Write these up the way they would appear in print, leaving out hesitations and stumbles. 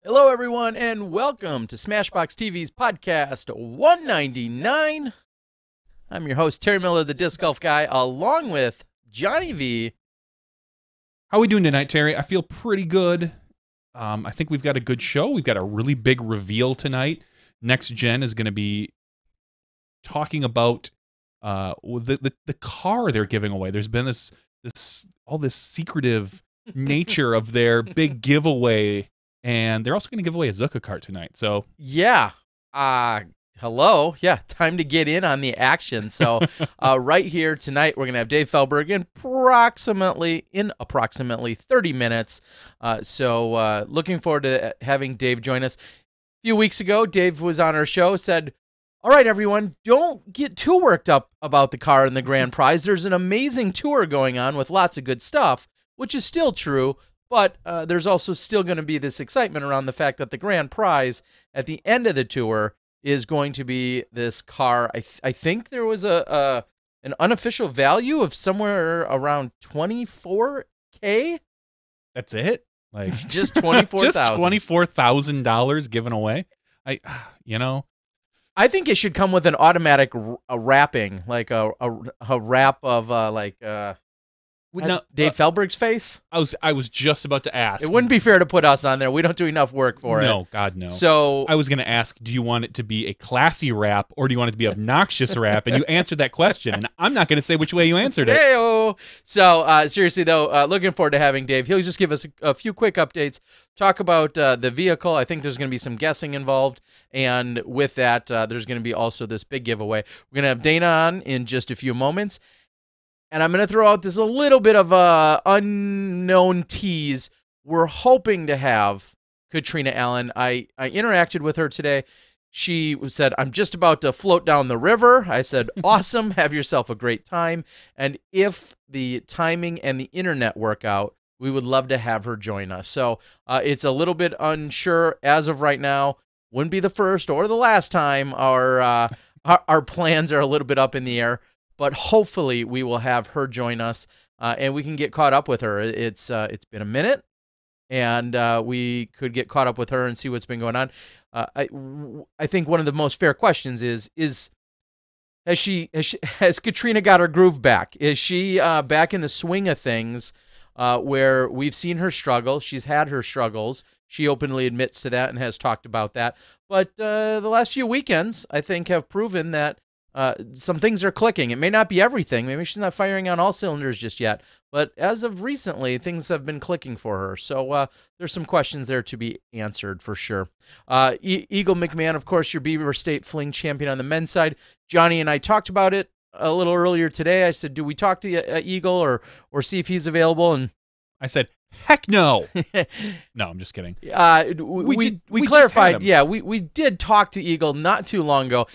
Hello, everyone, and welcome to SmashBox TV's podcast 199. I'm your host, Terry Miller, the Disc Golf Guy, along with Johnny V. How are we doing tonight, Terry? I feel pretty good. I think we've got a good show. We've got a really big reveal tonight. Next Gen is going to be talking about the car they're giving away. There's been this secretive nature of their big giveaway, and they're also going to give away a Zucca cart tonight. So Yeah. Hello. Yeah, time to get in on the action. So right here tonight, we're going to have Dave Fehlberg in approximately 30 minutes. So looking forward to having Dave join us. A few weeks ago, Dave was on our show, said, all right, everyone, don't get too worked up about the car and the grand prize. There's an amazing tour going on with lots of good stuff, which is still true. But there's also still going to be this excitement around the fact that the grand prize at the end of the tour is going to be this car. I think there was an unofficial value of somewhere around $24K. that's it. Like Just $24,000. just $24,000 given away. I think it should come with an automatic wrapping, like a wrap of Dave Fehlberg's face. I was just about to ask. It wouldn't be fair to put us on there. We don't do enough work for it. No, God, no. So I was going to ask, do you want it to be a classy rap or do you want it to be obnoxious rap? And you answered that question, and I'm not going to say which way you answered it. Hey-o. So seriously, though, looking forward to having Dave. He'll just give us a few quick updates, talk about the vehicle. I think there's going to be some guessing involved. And with that, there's going to be also this big giveaway. We're going to have Dana on in just a few moments. And I'm going to throw out this a little bit of a unknown tease. We're hoping to have Katrina Allen. I interacted with her today. She said, I'm just about to float down the river. I said, awesome. Have yourself a great time. And if the timing and the internet work out, we would love to have her join us. So it's a little bit unsure as of right now. Wouldn't be the first or the last time. Our plans are a little bit up in the air. But hopefully we will have her join us, and we can get caught up with her. It's been a minute, and we could get caught up with her and see what's been going on. I think one of the most fair questions is has Katrina got her groove back? Is she back in the swing of things where we've seen her struggle? She's had her struggles. She openly admits to that and has talked about that. But the last few weekends, I think, have proven that some things are clicking. It may not be everything. Maybe she's not firing on all cylinders just yet. But as of recently, things have been clicking for her. So there's some questions there to be answered for sure. Eagle McMahon, of course, your Beaver State Fling champion on the men's side. Johnny and I talked about it a little earlier today. I said, do we talk to Eagle or see if he's available? And I said, heck no. No, I'm just kidding. We clarified. Yeah, we did talk to Eagle not too long ago.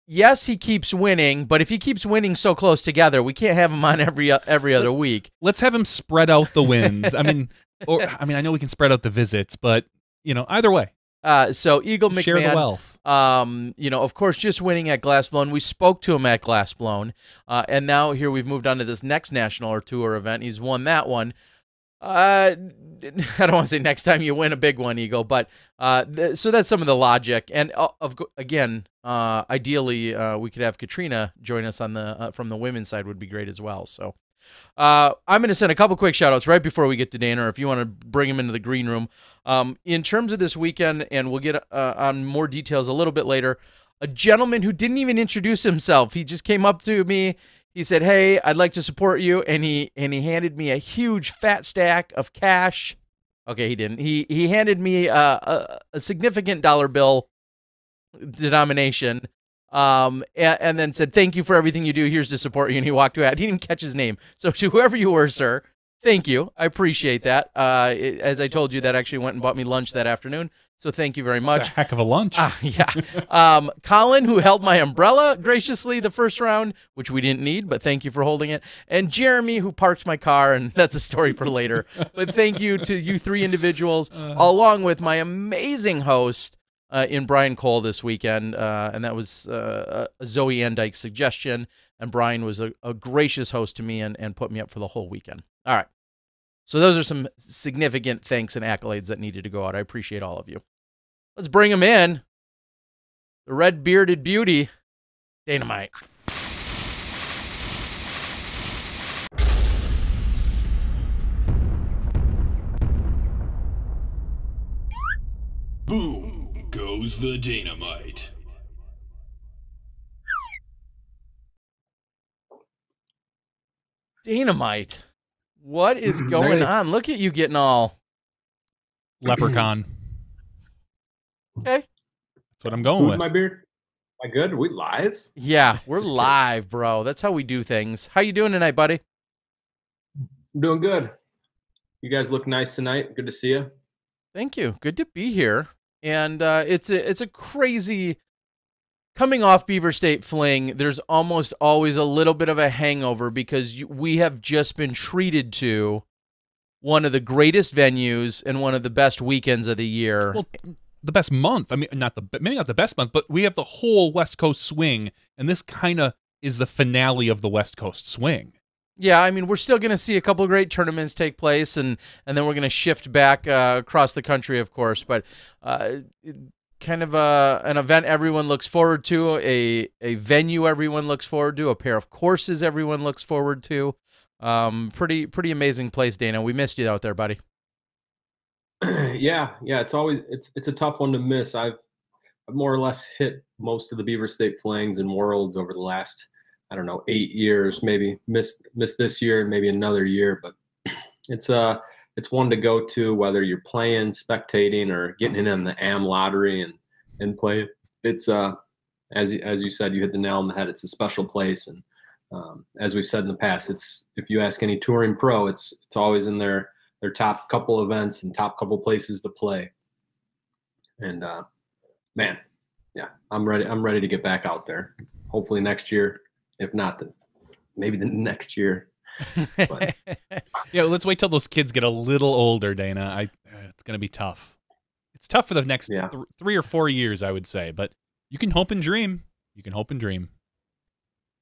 Yes, he keeps winning, but if he keeps winning so close together, we can't have him on every other week. Let's have him spread out the wins. I mean, I know we can spread out the visits, but either way. So Eagle McMahon, share the wealth. Of course, just winning at Glassblown. We spoke to him at Glassblown, and now here we've moved on to this next national tour event. He's won that one. I don't want to say next time you win a big one, Eagle, but so that's some of the logic. And ideally, we could have Katrina join us on the from the women's side would be great as well. So I'm going to send a couple quick shout outs right before we get to Dana, or if you want to bring him into the green room. In terms of this weekend, and we'll get on more details a little bit later, a gentleman who didn't even introduce himself. He just came up to me. He said, hey, I'd like to support you, and he handed me a huge fat stack of cash. Okay, he didn't. He handed me a significant dollar bill denomination, and then said, thank you for everything you do. Here's to support you, and he walked away. I didn't even catch his name. So to whoever you were, sir, thank you. I appreciate that. As I told you, that actually went and bought me lunch that afternoon. So thank you very much. That's a heck of a lunch. Yeah. Colin, who held my umbrella graciously the first round, which we didn't need, but thank you for holding it. And Jeremy, who parked my car, and that's a story for later. But thank you to you three individuals, along with my amazing host in Brian Cole this weekend. And that was a Zoe Andyke's suggestion. And Brian was a gracious host to me and put me up for the whole weekend. All right. So those are some significant thanks and accolades that needed to go out. I appreciate all of you. Let's bring him in. The red-bearded beauty, Dynamite. Boom goes the dynamite. Dynamite. What is going on? Look at you getting all Leprechaun. okay. That's what I'm going Food in with. my beard. Am I good? Are we live? Yeah, we're Just live, bro. That's how we do things. How you doing tonight, buddy? I'm doing good. You guys look nice tonight. Good to see you. Thank you. Good to be here. And it's a crazy coming off Beaver State Fling. There's almost always a little bit of a hangover because we have just been treated to one of the greatest venues and one of the best weekends of the year. Well, the best month. I mean, maybe not the best month, but we have the whole West Coast swing, and this kind of is the finale of the West Coast swing. Yeah, I mean, we're still going to see a couple of great tournaments take place, and then we're going to shift back across the country, of course. But kind of an event everyone looks forward to, a venue everyone looks forward to, a pair of courses everyone looks forward to. Pretty amazing place, Dana. We missed you out there, buddy. Yeah, it's a tough one to miss. I've more or less hit most of the Beaver State Flings and Worlds over the last, I don't know, 8 years. Maybe missed this year, maybe another year, but it's one to go to whether you're playing, spectating, or getting in on the AM lottery and play. It's as you said, you hit the nail on the head. It's a special place, and as we've said in the past, it's if you ask any touring pro, it's always in their top couple events and top couple places to play. And man, yeah, I'm ready to get back out there. Hopefully next year, if not maybe the next year. But. Yeah, let's wait till those kids get a little older, Dana. It's going to be tough. It's tough for the next 3 or 4 years, I would say, but you can hope and dream.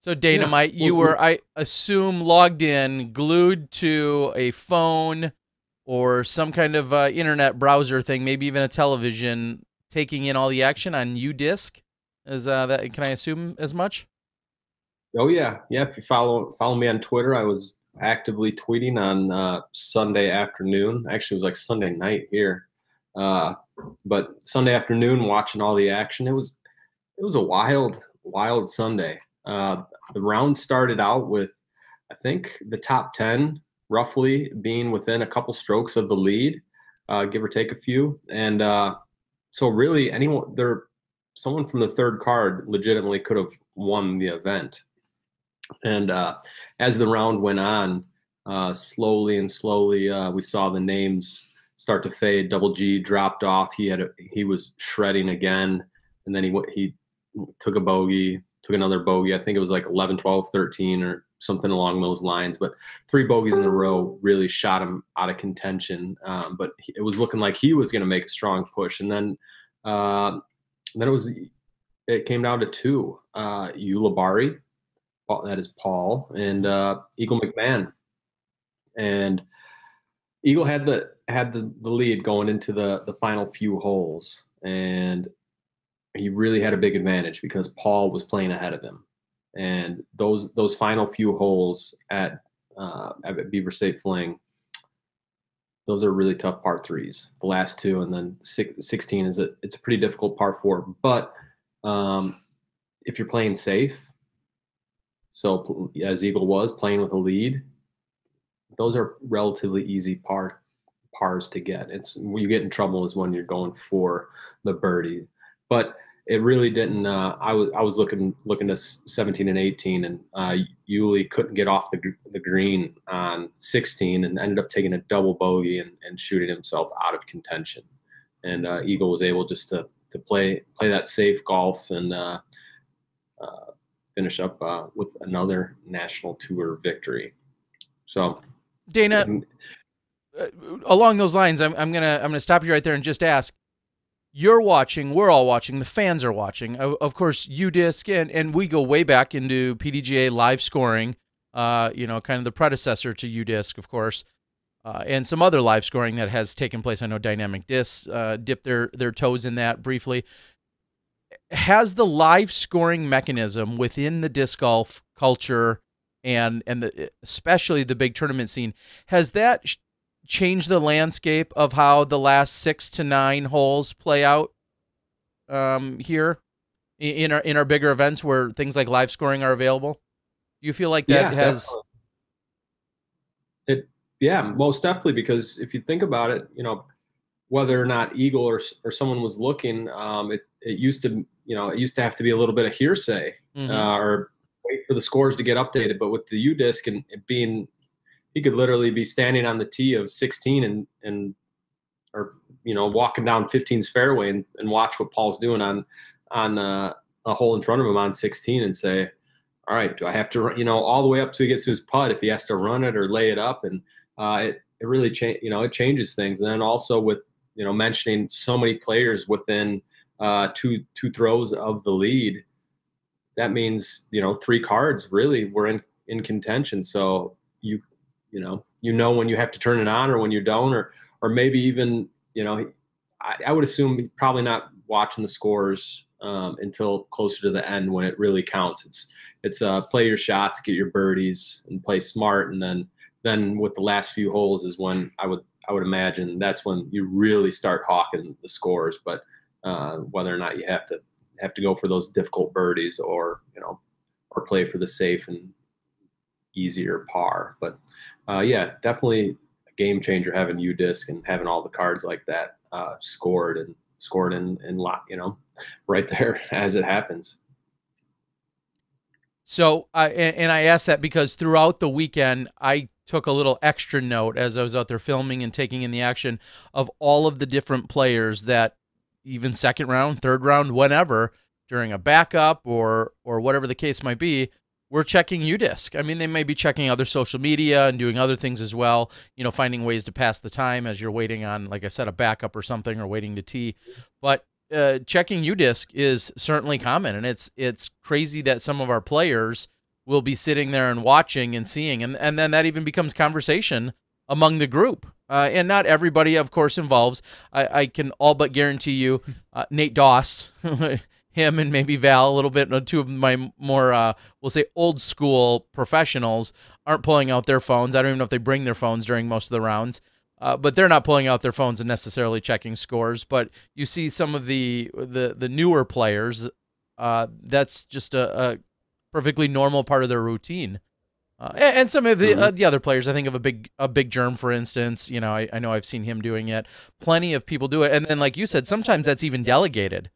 So Dynamite, you were, I assume, logged in, glued to a phone or some kind of internet browser thing, maybe even a television, taking in all the action on UDisc. Is that? Can I assume as much? Oh yeah. If you follow me on Twitter, I was actively tweeting on Sunday afternoon. Actually, it was like Sunday night here, but Sunday afternoon, watching all the action. It was a wild Sunday. The round started out with, I think, the top 10 roughly being within a couple strokes of the lead, give or take a few. And so really someone from the third card legitimately could have won the event. And as the round went on, slowly, we saw the names start to fade. Double G dropped off. He was shredding again, and then he took a bogey, took another bogey. I think it was like 11, 12, 13 or something along those lines. But 3 bogeys in a row really shot him out of contention. But it was looking like he was going to make a strong push. And then it came down to 2. Ulibarri, that is Paul, and Eagle McMahon. And Eagle had the lead going into the final few holes, and he really had a big advantage because Paul was playing ahead of him. And those final few holes at Beaver State Fling, those are really tough par 3s. The last 2, and then 16 it's a pretty difficult par 4. But if you're playing safe, so as Eagle was playing with a lead, those are relatively easy pars to get. It's when you get in trouble is when you're going for the birdie. But it really didn't. I was looking to 17 and 18, and Yuli couldn't get off the green on 16, and ended up taking a double bogey and shooting himself out of contention. And Eagle was able just to play that safe golf and finish up with another national tour victory. So, Dana, along those lines, I'm gonna stop you right there and just ask. You're watching, we're all watching, the fans are watching. Of course, UDisc, and we go way back into PDGA live scoring, kind of the predecessor to UDisc, of course. and some other live scoring that has taken place. I know Dynamic Discs dipped their toes in that briefly. Has the live scoring mechanism within the disc golf culture and especially the big tournament scene, has that changed the landscape of how the last 6 to 9 holes play out here in our bigger events where things like live scoring are available? Do you feel like that has? Definitely. Yeah, most definitely. Because if you think about it, whether or not Eagle or someone was looking, it used to, it used to have to be a little bit of hearsay, or wait for the scores to get updated. But with the U-Disc and it being, he could literally be standing on the tee of 16 or walking down 15's fairway and watch what Paul's doing on a hole in front of him on 16 and say, all right, do I have to, all the way up till he gets to his putt, if he has to run it or lay it up? And it really it changes things. And then also with, mentioning so many players within two throws of the lead, that means, 3 cards really were in contention. So you know when you have to turn it on or when you don't, or maybe even, I would assume probably not watching the scores until closer to the end when it really counts. It's play your shots, get your birdies, and play smart. And then with the last few holes is when I would imagine that's when you really start hawking the scores. But whether or not you have to go for those difficult birdies or play for the safe and easier par. But yeah, definitely a game changer having U-Disc and having all the cards like that scored in lot, right there as it happens. So, and I asked that because throughout the weekend, I took a little extra note as I was out there filming and taking in the action of all of the different players that even second round, third round, whenever, during a backup or whatever the case might be, we're checking U-Disc. I mean, they may be checking other social media and doing other things as well, finding ways to pass the time as you're waiting on, like I said, a backup or something, or waiting to tee. But checking U-Disc is certainly common, and it's crazy that some of our players will be sitting there and watching and seeing, and then that even becomes conversation among the group. And not everybody, of course, involves. I can all but guarantee you Nate Doss, him and maybe Val a little bit, 2 of my more, we'll say, old school professionals, aren't pulling out their phones. I don't even know if they bring their phones during most of the rounds. But they're not pulling out their phones and necessarily checking scores. But you see some of the newer players, that's just a perfectly normal part of their routine. And some of the other players, I think of a big germ, for instance. I know I've seen him doing it. Plenty of people do it. And then, like you said, sometimes that's even delegated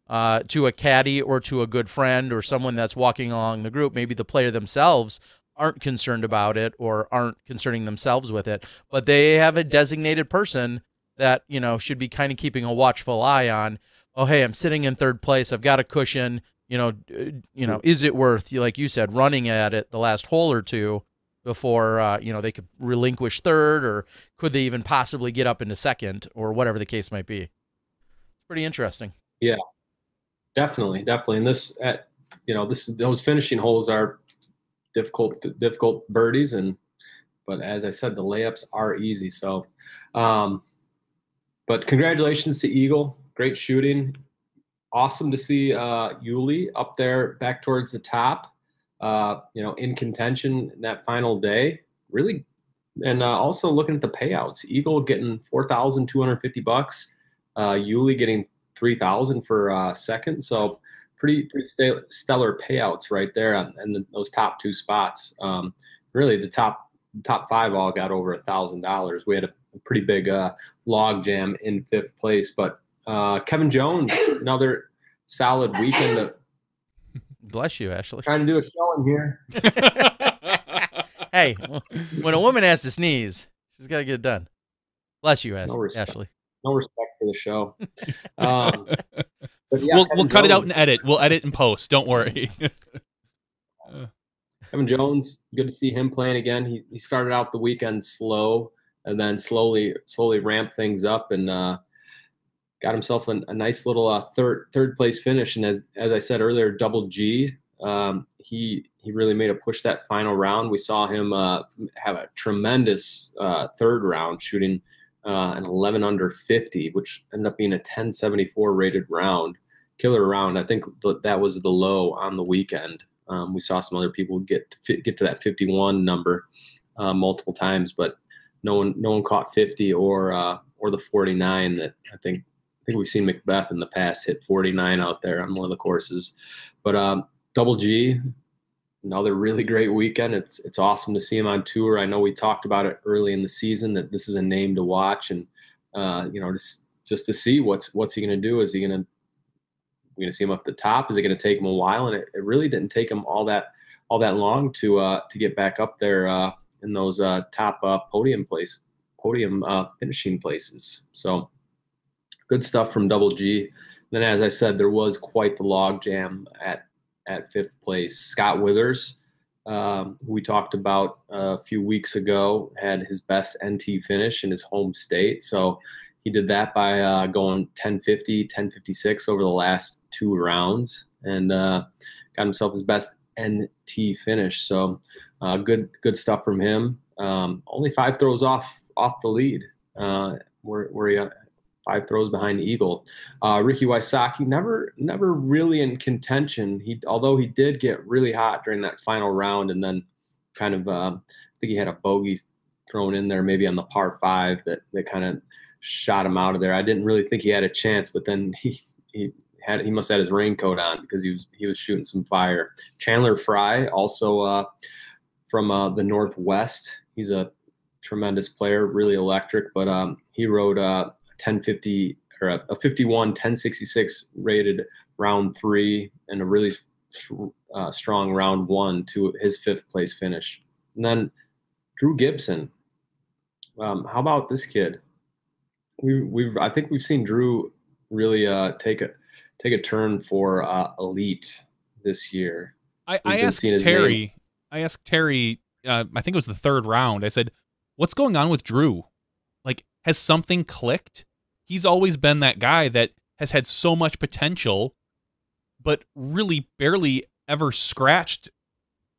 to a caddy or to a good friend or someone that's walking along the group. Maybe the player themselves aren't concerned about it or aren't concerning themselves with it, but they have a designated person that, should be kind of keeping a watchful eye on, oh, hey, I'm sitting in third place. I've got a cushion, is it worth, like you said, running at it the last hole or two before, they could relinquish third, or could they even possibly get up into second, or whatever the case might be. It's pretty interesting. Yeah, definitely. And those finishing holes are difficult birdies, but as I said, the layups are easy. So, but congratulations to Eagle, great shooting, awesome to see Yuli up there back towards the top, in contention in that final day, really. And also looking at the payouts, Eagle getting $4,250, Yuli getting $3,000 for second. So pretty stellar payouts right there and those top 2 spots. Really, the top 5 all got over $1,000. We had a pretty big log jam in 5th place, but Kevin Jones, another solid weekend. Bless you, Ashley. Trying to do a show in here. Hey, when a woman has to sneeze, she's got to get it done. Bless you, Ashley. No respect for the show. But yeah, we'll cut it out and edit. We'll edit and post. Don't worry. Kevin Jones, good to see him playing again. He started out the weekend slow and then slowly ramped things up and got himself a nice little third place finish. And as I said earlier, double G He really made a push that final round. We saw him have a tremendous third round, shooting an 11 under 50, which ended up being a 1074 rated round, killer round. I think that was the low on the weekend. We saw some other people get to that 51 number multiple times, but no one caught 50 or the 49 that I think we've seen Macbeth in the past hit 49 out there on one of the courses. But Double G, another really great weekend. It's awesome to see him on tour. I know we talked about it early in the season that this is a name to watch, and just to see what's he going to do. Is he going to we're going to see him up at the top? Is it going to take him a while? And it really didn't take him all that long to get back up there in those top podium finishing places. So good stuff from Double G. Then, as I said, there was quite the log jam at fifth place. Scott Withers, who we talked about a few weeks ago, had his best NT finish in his home state. So he did that by going 1050, 1056 over the last 2 rounds, and got himself his best NT finish. So good stuff from him. Only 5 throws off the lead. Where he 5 throws behind Eagle. Ricky Wysocki never really in contention. Although he did get really hot during that final round, and then kind of I think he had a bogey thrown in there maybe on the par 5 that kind of shot him out of there. I didn't really think he had a chance, but then he must have had his raincoat on because he was shooting some fire. Chandler Fry, also from the Northwest. He's a tremendous player, really electric, but he rode 1050 or a 51 1066 rated round 3 and a really strong round 1 to his 5th place finish. And then Drew Gibson. How about this kid? I think we've seen Drew really take a turn for elite this year. I asked Terry. I think it was the 3rd round. I said, "What's going on with Drew? Like, has something clicked? He's always been that guy that has had so much potential, but really barely ever scratched,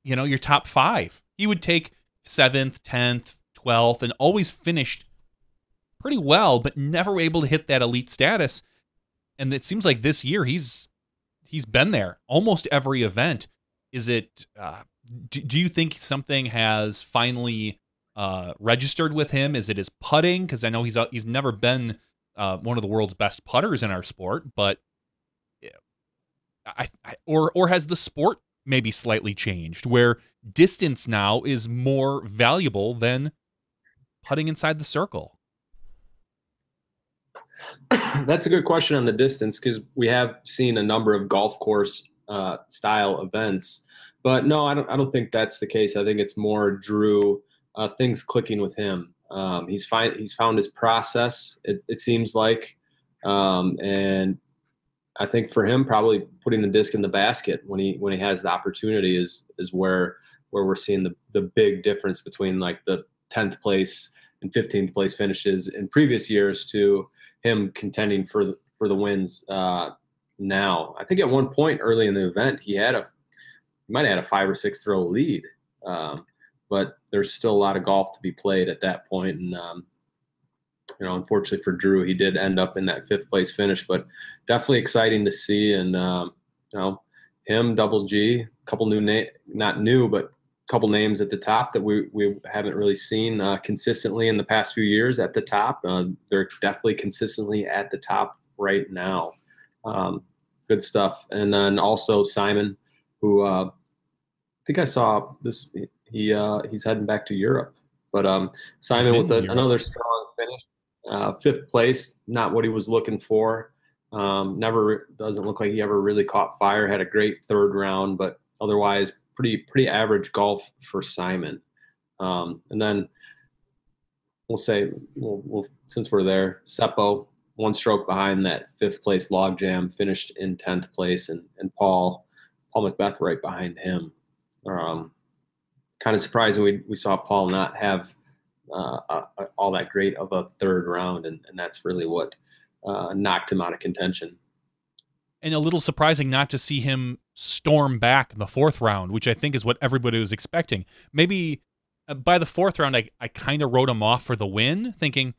your top 5. He would take 7th, 10th, 12th, and always finished pretty well, but never able to hit that elite status. And it seems like this year he's been there almost every event. Is it? Do you think something has finally registered with him? Is it his putting? Because I know he's never been one of the world's best putters in our sport, but or has the sport maybe slightly changed where distance now is more valuable than putting inside the circle? That's a good question on the distance, because we have seen a number of golf course style events, but no, I don't think that's the case. I think it's more Drew, things clicking with him. He's found his process. It seems like, and I think for him, probably putting the disc in the basket when he has the opportunity is where we're seeing the big difference between like the 10th place and 15th place finishes in previous years to him contending for the wins now. I think at one point early in the event he might have had a 5 or 6 throw lead, but there's still a lot of golf to be played at that point. And unfortunately for Drew, he did end up in that 5th place finish, but definitely exciting to see. And him, Double G, couple not new, but couple names at the top that we haven't really seen consistently in the past few years at the top. They're definitely consistently at the top right now. Good stuff. And then also Simon, who I think I saw this. He's heading back to Europe, but Simon with another strong finish, 5th place. Not what he was looking for. Doesn't look like he ever really caught fire. Had a great 3rd round, but otherwise pretty average golf for Simon. And then we'll say, since we're there, Seppo, 1 stroke behind that 5th place log jam, finished in 10th place, and Paul Macbeth right behind him. Kind of surprising we saw Paul not have all that great of a 3rd round, and that's really what knocked him out of contention. And a little surprising not to see him storm back in the 4th round, which I think is what everybody was expecting. Maybe by the 4th round, I kind of wrote him off for the win, thinking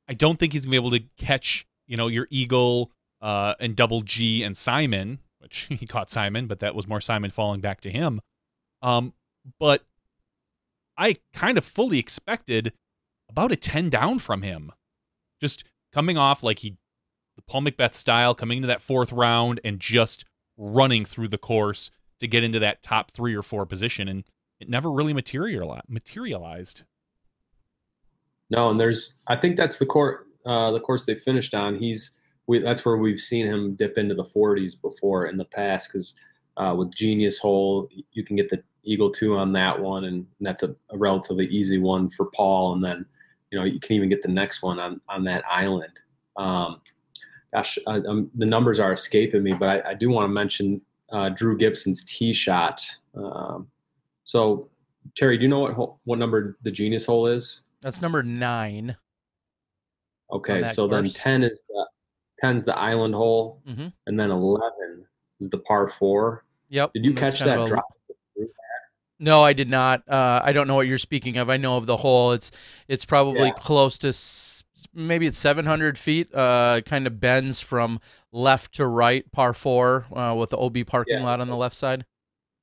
I don't think he's going to be able to catch, your Eagle and Double G and Simon, which he caught Simon, but that was more Simon falling back to him. But I kind of fully expected about a 10 down from him. Just coming off like the Paul Macbeth style, coming into that 4th round and just running through the course to get into that top 3 or 4 position. And it never really materialized. No, and I think that's the course they finished on. That's where we've seen him dip into the 40s before in the past, because with Genius Hole, you can get the Eagle 2 on that one, and that's a relatively easy one for Paul. And then, you can even get the next one on that island. The numbers are escaping me, but I do want to mention Drew Gibson's tee shot. So, Terry, do you know what number the Genius Hole is? That's number 9. Okay, so course. Then 10's the island hole, and then 11 is the par 4. Yep. Did you catch that drop? No, I did not. I don't know what you're speaking of. I know of the hole. It's probably close to maybe it's 700 feet. Kind of bends from left to right, par 4, with the OB parking lot on the left side.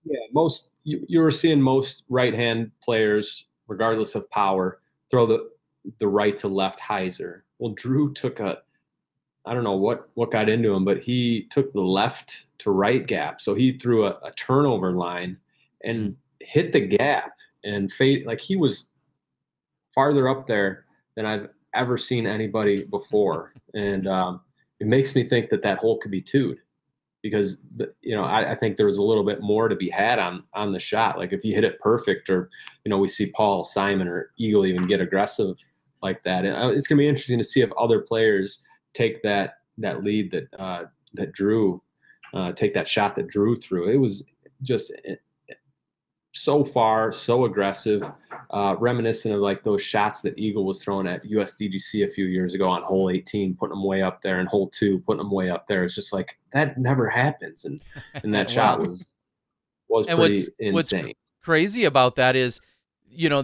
Yeah, you were seeing most right-hand players, regardless of power, throw the right to left hyzer. Well, Drew took I don't know what got into him, but he took the left to right gap. So he threw a turnover line and hit the gap and fade. Like, he was farther up there than I've ever seen anybody before. And it makes me think that hole could be 2'd, because I think there was a little bit more to be had on the shot. Like, if you hit it perfect, or we see Paul, Simon, or Eagle even get aggressive like that. And it's gonna be interesting to see if other players take that lead that Drew take that shot that Drew threw. It was just so far so aggressive, reminiscent of like those shots that Eagle was throwing at USDGC a few years ago on hole 18, putting them way up there, and hole 2 putting them way up there. It's just like, that never happens, and that shot was pretty insane. What's crazy about that is,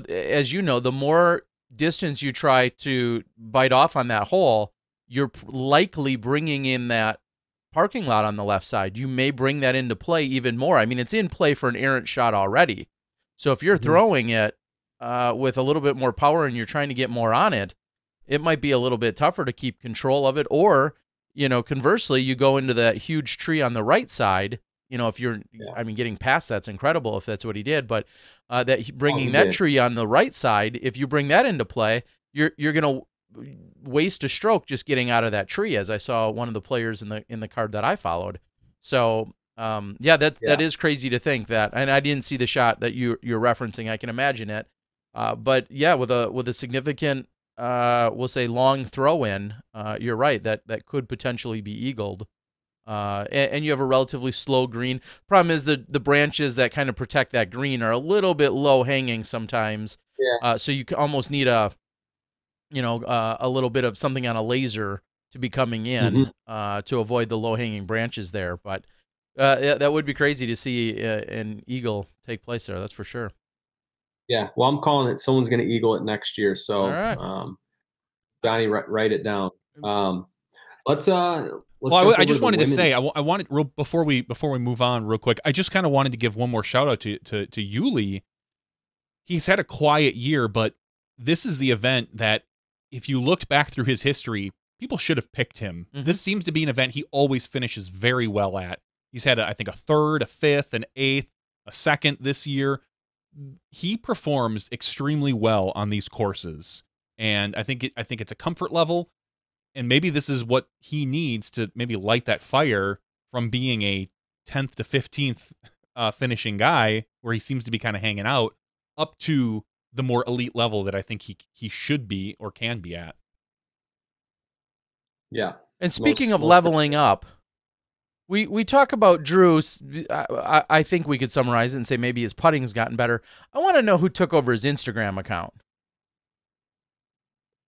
as the more distance you try to bite off on that hole, you're likely bringing in that parking lot on the left side. You may bring that into play even more. I mean, it's in play for an errant shot already. So if you're throwing it with a little bit more power and you're trying to get more on it, it might be a little bit tougher to keep control of it. Or, conversely, you go into that huge tree on the right side. If you're, getting past that's incredible if that's what he did. But bringing that tree on the right side, if you bring that into play, you're going to waste a stroke just getting out of that tree, as I saw one of the players in the card that I followed. So that is crazy to think that. And I didn't see the shot that you're referencing. I can imagine it. But yeah, with a significant we'll say long throw in, you're right, that could potentially be eagled. And you have a relatively slow green. Problem is the branches that kind of protect that green are a little bit low hanging sometimes. Yeah. So you almost need a little bit of something on a laser to be coming in to avoid the low hanging branches there. But that would be crazy to see an eagle take place there. That's for sure. Yeah. Well, I'm calling it. Someone's going to eagle it next year. So, all right. Johnny, write it down. Let's well, I just wanted to say, I wanted before we move on real quick, I just kind of wanted to give one more shout out to Yuli. He's had a quiet year, but this is the event that, if you looked back through his history, people should have picked him. This seems to be an event he always finishes very well at. He's had, I think, a 3rd, a 5th, an 8th, a 2nd this year. He performs extremely well on these courses, and I think it's a comfort level. And maybe this is what he needs to maybe light that fire from being a 10th to 15th finishing guy, where he seems to be kind of hanging out, up to the more elite level that I think he should be or can be at. Yeah. And speaking of leveling up, we talk about Drew. I think we could summarize it and say maybe his putting's gotten better. I want to know who took over his Instagram account.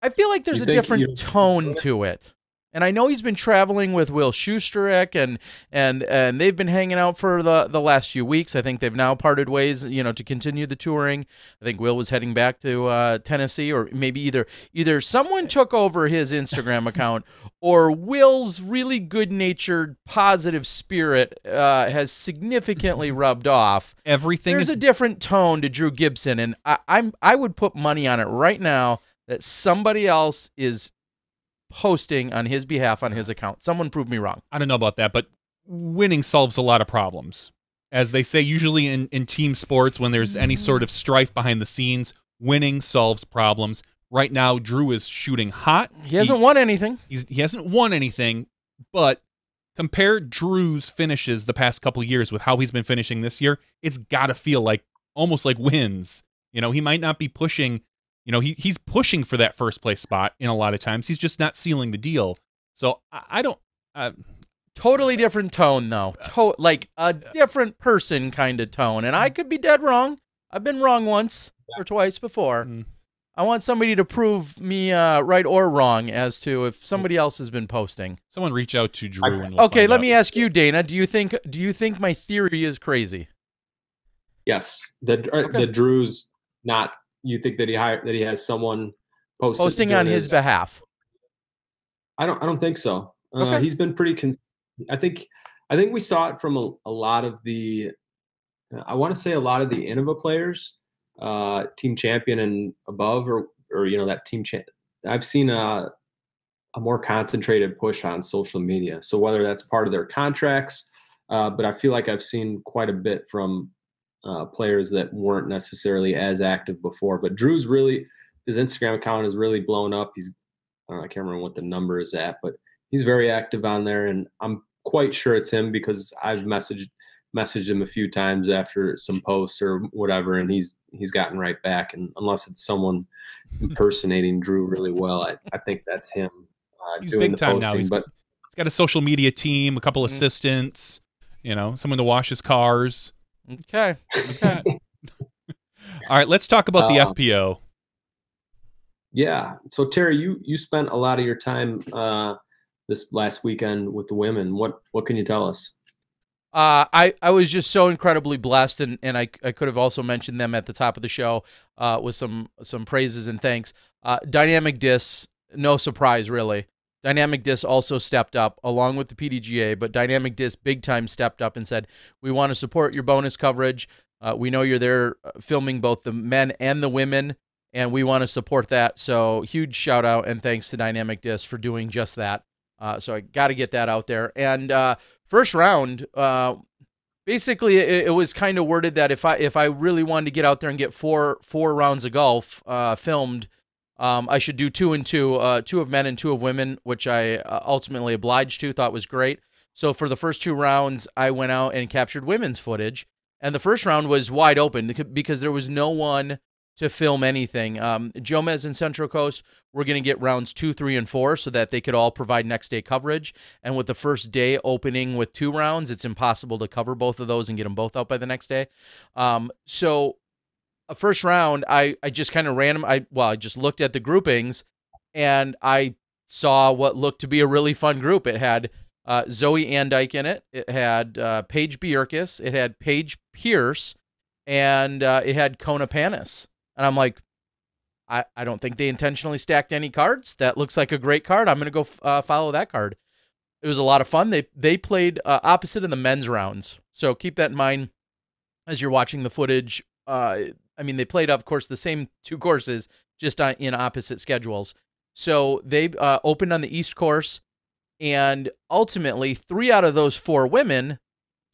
I feel like there's a different tone to it. And I know he's been traveling with Will Schusterek, and they've been hanging out for the last few weeks. I think they've now parted ways, to continue the touring. I think Will was heading back to Tennessee, or maybe either someone took over his Instagram account, or Will's really good-natured, positive spirit has significantly rubbed off. There's a different tone to Drew Gibson, and I would put money on it right now that somebody else is posting on his behalf on his account. Someone prove me wrong. I don't know about that, but winning solves a lot of problems. As they say, usually in team sports, when there's any sort of strife behind the scenes, winning solves problems. Right now, Drew is shooting hot. He hasn't won anything. He hasn't won anything, but compare Drew's finishes the past couple of years with how he's been finishing this year, it's got to feel like almost like wins. He might not be pushing. He's pushing for that first place spot in a lot of times. He's just not sealing the deal. So I don't. Totally different tone, though. Like a different person kind of tone. And I could be dead wrong. I've been wrong once or twice before. I want somebody to prove me right or wrong as to if somebody else has been posting. Someone reach out to Drew. And okay, let me ask you, Dana. Do you think my theory is crazy? Yes, the Drew's not. You think that he has someone posting on his behalf? I don't think so. Okay. He's been pretty. I think we saw it from a lot of the. I want to say a lot of the Innova players, team champion and above, or that team champ. I've seen a more concentrated push on social media. So whether that's part of their contracts, but I feel like I've seen quite a bit from players that weren't necessarily as active before. But Drew's his Instagram account is really blown up. I can't remember what the number is at, but he's very active on there, and I'm quite sure it's him because I've messaged him a few times after some posts or whatever, and he's gotten right back. And unless it's someone impersonating Drew really well, I think that's him he's doing big the time posting. now. He's got a social media team, a couple assistants, someone to wash his cars. Okay. All right, let's talk about the FPO. Yeah. So Terry, you spent a lot of your time this last weekend with the women. What can you tell us? I was just so incredibly blessed, and I could have also mentioned them at the top of the show with some praises and thanks. Dynamic Disc, no surprise really. Dynamic Disc also stepped up along with the PDGA, but Dynamic Disc big time stepped up and said, we want to support your bonus coverage. We know you're there filming both the men and the women, and we want to support that. So huge shout out and thanks to Dynamic Disc for doing just that. So I got to get that out there. And first round, basically it was kind of worded that if I really wanted to get out there and get four rounds of golf filmed, I should do 2 and 2, 2 of men and 2 of women, which I ultimately obliged to, thought was great. So for the first 2 rounds, I went out and captured women's footage. And the first round was wide open because there was no one to film anything. Jomez and Central Coast were going to get rounds 2, 3, and 4 so that they could all provide next day coverage. And with the first day opening with 2 rounds, it's impossible to cover both of those and get them both out by the next day. So a first round, I just kind of I just looked at the groupings, and I saw what looked to be a really fun group. It had Zoe Andyke in it. It had Paige Bjerkes. It had Paige Pierce, and it had Kona Panis. And I'm like, I don't think they intentionally stacked any cards. That looks like a great card. I'm going to go follow that card. It was a lot of fun. They played opposite of the men's rounds. So keep that in mind as you're watching the footage. They played, of course, the same 2 courses, just in opposite schedules. So they opened on the East course, and ultimately 3 out of those 4 women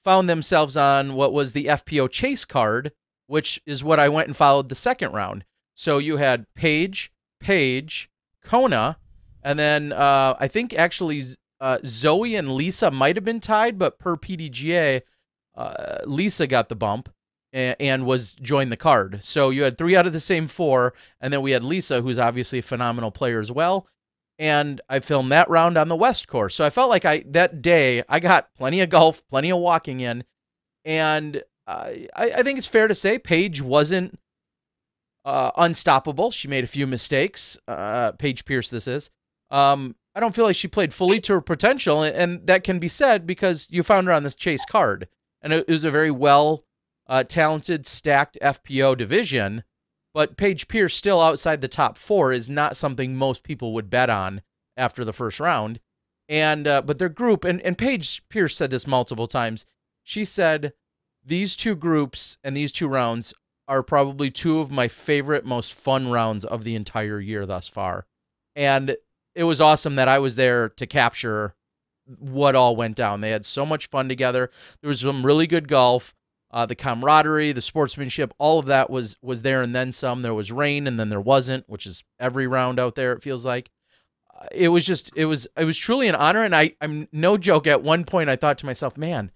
found themselves on what was the FPO Chase card, which is what I went and followed the second round. So you had Paige, Kona, and then I think actually Zoe and Lisa might have been tied, but per PDGA, Lisa got the bump and joined the card. So you had 3 out of the same 4, and then we had Lisa, who's obviously a phenomenal player as well. And I filmed that round on the West course. So I felt like that day I got plenty of golf, plenty of walking in, and I think it's fair to say Paige wasn't unstoppable. She made a few mistakes. Paige Pierce, this is. I don't feel like she played fully to her potential, and that can be said because you found her on this chase card, and it was a very well talented, stacked FPO division. But Paige Pierce still outside the top 4 is not something most people would bet on after the first round. And but their group, and Paige Pierce said this multiple times. She said these 2 groups and these 2 rounds are probably 2 of my favorite, most fun rounds of the entire year thus far. And it was awesome that I was there to capture what all went down. They had so much fun together. There was some really good golf. The camaraderie, the sportsmanship, all of that was there, and then some. There was rain, and then there wasn't, which is every round out there, it feels like. It was truly an honor, and I'm no joke. At one point, I thought to myself, man,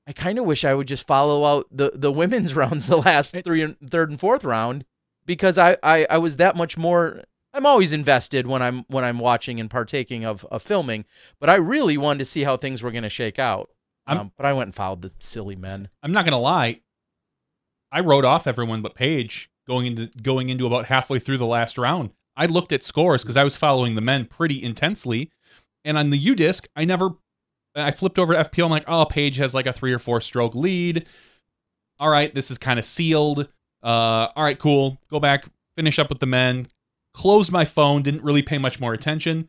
I kind of wish I would just follow out the women's rounds, the last third and fourth round, because I was that much more. I'm always invested when I'm watching and partaking of filming, but I really wanted to see how things were going to shake out. But I went and followed the silly men. I'm not gonna lie. I wrote off everyone but Paige going into about halfway through the last round. I looked at scores because I was following the men pretty intensely, and on the U-Disc, I flipped over to FPO. I'm like, oh, Paige has like a 3 or 4 stroke lead. All right, this is kind of sealed. All right, cool. Go back, finish up with the men. Closed my phone. Didn't really pay much more attention.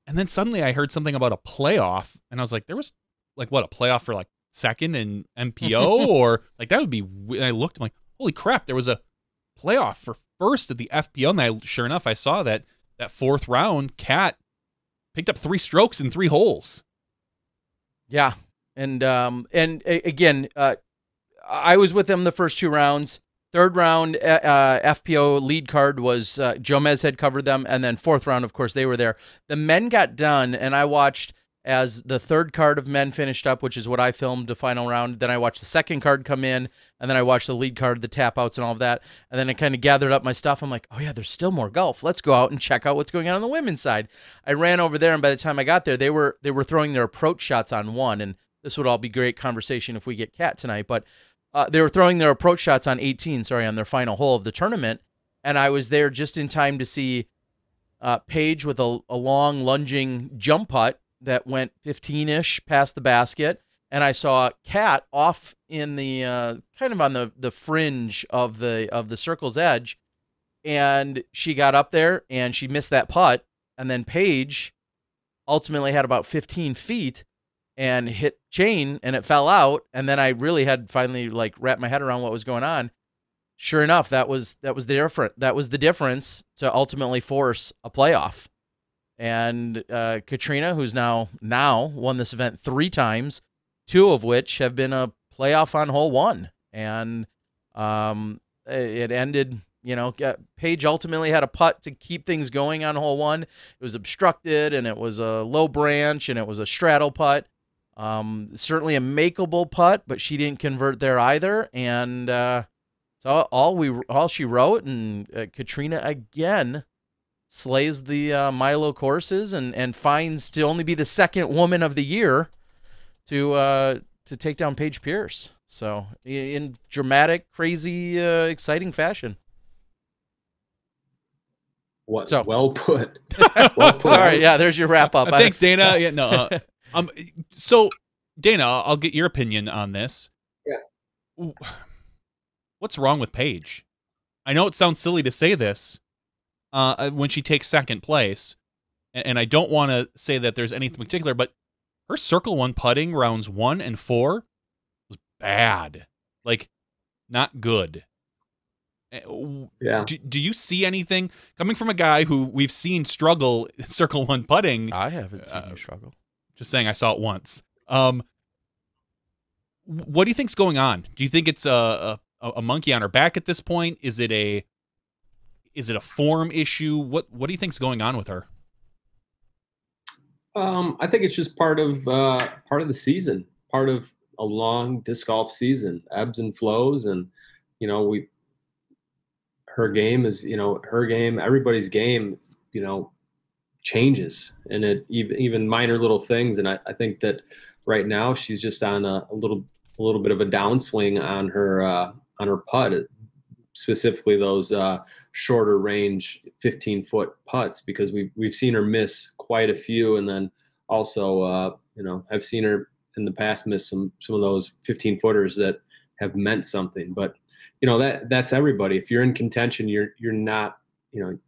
And then suddenly I heard something about a playoff, and I was like, there was like what, a playoff for like second in MPO or like that would be. And I looked, I'm like, holy crap, there was a playoff for first at the FPO, and sure enough, I saw that 4th round, Kat picked up 3 strokes in 3 holes. Yeah, and again, I was with them the first 2 rounds. 3rd round, FPO lead card was Jomez had covered them, and then 4th round, of course, they were there. The men got done, and I watched as the 3rd card of men finished up, which is what I filmed the final round. Then I watched the 2nd card come in, and then I watched the lead card, the tap outs, and all of that. And then I kind of gathered up my stuff. I'm like, oh yeah, there's still more golf. Let's go out and check out what's going on the women's side. I ran over there, and by the time I got there, they were throwing their approach shots on 1, and this would all be great conversation if we get Kat tonight. But they were throwing their approach shots on 18, on their final hole of the tournament, and I was there just in time to see Paige with a long lunging jump putt that went 15-ish past the basket, and I saw Kat off in the kind of on the fringe of the circle's edge, and she got up there and she missed that putt, and then Paige ultimately had about 15 feet and hit chain, and it fell out, and then I really had finally like wrapped my head around what was going on. Sure enough, that was the difference to ultimately force a playoff. And Katrina, who's now won this event 3 times, 2 of which have been a playoff on hole 1. And it ended, Paige ultimately had a putt to keep things going on hole 1. It was obstructed, and it was a low branch, and it was a straddle putt. Certainly a makeable putt, but she didn't convert there either. And so all she wrote, and Katrina again slays the Milo courses and finds to only be the 2nd woman of the year to take down Paige Pierce. So in dramatic, crazy, exciting fashion. What? So, well put. Well put. Sorry, yeah. There's your wrap up. Thanks, Dana. Yeah, no. So Dana, I'll get your opinion on this. Yeah. What's wrong with Paige? I know it sounds silly to say this. When she takes 2nd place, and I don't want to say that there's anything particular, but her circle 1 putting rounds 1 and 4 was bad, like not good. Yeah. Do you see anything coming from a guy who we've seen struggle circle 1 putting? I haven't seen you struggle. Just saying, I saw it once. What do you think's going on? Do you think it's a monkey on her back at this point? Is it a form issue? What do you think's going on with her? I think it's just part of the season, part of a long disc golf season, ebbs and flows, and her game is her game, everybody's game, changes, and it even minor little things, and I think that right now she's just on a little bit of a downswing on her putt, specifically those shorter range 15-foot putts, because we've seen her miss quite a few, and then also I've seen her in the past miss some of those 15-footers that have meant something. But that's everybody. If you're in contention, you're not, you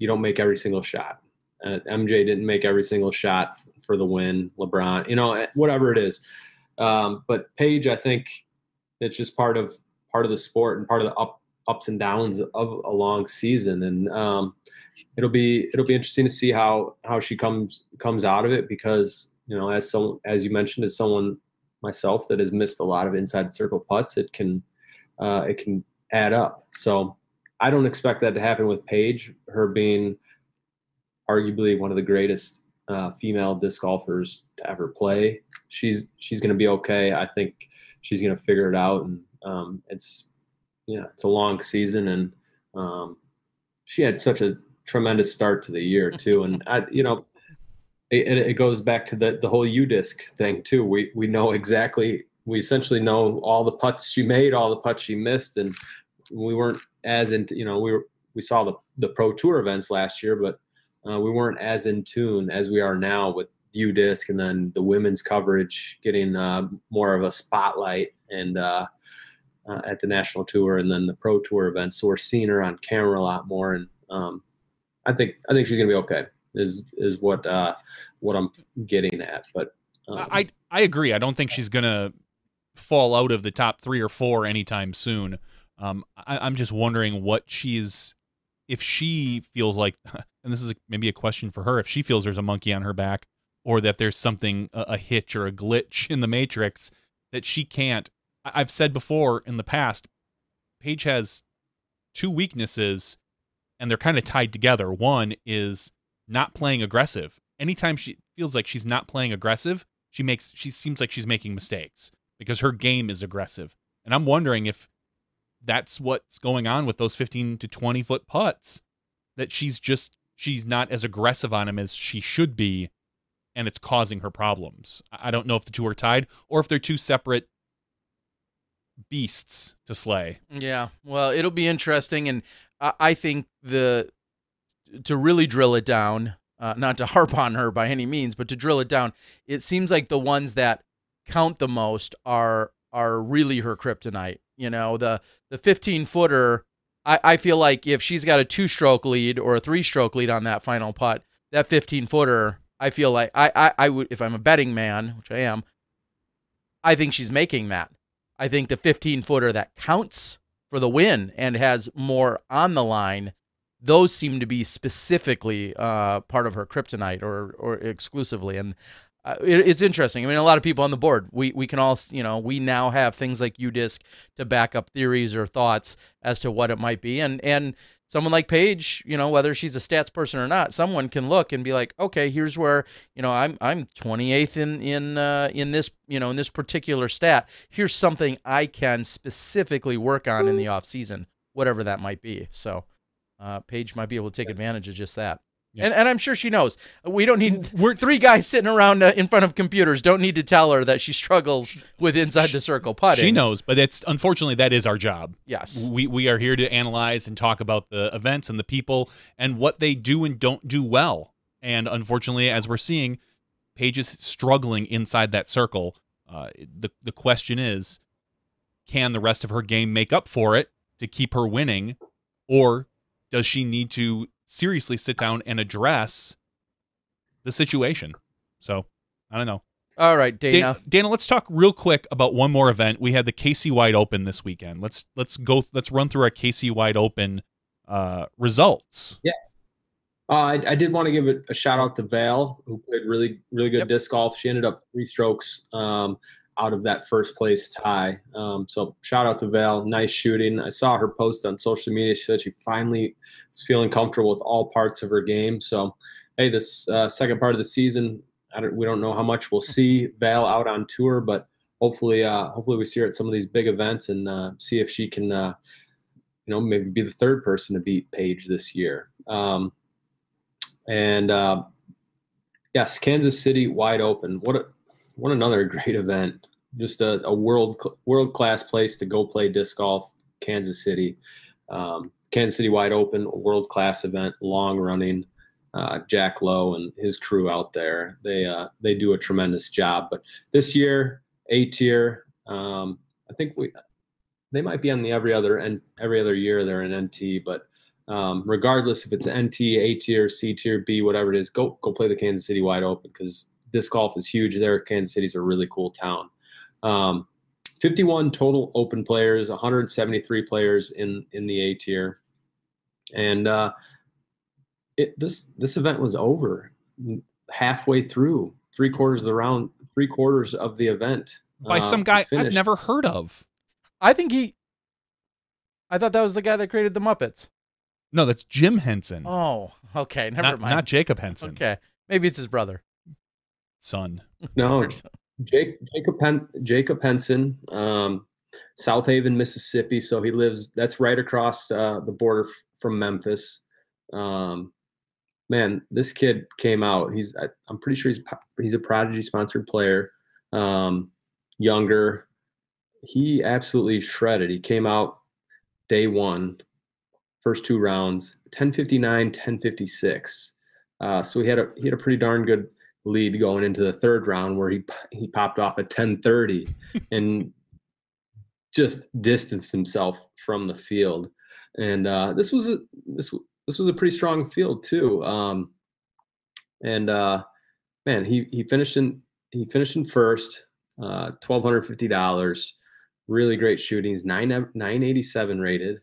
don't make every single shot. MJ didn't make every single shot for the win. LeBron, whatever it is. But Paige, I think it's just part of the sport and part of the ups and downs of a long season. And it'll be interesting to see how she comes out of it, because as you mentioned, as someone myself that has missed a lot of inside the circle putts, it can add up. So I don't expect that to happen with Paige, her being arguably one of the greatest female disc golfers to ever play. She's going to be okay. I think she's going to figure it out. And it's a long season, and she had such a tremendous start to the year too. And it goes back to the whole U-disc thing too. We know exactly, we essentially know all the putts she made, all the putts she missed, and we weren't as into, we saw the Pro Tour events last year, but we weren't as in tune as we are now with U-disc, and then the women's coverage getting more of a spotlight and at the national tour, and then the Pro Tour events. So we're seeing her on camera a lot more, and I think she's gonna be okay. Is what I'm getting at. But I agree. I don't think she's gonna fall out of the top 3 or 4 anytime soon. I'm just wondering if she feels like, and this is maybe a question for her, if she feels there's a monkey on her back, or that there's something, a hitch or a glitch in the matrix that she can't. I've said before in the past, Paige has 2 weaknesses, and they're kind of tied together. One is not playing aggressive. Anytime she feels like she's not playing aggressive, she seems like she's making mistakes because her game is aggressive. And I'm wondering if that's what's going on with those 15 to 20 foot putts, that she's not as aggressive on them as she should be, and it's causing her problems. I don't know if the 2 are tied or if they're 2 separate beasts to slay. Yeah, well, it'll be interesting, and I think to really drill it down, not to harp on her by any means, but to drill it down, it seems like the ones that count the most are really her kryptonite. The 15-footer, I feel like if she's got a 2-stroke lead or a 3-stroke lead on that final putt, that 15-footer, I feel like I would, if I'm a betting man, which I am, I think she's making that. I think the 15-footer that counts for the win and has more on the line, those seem to be specifically part of her kryptonite or exclusively. And it's interesting. I mean, a lot of people on the board, we can all, we now have things like U-disc to back up theories or thoughts as to what it might be. And someone like Paige, whether she's a stats person or not, someone can look and be like, okay, here's where, I'm 28th in this, in this particular stat. Here's something I can specifically work on in the off season, whatever that might be. So Paige might be able to take advantage of just that. Yeah. And I'm sure she knows. We don't need, we're 3 guys sitting around in front of computers don't need to tell her that she struggles with inside the circle putting. She knows, but unfortunately that is our job. Yes. We are here to analyze and talk about the events and the people and what they do and don't do well. And unfortunately, as we're seeing, Paige is struggling inside that circle. The question is, can the rest of her game make up for it to keep her winning, or does she need to seriously sit down and address the situation? So I don't know. All right, Dana. Dana, let's talk real quick about one more event. We had the KC Wide Open this weekend. Let's run through our KC Wide Open results. Yeah. I did want to give a shout out to Val, who played really, really good disc golf. She ended up 3 strokes out of that first place tie. So shout out to Val. Nice shooting. I saw her post on social media. She said she finally was feeling comfortable with all parts of her game. So, hey, this second part of the season, we don't know how much we'll see Val out on tour, but hopefully we see her at some of these big events and see if she can, maybe be the 3rd person to beat Paige this year. Yes, Kansas City Wide Open. What another great event. Just a world-class place to go play disc golf, Kansas City. Kansas City Wide Open, a world-class event, long running. Jack Lowe and his crew out there. They do a tremendous job. But this year, A tier. I think they might be on the every other year they're in NT, but regardless if it's NT, A tier, C tier, B, whatever it is, go play the Kansas City Wide Open, because disc golf is huge there. Kansas City's a really cool town. 51 total open players, 173 players in the A tier, and this event was over halfway through, 3/4 of the round, 3/4 of the event By some guy I've never heard of. I thought that was the guy that created the Muppets. No, that's Jim Henson. Oh, okay. Never mind. Not Jacob Henson. Okay. Maybe it's his brother. Son. No, Jacob Henson, South Haven, Mississippi. So he lives, that's right across the border from Memphis. Man, this kid came out. I'm pretty sure he's a Prodigy sponsored player. Younger. He absolutely shredded. He came out day one, first 2 rounds, 10:59, 10:56. So he had a pretty darn good lead going into the 3rd round, where he popped off at 10:30 and just distanced himself from the field. And this was a pretty strong field too. Man, he finished in first, $1,250. Really great shooting. He's 987 rated,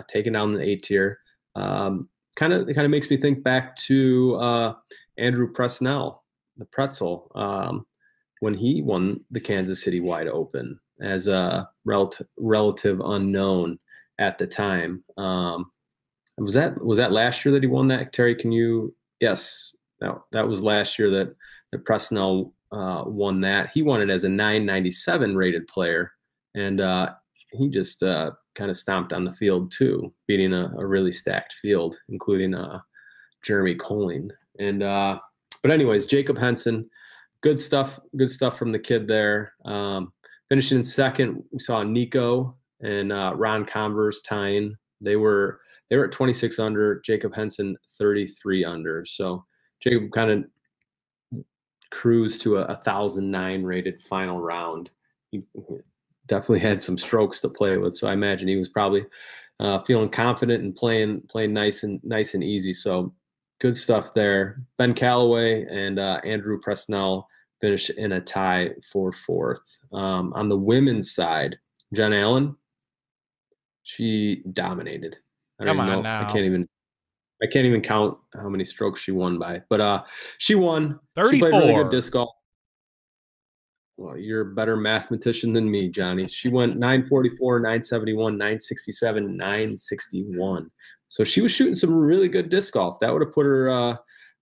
taking down the A tier. Kind of makes me think back to Andrew Presnell, the Pretzel, when he won the Kansas City Wide Open as a relative unknown at the time. Was that last year that he won that, Terry? Yes, that was last year that Presnell won that. He won it as a 997 rated player, and he just kind of stomped on the field too, beating a really stacked field, including Jeremy Colling. And but anyways, Jacob Henson, good stuff from the kid there. Finishing in second, we saw Nico and Ron Converse tying. They were at 26 under, Jacob Henson 33 under. So Jacob kind of cruised to a 1,009 rated final round. He definitely had some strokes to play with, so I imagine he was probably feeling confident and playing nice and easy. So good stuff there. Ben Calloway and Andrew Presnell finished in a tie for 4th. On the women's side, Jen Allen, she dominated. Come on now. I can't even count how many strokes she won by, but she won. 34. She played really good disc golf. Well, you're a better mathematician than me, Johnny. She went 944, 971, 967, 961. So she was shooting some really good disc golf. That would have put her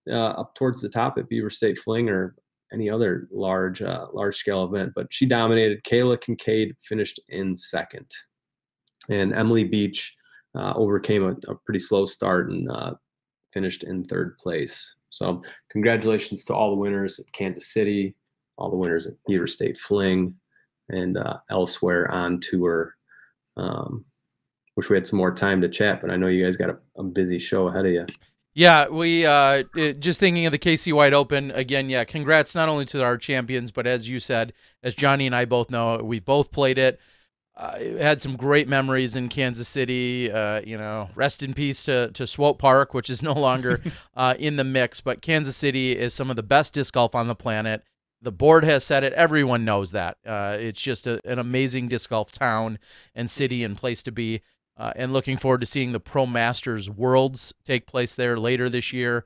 up towards the top at Beaver State Fling or any other large scale event. But she dominated. Kayla Kincaid finished in 2nd, and Emily Beach overcame a pretty slow start and finished in 3rd place. So congratulations to all the winners at Kansas City, all the winners at Beaver State Fling, and elsewhere on tour. Wish we had some more time to chat, but I know you guys got a busy show ahead of you. Yeah, we just thinking of the KC Wide Open again. Yeah, congrats not only to our champions, but as you said, as Johnny and I both know, we've both played it. Had some great memories in Kansas City. Rest in peace to Swope Park, which is no longer in the mix. But Kansas City is some of the best disc golf on the planet. The board has said it. Everyone knows that. It's just an amazing disc golf town and city and place to be. And looking forward to seeing the Pro Masters Worlds take place there later this year.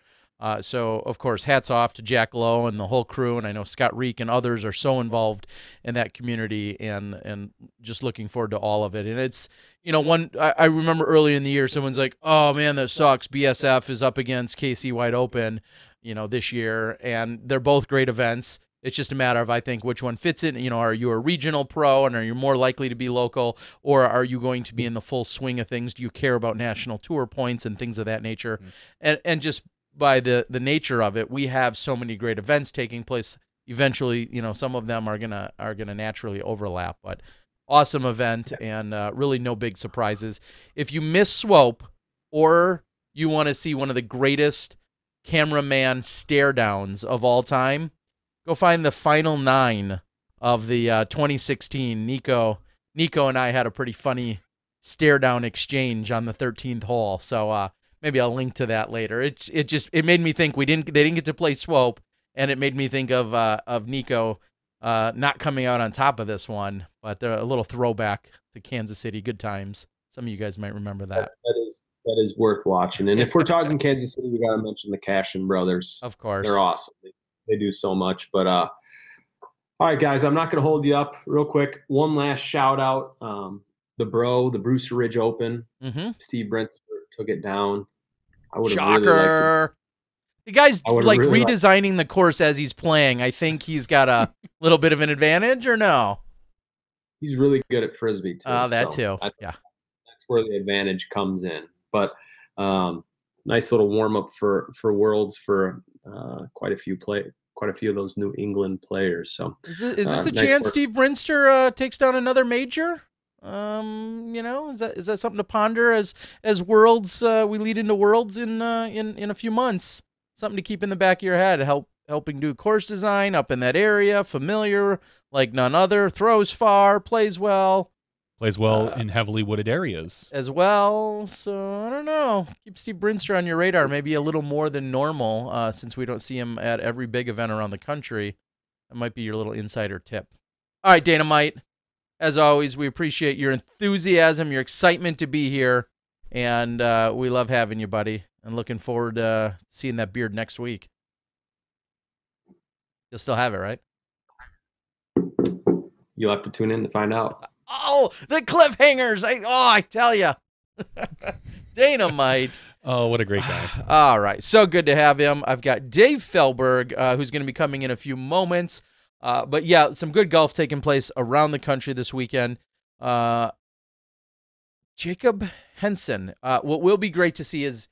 So, of course, hats off to Jack Lowe and the whole crew, and I know Scott Reek and others are so involved in that community, and just looking forward to all of it. And it's, I remember early in the year, someone's like, oh, man, that sucks. BSF is up against KC Wide Open, this year, and they're both great events. It's just a matter of, I think, which one fits in. Are you a regional pro and are you more likely to be local, or are you going to be in the full swing of things? Do you care about national tour points and things of that nature? Mm-hmm. And just by the nature of it, we have so many great events taking place. Eventually, some of them are gonna naturally overlap. But awesome event, and really no big surprises. If you miss Swope, or you want to see one of the greatest cameraman stare downs of all time. Go find the final 9 of the 2016. Nico and I had a pretty funny stare down exchange on the 13th hole. So maybe I'll link to that later. It made me think they didn't get to play Swope, and it made me think of Nico not coming out on top of this one, but they're a little throwback to Kansas City. Good times. Some of you guys might remember that. That is worth watching. And if we're talking Kansas City, we got to mention the Cashin brothers. Of course. They're awesome. They do so much. But all right, guys, I'm not going to hold you up real quick. One last shout out. The Brewster Ridge Open. Mm-hmm. Steve Brentz took it down. I would have Shocker. really liked the guy's like really redesigning the course as he's playing. I think he's got a little bit of an advantage, or no? He's really good at Frisbee, too. That too. Yeah. That's where the advantage comes in. But nice little warm-up for Worlds for quite a few of those New England players. So is this a nice chance work. Steve Brinster takes down another major? Is that something to ponder as Worlds we lead into Worlds in a few months? Something to keep in the back of your head. Helping do course design up in that area, familiar like none other, throws far, plays well. Plays well in heavily wooded areas as well. So I don't know. Keep Steve Brinster on your radar, maybe a little more than normal, since we don't see him at every big event around the country. That might be your little insider tip. All right, Dynamite. As always, we appreciate your enthusiasm, your excitement to be here, and we love having you, buddy. And looking forward to seeing that beard next week. You'll still have it, right? You'll have to tune in to find out. Oh, the cliffhangers. I tell you. Dynamite. Oh, what a great guy. All right. So good to have him. I've got Dave Felberg, who's going to be coming in a few moments. But yeah, some good golf taking place around the country this weekend. Jacob Henson. What will be great to see is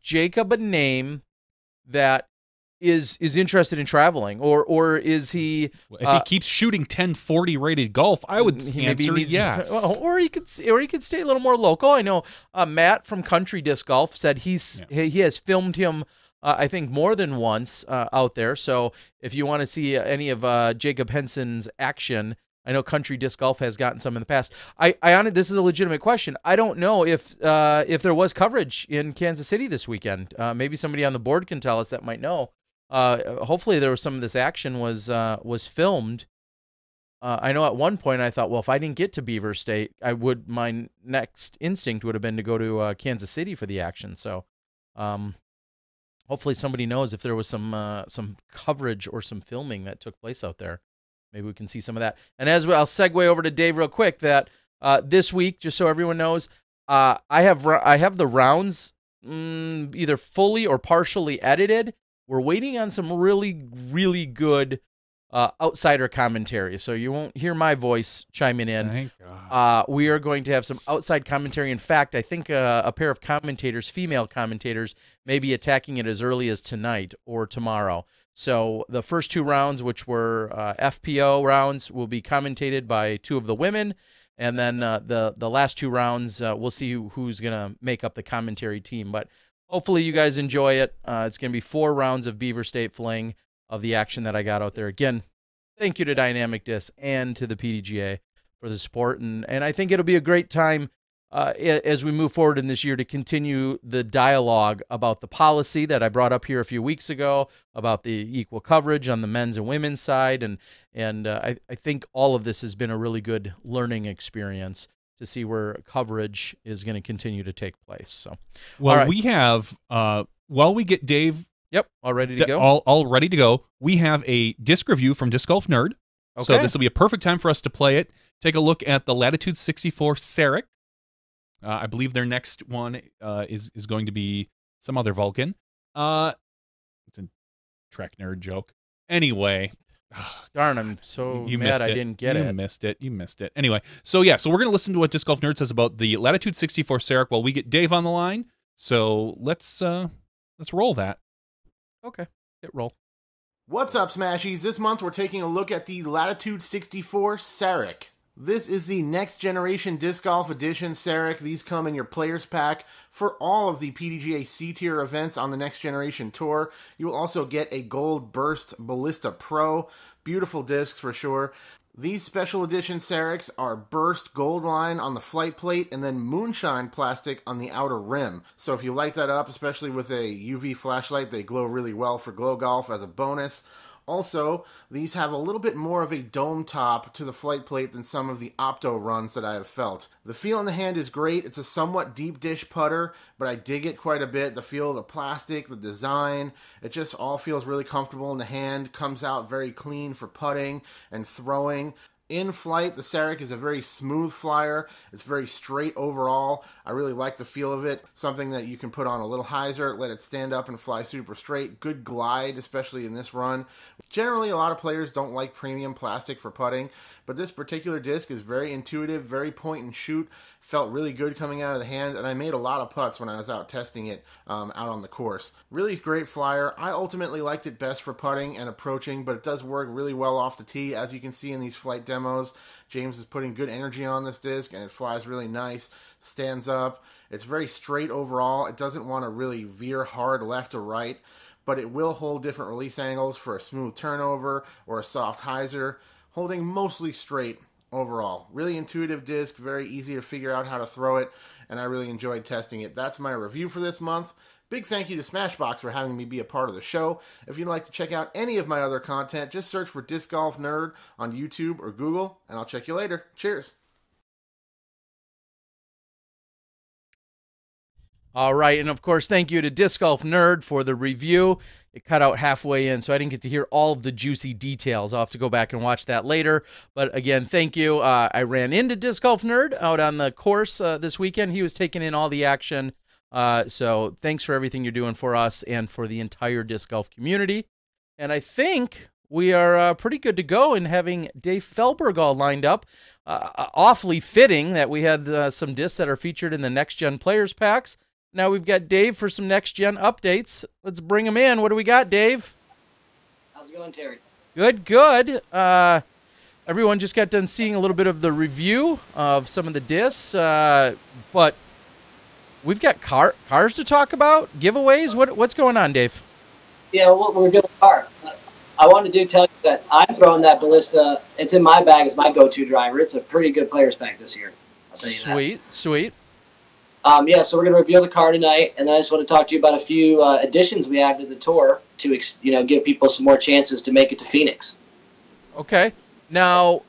Jacob a name that is interested in traveling, or is he? If he keeps shooting 1040 rated golf, I would answer yes. Or he could stay a little more local. I know Matt from Country Disc Golf said he has filmed him. I think more than once out there. So if you want to see any of Jacob Henson's action, I know Country Disc Golf has gotten some in the past. This is a legitimate question. I don't know if there was coverage in Kansas City this weekend. Maybe somebody on the board can tell us that might know. Hopefully there was some of this action was filmed. I know at one point I thought, well, if I didn't get to Beaver State, my next instinct would have been to go to Kansas City for the action. So, hopefully somebody knows if there was some coverage or some filming that took place out there. Maybe we can see some of that. And as well, I'll segue over to Dave real quick that this week, just so everyone knows, I have the rounds either fully or partially edited. We're waiting on some really, really good outsider commentary, so you won't hear my voice chiming in. Thank God. We are going to have some outside commentary. In fact, I think a pair of commentators, female commentators, may be attacking it as early as tonight or tomorrow. So the first 2 rounds, which were FPO rounds, will be commentated by 2 of the women. And then the last 2 rounds, we'll see who's going to make up the commentary team. But hopefully you guys enjoy it. It's going to be 4 rounds of Beaver State Fling of the action that I got out there. Again, thank you to Dynamic Disc and to the PDGA for the support. And I think it'll be a great time as we move forward in this year to continue the dialogue about the policy that I brought up here a few weeks ago about the equal coverage on the men's and women's side. And I think all of this has been a really good learning experience to see where coverage is going to continue to take place. So, well, right. We have, while we get Dave all ready to go? All ready to go. We have a disc review from Disc Golf Nerd. Okay. So this will be a perfect time for us to play it. Take a look at the Latitude 64 Sarek. I believe their next one is going to be some other Vulcan. It's a Trek nerd joke. Anyway. Darn, I'm so mad I didn't get it. You missed it. Anyway, so we're going to listen to what Disc Golf Nerd says about the Latitude 64 Sarek while we get Dave on the line. So let's roll that. Okay, hit roll. What's up, Smashies? This month we're taking a look at the Latitude 64 Sarek. This is the Next Generation Disc Golf Edition, Sarek. These come in your Players Pack for all of the PDGA C-Tier events on the Next Generation Tour. You will also get a Gold Burst Ballista Pro. Beautiful discs for sure. These special edition Sareks are burst gold line on the flight plate and then moonshine plastic on the outer rim. So if you light that up, especially with a UV flashlight, they glow really well for Glow Golf as a bonus. Also, these have a little bit more of a dome top to the flight plate than some of the Opto runs that I have felt. The feel in the hand is great. It's a somewhat deep dish putter, but I dig it quite a bit. The feel of the plastic, the design, it just all feels really comfortable in the hand. Comes out very clean for putting and throwing. In flight, the Sarek is a very smooth flyer. It's very straight overall. I really like the feel of it. Something that you can put on a little hyzer, let it stand up and fly super straight. Good glide, especially in this run. Generally, a lot of players don't like premium plastic for putting, but this particular disc is very intuitive, very point and shoot. Felt really good coming out of the hand, and I made a lot of putts when I was out testing it out on the course. Really great flyer. I ultimately liked it best for putting and approaching, but it does work really well off the tee. As you can see in these flight demos, James is putting good energy on this disc, and it flies really nice, stands up. It's very straight overall. It doesn't want to really veer hard left or right, but it will hold different release angles for a smooth turnover or a soft hyzer, holding mostly straight overall. Really intuitive disc, very easy to figure out how to throw it, and I really enjoyed testing it. That's my review for this month. Big thank you to Smashbox for having me be a part of the show. If you'd like to check out any of my other content, just search for Disc Golf Nerd on YouTube or Google, and I'll check you later. Cheers. All right, and of course, thank you to Disc Golf Nerd for the review. It cut out halfway in, so I didn't get to hear all of the juicy details. I'll have to go back and watch that later. But again, thank you. I ran into Disc Golf Nerd out on the course this weekend. He was taking in all the action. So thanks for everything you're doing for us and for the entire disc golf community. And I think we are pretty good to go in having Dave Felberg all lined up. Awfully fitting that we had some discs that are featured in the Next Gen Players Packs. Now we've got Dave for some Next Gen updates. Let's bring him in. What do we got, Dave? How's it going, Terry? Good, good. Everyone just got done seeing a little bit of the review of some of the discs, but we've got cars to talk about, giveaways. What's going on, Dave? Yeah, well, we're doing car. I wanted to tell you that I'm throwing that Ballista. It's in my bag as my go-to driver. It's a pretty good players pack this year. I'll tell you that. Sweet. Yeah, so we're going to reveal the car tonight, and then I just want to talk to you about a few additions we have to the tour to give people some more chances to make it to Phoenix. Okay. Now,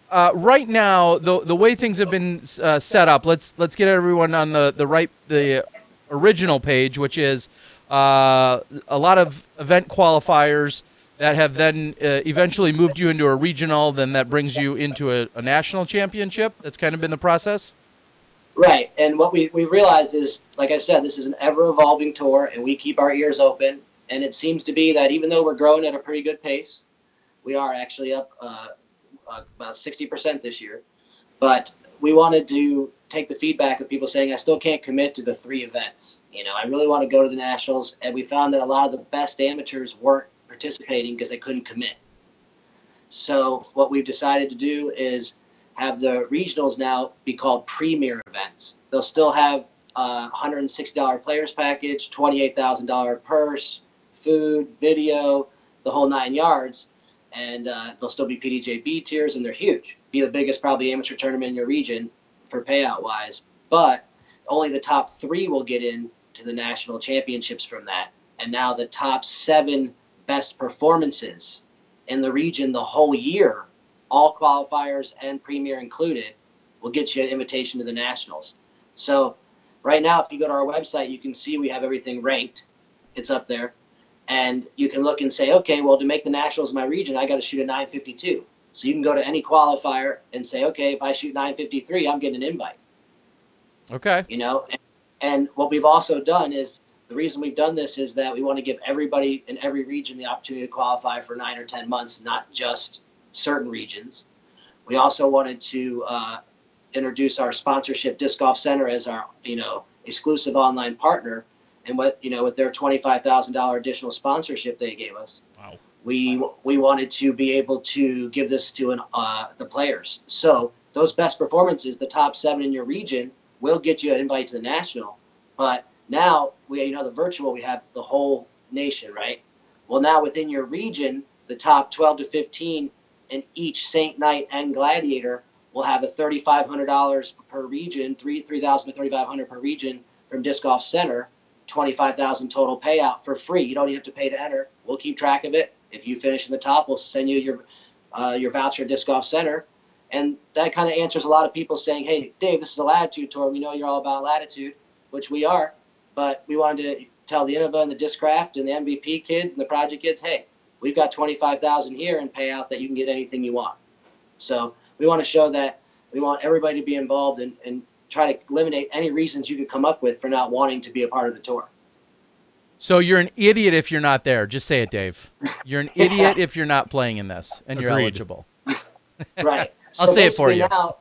right now, the way things have been set up, let's get everyone on the original page, which is a lot of event qualifiers that have then eventually moved you into a regional, then that brings you into a national championship. That's kind of been the process. Right, and what we realized is, like I said, this is an ever-evolving tour, and we keep our ears open, and it seems to be that even though we're growing at a pretty good pace, we are actually up about 60% this year, but we wanted to take the feedback of people saying, I still can't commit to the 3 events. I really want to go to the Nationals, and we found that a lot of the best amateurs weren't participating because they couldn't commit. So what we've decided to do is have the regionals now be called premier events. They'll still have $160 players package, $28,000 purse, food, video, the whole 9 yards, and they'll still be PDJ B tiers, and they're huge. Be the biggest probably amateur tournament in your region for payout wise, but only the top 3 will get into the national championships from that. And now the top 7 best performances in the region the whole year, all qualifiers and premier included, will get you an invitation to the Nationals. So right now, if you go to our website, you can see we have everything ranked. It's up there. And you can look and say, okay, well, to make the Nationals in my region, I got to shoot a 952. So you can go to any qualifier and say, okay, if I shoot 953, I'm getting an invite. Okay. And what we've also done is, the reason we've done this is that we want to give everybody in every region the opportunity to qualify for 9 or 10 months, not just certain regions. We also wanted to introduce our sponsorship Disc Golf Center as our exclusive online partner, and with their $25,000 additional sponsorship they gave us. Wow. We wanted to be able to give this to the players. So those best performances, the top 7 in your region, will get you an invite to the national. But now the virtual, we have the whole nation, right? Well, now within your region, the top 12 to 15 in each Saint, Knight, and Gladiator will have a $3,500 per region, $3,000 to $3,500 per region from Disc Golf Center, $25,000 total payout for free. You don't even have to pay to enter. We'll keep track of it. If you finish in the top, we'll send you your voucher at Disc Golf Center. And that kind of answers a lot of people saying, hey, Dave, this is a Latitude tour. We know you're all about Latitude, which we are. But we wanted to tell the Innova and the Discraft and the MVP kids and the Project kids, hey, we've got $25,000 here and payout that you can get anything you want. So we want to show that we want everybody to be involved and try to eliminate any reasons you could come up with for not wanting to be a part of the tour. So you're an idiot if you're not there. Just say it, Dave. You're an idiot if you're not playing in this and you're eligible. Right. I'll say it for you. Now,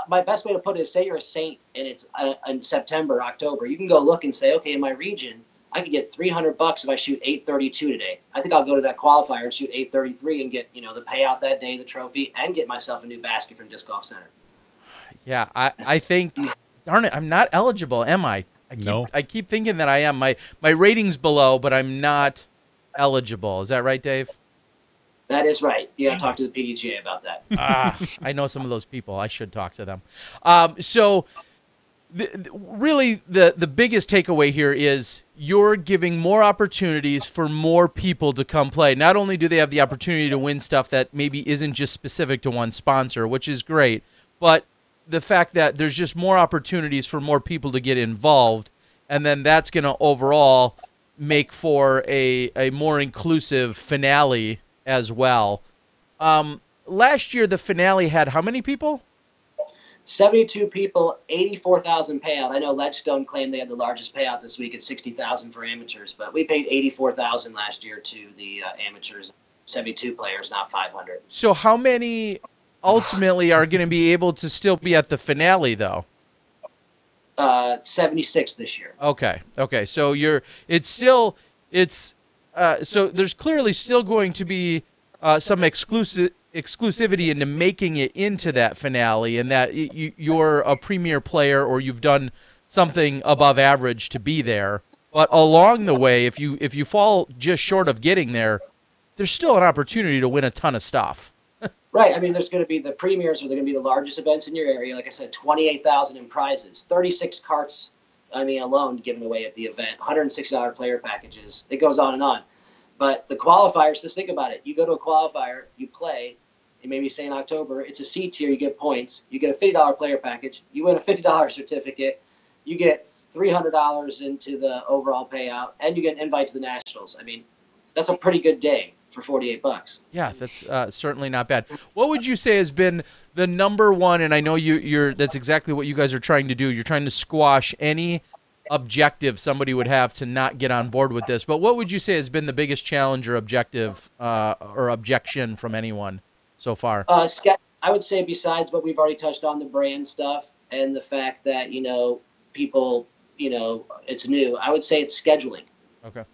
my best way to put it is, say you're a Saint and it's in September, October. You can go look and say, okay, in my region, I could get $300 if I shoot 832 today. I think I'll go to that qualifier and shoot 833 and get the payout that day, the trophy, and get myself a new basket from Disc Golf Center. Yeah, I think, darn it, I'm not eligible, am I? No. I keep thinking that I am. My rating's below, but I'm not eligible. Is that right, Dave? That is right. You got to talk to the PDGA about that. I know some of those people. I should talk to them. So really the biggest takeaway here is you're giving more opportunities for more people to come play. Not only do they have the opportunity to win stuff that maybe isn't just specific to one sponsor, which is great, but the fact that there's just more opportunities for more people to get involved, and then that's going to overall make for a more inclusive finale as well. Last year, the finale had how many people? 72 people, 84,000 payout. I know Ledgestone claimed they had the largest payout this week at 60,000 for amateurs, but we paid 84,000 last year to the amateurs, 72 players, not 500. So how many ultimately are going to be able to still be at the finale, though? 76 this year. Okay. So so there's clearly still going to be some exclusivity into making it into that finale, and that you're a premier player or you've done something above average to be there. But along the way, if you fall just short of getting there, there's still an opportunity to win a ton of stuff. Right. I mean, there's going to be the premiers are going to be the largest events in your area. Like I said, 28,000 in prizes, 36 carts. Alone given away at the event, $160 player packages. It goes on and on. But the qualifiers, just think about it. You go to a qualifier, you play, and maybe say in October, it's a C tier, you get points. You get a $50 player package. You win a $50 certificate. You get $300 into the overall payout, and you get an invite to the Nationals. I mean, that's a pretty good day for $48. Yeah, that's certainly not bad. What would you say has been the number one, and I know that's exactly what you guys are trying to do. You're trying to squash any objective somebody would have to not get on board with this. But what would you say has been the biggest challenge or objective or objection from anyone so far? I would say, besides what we've already touched on, the brand stuff and the fact that, people, it's new, I would say it's scheduling. Okay.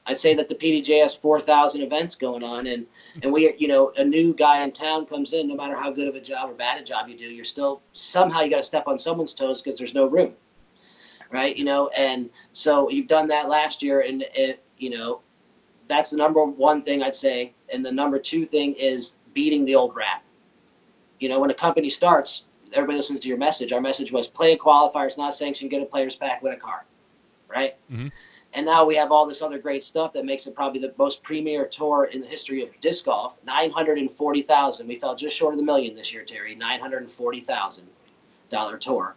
I'd say that the PDJ has 4,000 events going on, and we, a new guy in town comes in, no matter how good of a job or bad a job you do, you're still, somehow you got to step on someone's toes because there's no room. Right. And so you've done that last year, and that's the number one thing I'd say. And the number two thing is beating the old rap. When a company starts, everybody listens to your message. Our message was play in qualifiers, not sanctioned, get a player's pack, win a car. Right. Mm-hmm. And now we have all this other great stuff that makes it probably the most premier tour in the history of disc golf. 940,000. We fell just short of the million this year, Terry. $940,000 tour.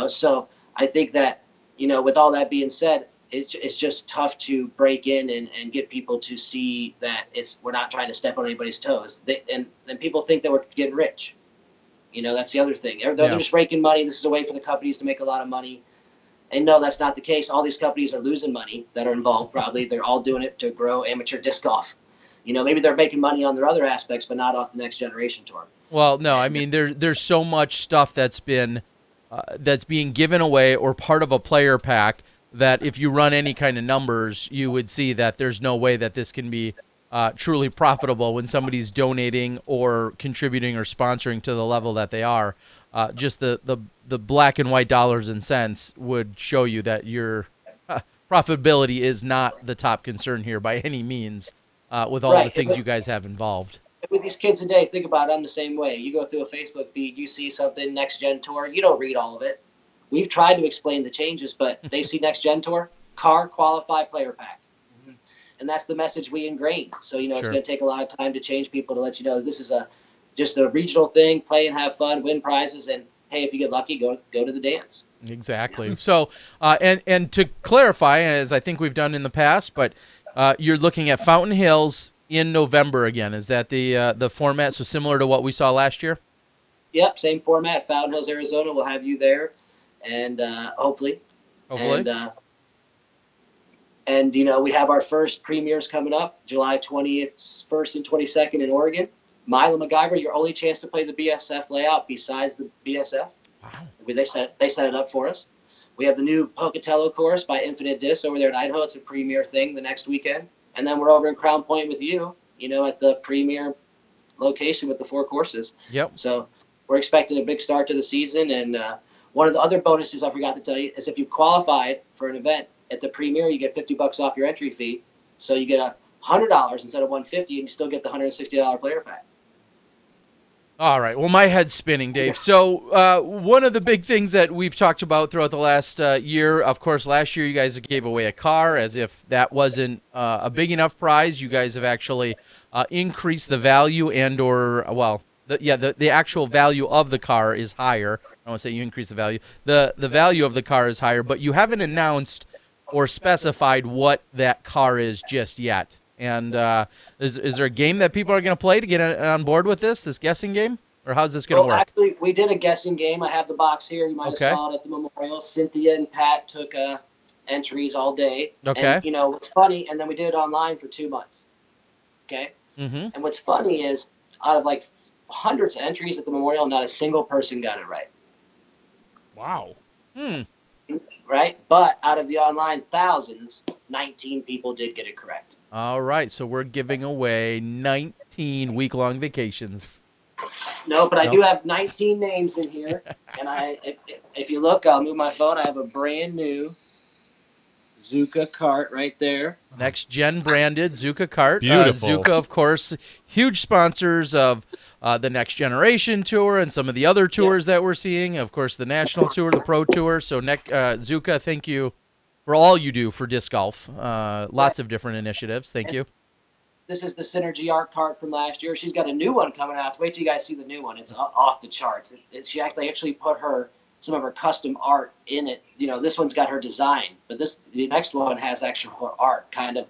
So I think that, with all that being said, it's just tough to break in and get people to see that we're not trying to step on anybody's toes. And people think that we're getting rich. That's the other thing. They're just raking money. This is a way for the companies to make a lot of money. And no, that's not the case. All these companies are losing money that are involved, probably. They're all doing it to grow amateur disc golf. Maybe they're making money on their other aspects, but not off the next generation tour. Well, no, there's so much stuff that's being given away or part of a player pack that if you run any kind of numbers, you would see that there's no way that this can be truly profitable when somebody's donating or contributing or sponsoring to the level that they are. Just the black and white dollars and cents would show you that your profitability is not the top concern here by any means, with all the things you guys have involved. With these kids today, think about it. I'm the same way. You go through a Facebook feed, you see something Next Gen Tour, you don't read all of it. We've tried to explain the changes, but they see Next Gen Tour, car qualified player pack. And that's the message we ingrained. So, it's going to take a lot of time to change people to let you know this is just a regional thing, play and have fun, win prizes, and hey, if you get lucky, go to the dance. Exactly. So, and to clarify, as I think we've done in the past, but you're looking at Fountain Hills in November again. Is that the format? So similar to what we saw last year? Yep, same format. Fountain Hills, Arizona. We'll have you there, and hopefully. And we have our first premieres coming up, July 20th, 1st and 22nd in Oregon. Milo MacGyver, your only chance to play the BSF layout besides the BSF. Wow. They set it up for us. We have the new Pocatello course by Infinite Disc over there in Idaho. It's a premier thing the next weekend. And then we're over in Crown Point with you, at the premier location with the 4 courses. Yep. So we're expecting a big start to the season. And one of the other bonuses I forgot to tell you is if you qualified for an event at the premier, you get $50 off your entry fee. So you get $100 instead of $150, and you still get the $160 player pack. All right. Well, my head's spinning, Dave. So one of the big things that we've talked about throughout the last year, of course, last year you guys gave away a car as if that wasn't a big enough prize. You guys have actually increased the value the actual value of the car is higher. I don't want to say you increase the value. The value of the car is higher, but you haven't announced or specified what that car is just yet. And is there a game that people are going to play to get on board with this guessing game? Or how's this going to work? Actually, we did a guessing game. I have the box here. You might have saw it at the memorial. Cynthia and Pat took entries all day. Okay. And, what's funny, and then we did it online for 2 months. Okay? Mm-hmm. And what's funny is out of hundreds of entries at the memorial, not a single person got it right. Wow. Right? But out of the online thousands, 19 people did get it correct. All right, so we're giving away 19 week-long vacations. No, but I do have 19 names in here, and if you look, I'll move my phone. I have a brand new Zuka cart right there. Next gen branded Zuka cart. Beautiful. Zuka, of course, huge sponsors of the Next Generation Tour and some of the other tours that we're seeing. Of course, the National Tour, the Pro Tour. So, Zuka, thank you for all you do for disc golf. Lots of different initiatives. Thank you. This is the Synergy Art cart from last year. She's got a new one coming out. Wait till you guys see the new one. It's off the charts. She actually put some of her custom art in it. This one's got her design, but the next one has actual art. Kind of,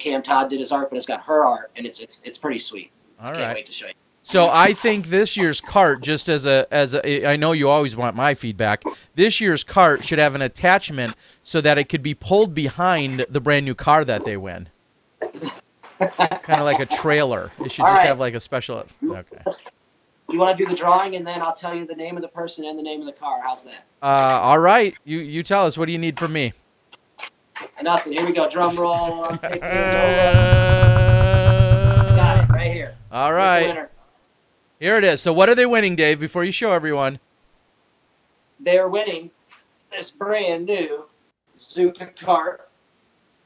Cam Todd did his art, but it's got her art, and it's pretty sweet. All right. Can't wait to show you. So I think this year's cart, just as I know you always want my feedback, this year's cart should have an attachment so that it could be pulled behind the brand new car that they win. Kind of like a trailer. It should just have a special. Okay. You want to do the drawing, and then I'll tell you the name of the person and the name of the car. How's that? All right. You tell us. What do you need from me? Nothing. Here we go. Drum roll. I'm taking got it right here. All right. Here it is. So what are they winning, Dave, before you show everyone? They're winning this brand new Zuka cart.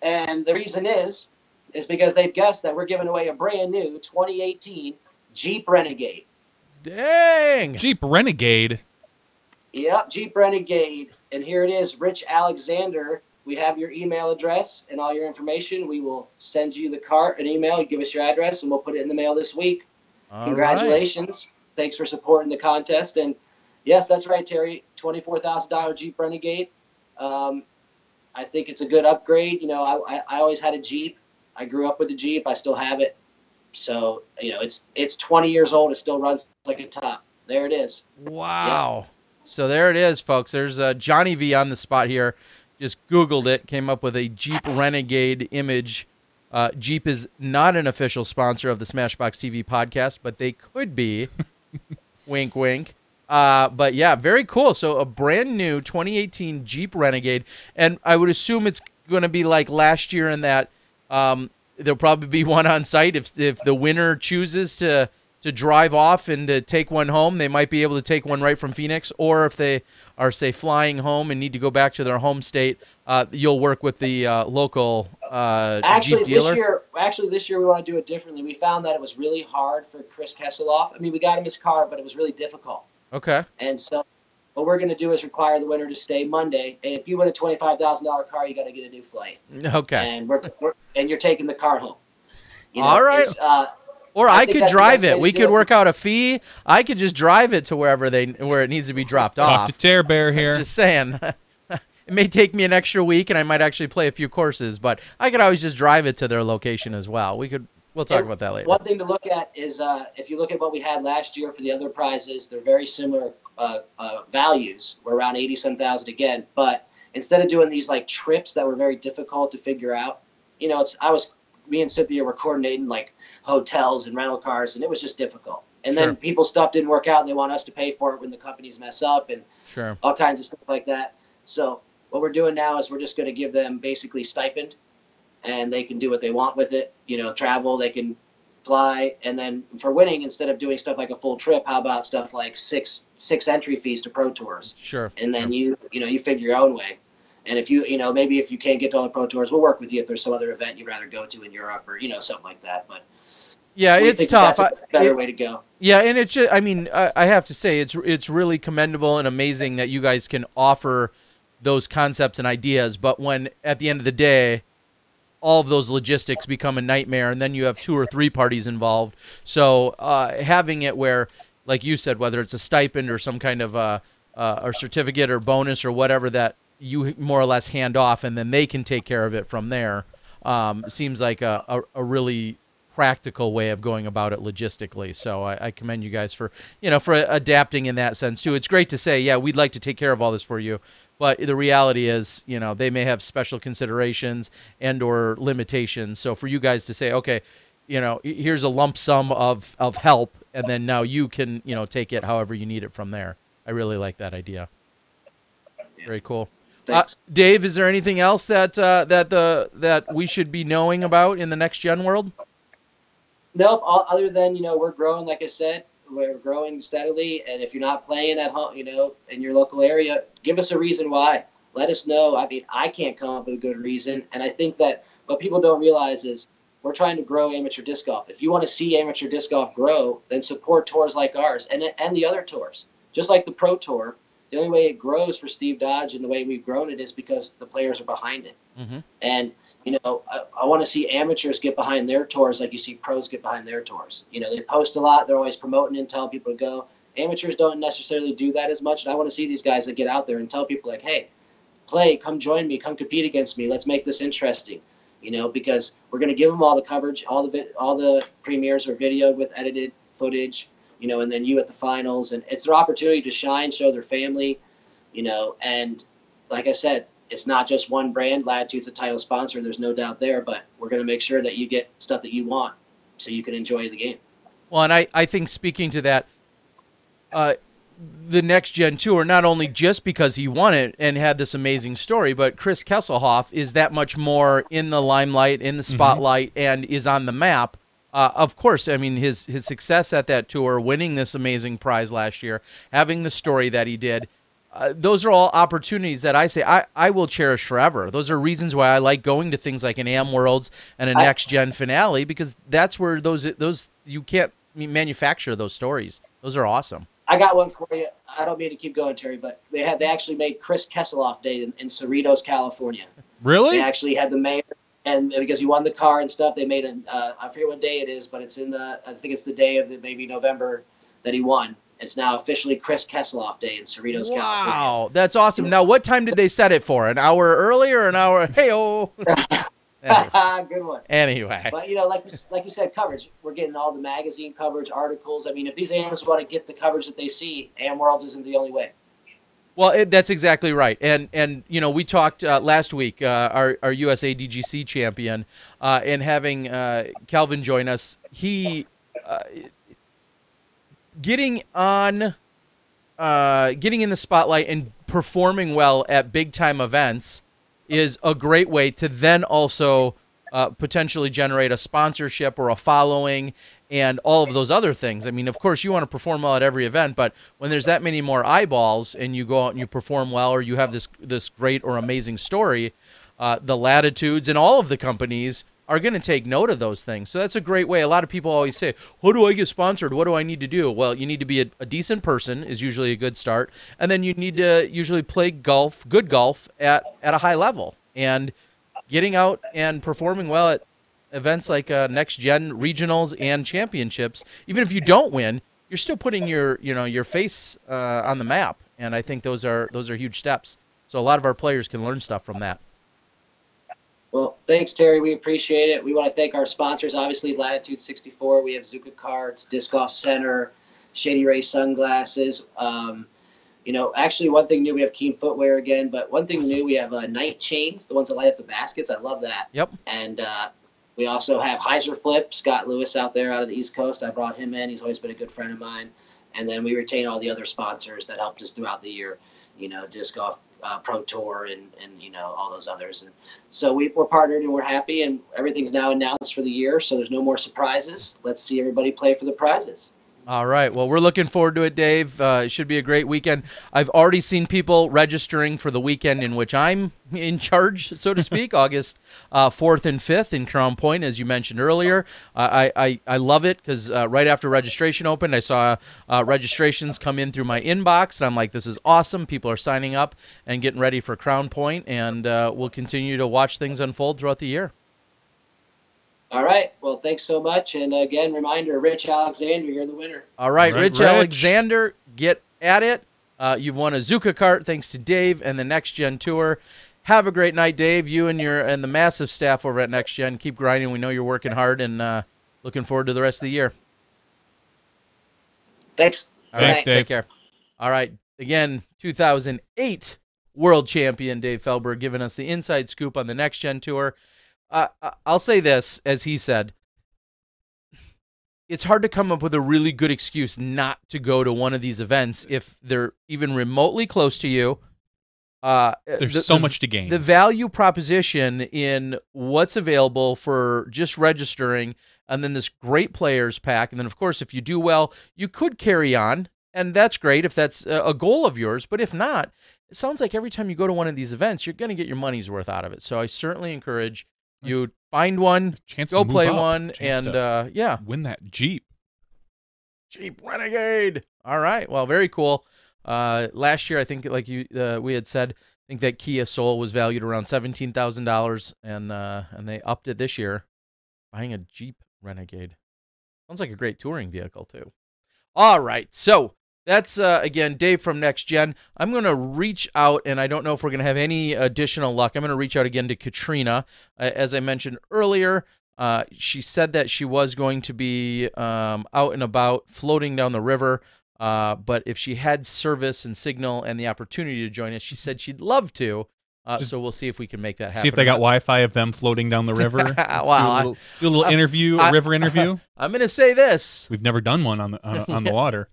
And the reason is because they've guessed that we're giving away a brand new 2018 Jeep Renegade. Dang! Jeep Renegade? Yep, Jeep Renegade. And here it is, Rich Alexander. We have your email address and all your information. We will send you the cart, an email. You give us your address, and we'll put it in the mail this week. Congratulations. Right. Thanks for supporting the contest. And yes, that's right, Terry. $24,000 Jeep Renegade. I think it's a good upgrade. I always had a Jeep. I grew up with a Jeep. I still have it. So, it's 20 years old. It still runs like a top. There it is. Wow. Yep. So there it is, folks. There's Johnny V on the spot here. Just Googled it, came up with a Jeep Renegade image. Jeep is not an official sponsor of the SmashBoxxTV podcast, but they could be. Wink, wink. But yeah, very cool. So a brand new 2018 Jeep Renegade, and I would assume it's going to be like last year in that there'll probably be one on site. If the winner chooses to drive off and to take one home, they might be able to take one right from Phoenix. Or if they are, say, flying home and need to go back to their home state, you'll work with the local Jeep dealer. This year we want to do it differently. We found that it was really hard for Chris Kesseloff. I mean, we got him his car, but it was really difficult. Okay. And so what we're going to do is require the winner to stay Monday. And if you win a $25,000 car, you got to get a new flight. Okay. And you're taking the car home. All right. Or I could drive it. We could work out a fee. I could just drive it to where it needs to be dropped off. Talk to Tear Bear here. Just saying. It may take me an extra week, and I might actually play a few courses, but I could always just drive it to their location as well. We'll talk about that later. One thing to look at is if you look at what we had last year for the other prizes, they're very similar values. We're around 80-some thousand again, but instead of doing these like trips that were very difficult to figure out, me and Cynthia were coordinating like hotels and rental cars, and it was just difficult. And then people's stuff didn't work out, and they want us to pay for it when the companies mess up and all kinds of stuff like that. So what we're doing now is we're just going to give them basically stipend, and they can do what they want with it. Travel, they can fly, and then for winning, instead of doing stuff like a full trip, how about stuff like six entry fees to Pro Tours? Sure. And then you figure your own way. And if maybe if you can't get to all the Pro Tours, we'll work with you if there's some other event you'd rather go to in Europe or something like that. But yeah, it's tough. That's a better way to go. Yeah, and it's just, I have to say it's really commendable and amazing that you guys can offer those concepts and ideas, but when at the end of the day all of those logistics become a nightmare, and then you have 2 or 3 parties involved. So having it where, like you said, whether it's a stipend or some kind of a certificate or bonus or whatever that you more or less hand off, and then they can take care of it from there, seems like a really practical way of going about it logistically. So I commend you guys for adapting in that sense too. It's great to say, yeah, we'd like to take care of all this for you, but the reality is, they may have special considerations and or limitations. So for you guys to say, okay, here's a lump sum of help, and then now you can, take it however you need it from there. I really like that idea. Very cool. Dave, is there anything else that we should be knowing about in the next gen world? Nope. Other than we're growing, like I said, we're growing steadily. And if you're not playing at home, in your local area, give us a reason why. Let us know. I mean, I can't come up with a good reason. And I think that what people don't realize is we're trying to grow amateur disc golf. If you want to see amateur disc golf grow, then support tours like ours and the other tours. Just like the Pro Tour, the only way it grows for Steve Dodge and the way we've grown it is because the players are behind it. Mm-hmm. And I want to see amateurs get behind their tours like you see pros get behind their tours. They post a lot. They're always promoting and telling people to go. Amateurs don't necessarily do that as much. And I want to see these guys that get out there and tell people like, hey, play, come join me, come compete against me. Let's make this interesting, because we're going to give them all the coverage. All the premieres are videoed with edited footage, and then you at the finals. And it's their opportunity to shine, show their family, and like I said, it's not just one brand. Latitude's a title sponsor. There's no doubt there, but we're going to make sure that you get stuff that you want so you can enjoy the game. Well, and I think speaking to that, the Next Gen Tour, not only just because he won it and had this amazing story, but Chris Kesselhoff is that much more in the limelight, in the spotlight, and is on the map. Of course, I mean, his success at that tour, winning this amazing prize last year, having the story that he did, those are all opportunities that I say I will cherish forever. Those are reasons why I like going to things like an Am Worlds and a Next Gen finale, because that's where those you can't manufacture those stories. Those are awesome. I got one for you. I don't mean to keep going, Terry, but they actually made Chris Kesselhoff Day in Cerritos, California. Really? They actually had the mayor, and because he won the car and stuff, they made I forget what day it is, but it's I think it's the day of maybe November that he won. It's now officially Chris Kesselhoff Day in Cerritos, California. Wow, that's awesome. Now, what time did they set it for? An hour earlier or an hour? Hey-oh. Good one. Anyway. But, like you said, coverage. We're getting all the magazine coverage, articles. I mean, if these AMs want to get the coverage that they see, AM Worlds isn't the only way. Well, that's exactly right. And we talked last week, our USA DGC champion, and having Calvin join us, he... getting in the spotlight and performing well at big time events is a great way to then also potentially generate a sponsorship or a following and all of those other things. I mean, of course, you want to perform well at every event, but when there's that many more eyeballs and you go out and you perform well, or you have this great or amazing story, the Latitudes and all of the companies are going to take note of those things. So that's a great way. A lot of people always say, how do I get sponsored? What do I need to do? Well, you need to be a decent person is usually a good start. And then you need to usually play golf, good golf at a high level. And getting out and performing well at events like Next Gen regionals and championships, even if you don't win, you're still putting your face on the map. And I think those are huge steps. So a lot of our players can learn stuff from that. Well, thanks, Terry. We appreciate it. We want to thank our sponsors, obviously, Latitude 64. We have Zuka Carts, Disc Golf Center, Shady Ray Sunglasses. Actually, one thing new, we have Keen Footwear again. But one thing new, we have Night Chains, the ones that light up the baskets. I love that. Yep. And we also have Heiser Flip, Scott Lewis out there out of the East Coast. I brought him in. He's always been a good friend of mine. And then we retain all the other sponsors that helped us throughout the year. Disc Golf Pro Tour and all those others. And so we're partnered and we're happy, and everything's now announced for the year, so there's no more surprises. Let's see everybody play for the prizes. All right. Well, we're looking forward to it, Dave. It should be a great weekend. I've already seen people registering for the weekend in which I'm in charge, so to speak, August 4th and 5th in Crown Point, as you mentioned earlier. I love it because right after registration opened, I saw registrations come in through my inbox, and I'm like, this is awesome. People are signing up and getting ready for Crown Point, and we'll continue to watch things unfold throughout the year. All right. Well, thanks so much. And again, reminder, Rich Alexander, you're the winner. All right, Rich Alexander, get at it. You've won a Zuka cart thanks to Dave and the Next Gen Tour. Have a great night, Dave. You and the massive staff over at Next Gen. Keep grinding. We know you're working hard, and looking forward to the rest of the year. Thanks. All right, Thanks, Dave. Take care. All right. Again, 2008 world champion Dave Felber giving us the inside scoop on the Next Gen Tour. I'll say this, as he said, it's hard to come up with a really good excuse not to go to one of these events if they're even remotely close to you. There's so much to gain. The value proposition in what's available for just registering, and then this great players pack. And then, of course, if you do well, you could carry on, and that's great if that's a goal of yours. But if not, it sounds like every time you go to one of these events, you're going to get your money's worth out of it. So I certainly encourage you find one, go play one, and yeah, win that Jeep Renegade. All right, well, very cool. Last year, I think, like we had said, I think that Kia Soul was valued around $17,000, and they upped it this year, buying a Jeep Renegade. Sounds like a great touring vehicle too. All right, so that's, again, Dave from Next Gen. I'm going to reach out, and I don't know if we're going to have any additional luck. I'm going to reach out again to Katrina. As I mentioned earlier, she said that she was going to be out and about floating down the river, but if she had service and signal and the opportunity to join us, she said she'd love to. So we'll see if we can make that happen. See if they got Wi-Fi of them floating down the river. Wow, do a little interview, a river interview. I'm going to say this. We've never done one on the water.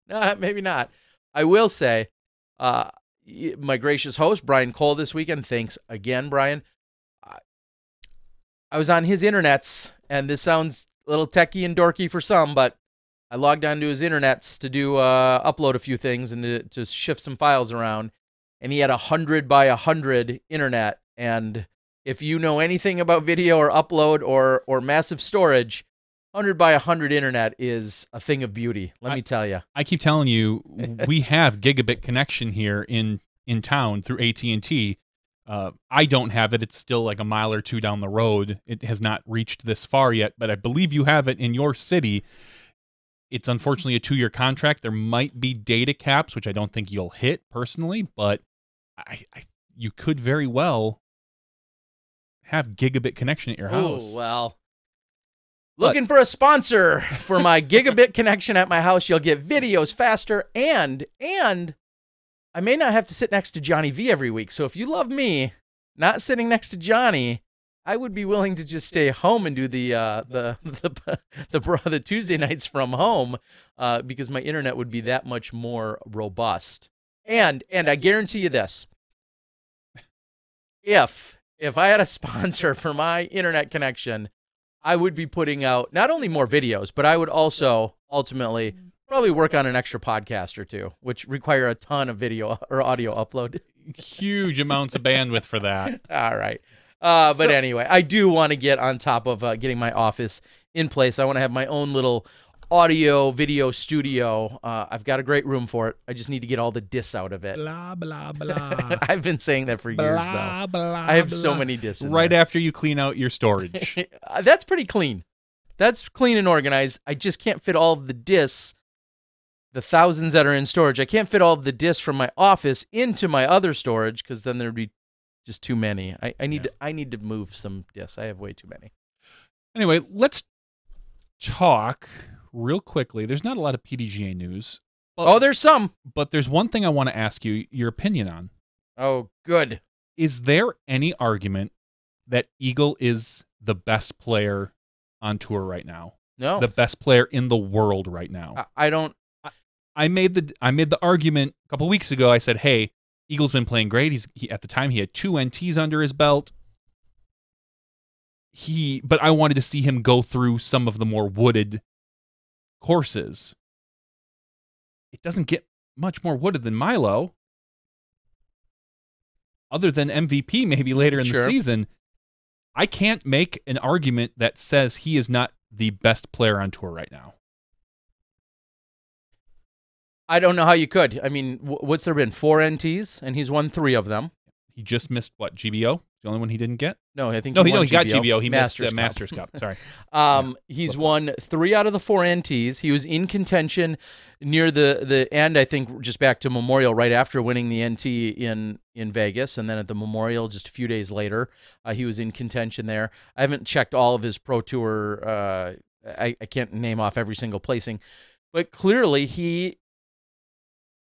No, maybe not. I will say, my gracious host, Brian Cole, this weekend, thanks again, Brian. I was on his internets, and this sounds a little techie and dorky for some, but I logged onto his internets to do upload a few things and to shift some files around, and he had 100 by 100 internet, and if you know anything about video or upload or massive storage, 100 by 100 internet is a thing of beauty. Let me tell you. I keep telling you, we have gigabit connection here in town through AT&T. I don't have it. It's still like a mile or two down the road. It has not reached this far yet, but I believe you have it in your city. It's unfortunately a 2-year contract. There might be data caps, which I don't think you'll hit personally, but you could very well have gigabit connection at your house. Oh, well. Looking for a sponsor for my gigabit connection at my house. You'll get videos faster, and I may not have to sit next to Johnny V every week. So if you love me, not sitting next to Johnny, I would be willing to just stay home and do the Tuesday nights from home because my internet would be that much more robust. And I guarantee you this: if if I had a sponsor for my internet connection, I would be putting out not only more videos, but I would also ultimately probably work on an extra podcast or two, which require a ton of video or audio upload. Huge amounts of bandwidth for that. All right. But anyway, I do want to get on top of getting my office in place. I want to have my own little audio video studio. I've got a great room for it. I just need to get all the discs out of it. Blah, blah, blah. I've been saying that for years, though. Blah, I have so many discs in right there. after you clean out your storage. That's pretty clean. That's clean and organized. I just can't fit all of the discs, the thousands that are in storage. I can't fit all of the discs from my office into my other storage because then there'd be just too many. I need to move some discs. I have way too many. Anyway, let's talk real quickly. There's not a lot of PDGA news. Oh, there's some. But there's one thing I want to ask you your opinion on. Oh, good. Is there any argument that Eagle is the best player on tour right now? No. The best player in the world right now? I don't. I made the argument a couple weeks ago. I said, hey, Eagle's been playing great. At the time, he had 2 NTs under his belt. But I wanted to see him go through some of the more wooded courses. It doesn't get much more wooded than Milo. Other than MVP maybe later in the season, I can't make an argument that says he is not the best player on tour right now. I don't know how you could. I mean, what's there been? 4 NTs, and he's won 3 of them. He just missed, what, GBO? The only one he didn't get? No, I think he won got GBO. He Masters missed Masters Cup. Sorry. He's won 3 out of the 4 NTs. He was in contention near the end, I think, just back to Memorial right after winning the NT in Vegas, and then at the Memorial just a few days later, he was in contention there. I haven't checked all of his Pro Tour. I can't name off every single placing, but clearly he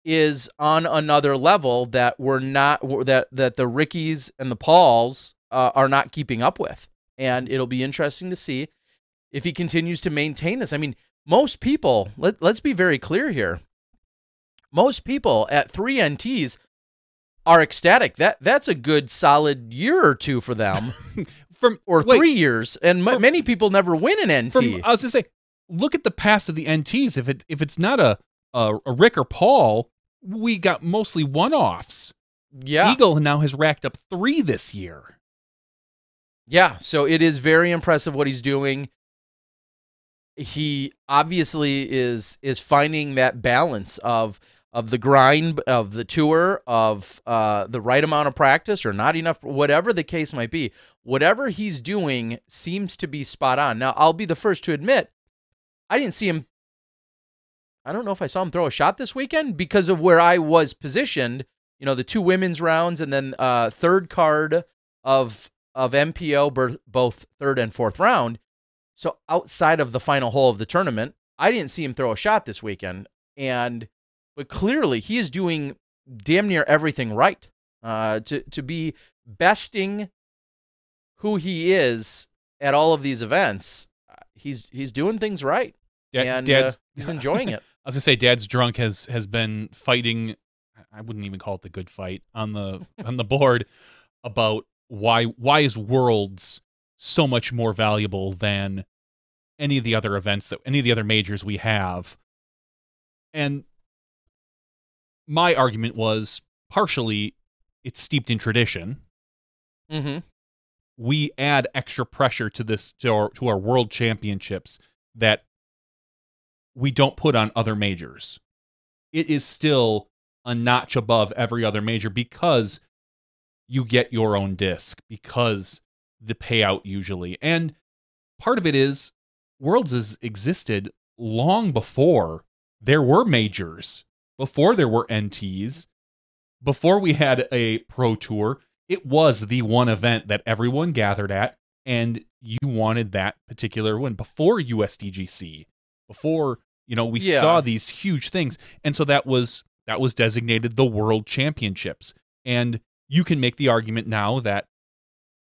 is on another level that we're not that the Rickies and the Pauls are not keeping up with, and it'll be interesting to see if he continues to maintain this. I mean, most people, let's be very clear here. Most people at 3 NTs are ecstatic. That's a good solid year or 2 for them, 3 years, and many people never win an NT. I was gonna say, look at the past of the NTs. If it's not a Rick or Paul, we got mostly one-offs. Yeah. Eagle now has racked up 3 this year. Yeah, so it is very impressive what he's doing. He obviously is finding that balance of the grind of the tour, of the right amount of practice or not enough, whatever the case might be. Whatever he's doing seems to be spot on. Now, I'll be the first to admit, I didn't see him. I don't know if I saw him throw a shot this weekend because of where I was positioned. You know, the 2 women's rounds and then third card of MPO, both 3rd and 4th round. So outside of the final hole of the tournament, I didn't see him throw a shot this weekend. But clearly he is doing damn near everything right to be besting who he is at all of these events. He's doing things right. Dad's he's enjoying it. I was gonna say, Dad's drunk has been fighting. I wouldn't even call it the good fight on the board about why is Worlds so much more valuable than any of the other events any of the other majors we have. And my argument was partially it's steeped in tradition. Mm-hmm. We add extra pressure to our world championships that we don't put on other majors. It is still a notch above every other major because you get your own disc, because the payout usually. And part of it is Worlds has existed long before there were majors, before there were NTs, before we had a Pro Tour. It was the one event that everyone gathered at, and you wanted that particular one before USDGC. Before, we saw these huge things. And so that was designated the World Championships. And you can make the argument now that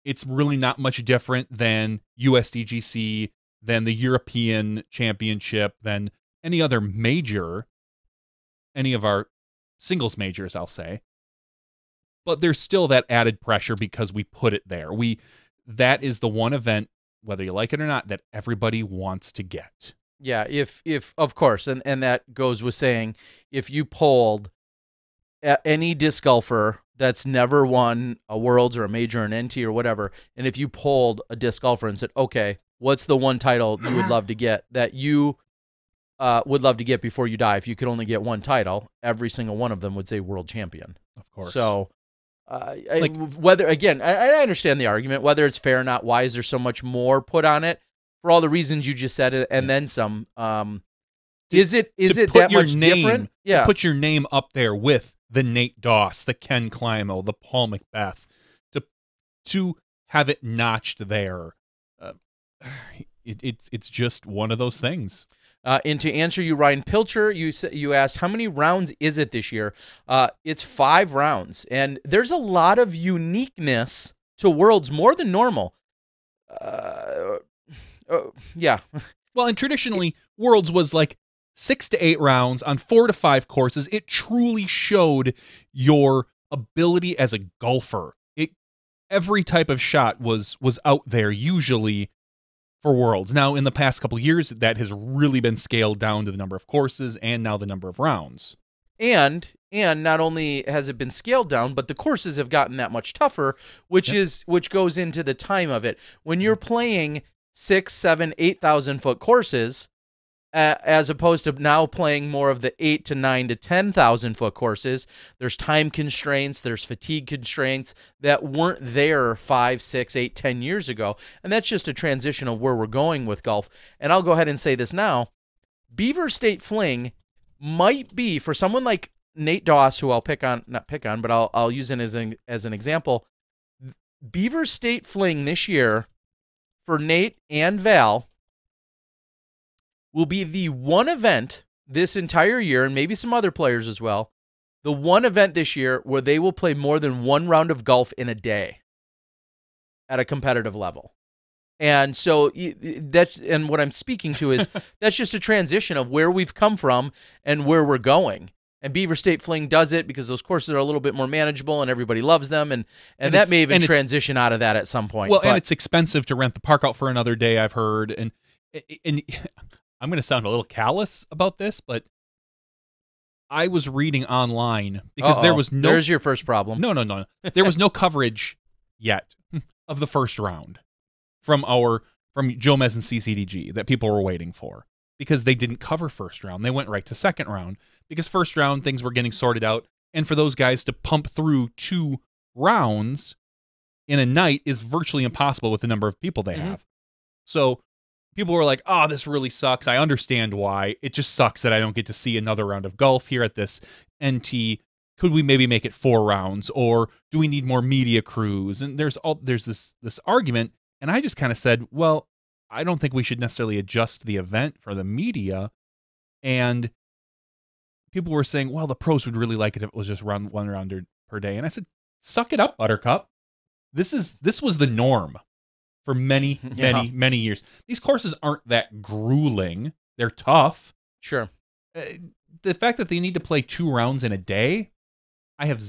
it's really not much different than USDGC, than the European Championship, than any other major, any of our singles majors, I'll say. but there's still that added pressure because we put it there. That is the one event, whether you like it or not, that everybody wants to get. Yeah, if of course, and that goes with saying, if you polled any disc golfer that's never won a Worlds or a Major, an NT or whatever, and if you polled a disc golfer and said, okay, what's the one title you would love to get that you would love to get before you die? If you could only get one title, every single one of them would say world champion. Of course. So, whether, again, I understand the argument, whether it's fair or not. Why is there so much more put on it? For all the reasons you just said, and then some. Is it that much different? Yeah. To put your name up there with the Nate Doss, the Ken Climo, the Paul Macbeth, to have it notched there, it's just one of those things. And to answer you, Ryan Pilcher, you asked, how many rounds is it this year? It's 5 rounds, and there's a lot of uniqueness to Worlds, more than normal. Yeah. Well, and traditionally, Worlds was like 6 to 8 rounds on 4 to 5 courses. It truly showed your ability as a golfer. Every type of shot was out there usually for Worlds. Now, in the past couple years, that has really been scaled down to the number of courses and now the number of rounds. And not only has it been scaled down, but the courses have gotten that much tougher, which goes into the time of it. When you're playing 6, 7, 8,000 foot courses, as opposed to now playing more of the 8 to 9 to 10,000 foot courses, there's time constraints, there's fatigue constraints that weren't there 5, 6, 8, 10 years ago. And that's just a transition of where we're going with golf. And I'll go ahead and say this now. Beaver State Fling might be, for someone like Nate Doss, who I'll not pick on, but I'll use it as an example. Beaver State Fling this year for Nate and Val will be the one event this entire year, and maybe some other players as well, the one event this year where they will play more than one round of golf in a day at a competitive level. And so and what I'm speaking to is that's just a transition of where we've come from and where we're going. And Beaver State Fling does it because those courses are a little bit more manageable and everybody loves them. And that may even transition out of that at some point. Well, and it's expensive to rent the park out for another day, I've heard. And I'm going to sound a little callous about this, but I was reading online because there was no... There's your first problem. No. There was no coverage yet of the first round from Joe Mez and CCDG that people were waiting for because they didn't cover first round. They went right to second round because first round things were getting sorted out. And for those guys to pump through 2 rounds in a night is virtually impossible with the number of people they have. So people were like, oh, this really sucks. I understand why. It just sucks that I don't get to see another round of golf here at this NT. Could we maybe make it 4 rounds? Or do we need more media crews? And there's this argument. And I just kind of said, well, I don't think we should necessarily adjust the event for the media. And people were saying, well, the pros would really like it if it was just one round per day. And I said, suck it up, Buttercup. This was the norm for many years. These courses aren't that grueling. They're tough. Sure. The fact that they need to play 2 rounds in a day, I have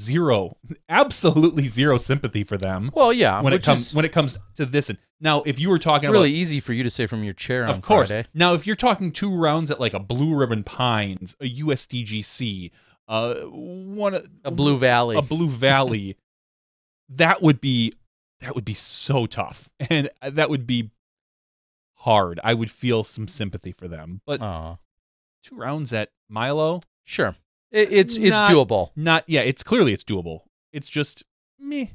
absolutely zero sympathy for them. Well, yeah. When it comes to this. And now, if you were talking really easy for you to say from your chair on Friday. Now, if you're talking 2 rounds at like a Blue Ribbon Pines, a USDGC, a Blue Valley, that would be so tough, and that would be hard. I would feel some sympathy for them, but 2 rounds at Milo, sure, it's doable. It's doable. It's just meh.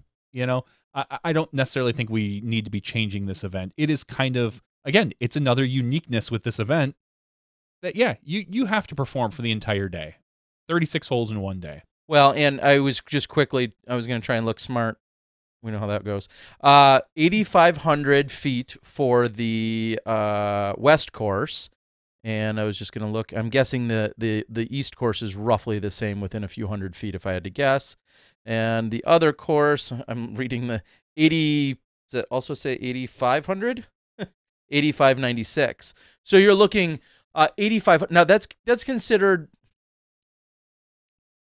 I don't necessarily think we need to be changing this event. It is kind of, again, it's another uniqueness with this event that you have to perform for the entire day, 36 holes in one day. Well, and I was going to try and look smart. We know how that goes. 8,500 feet for the west course, and I was just going to look. I'm guessing the east course is roughly the same, within a few hundred feet, if I had to guess. And the other course, I'm reading the 80. Does it also say 8,500? 8,596. So you're looking 85. Now that's considered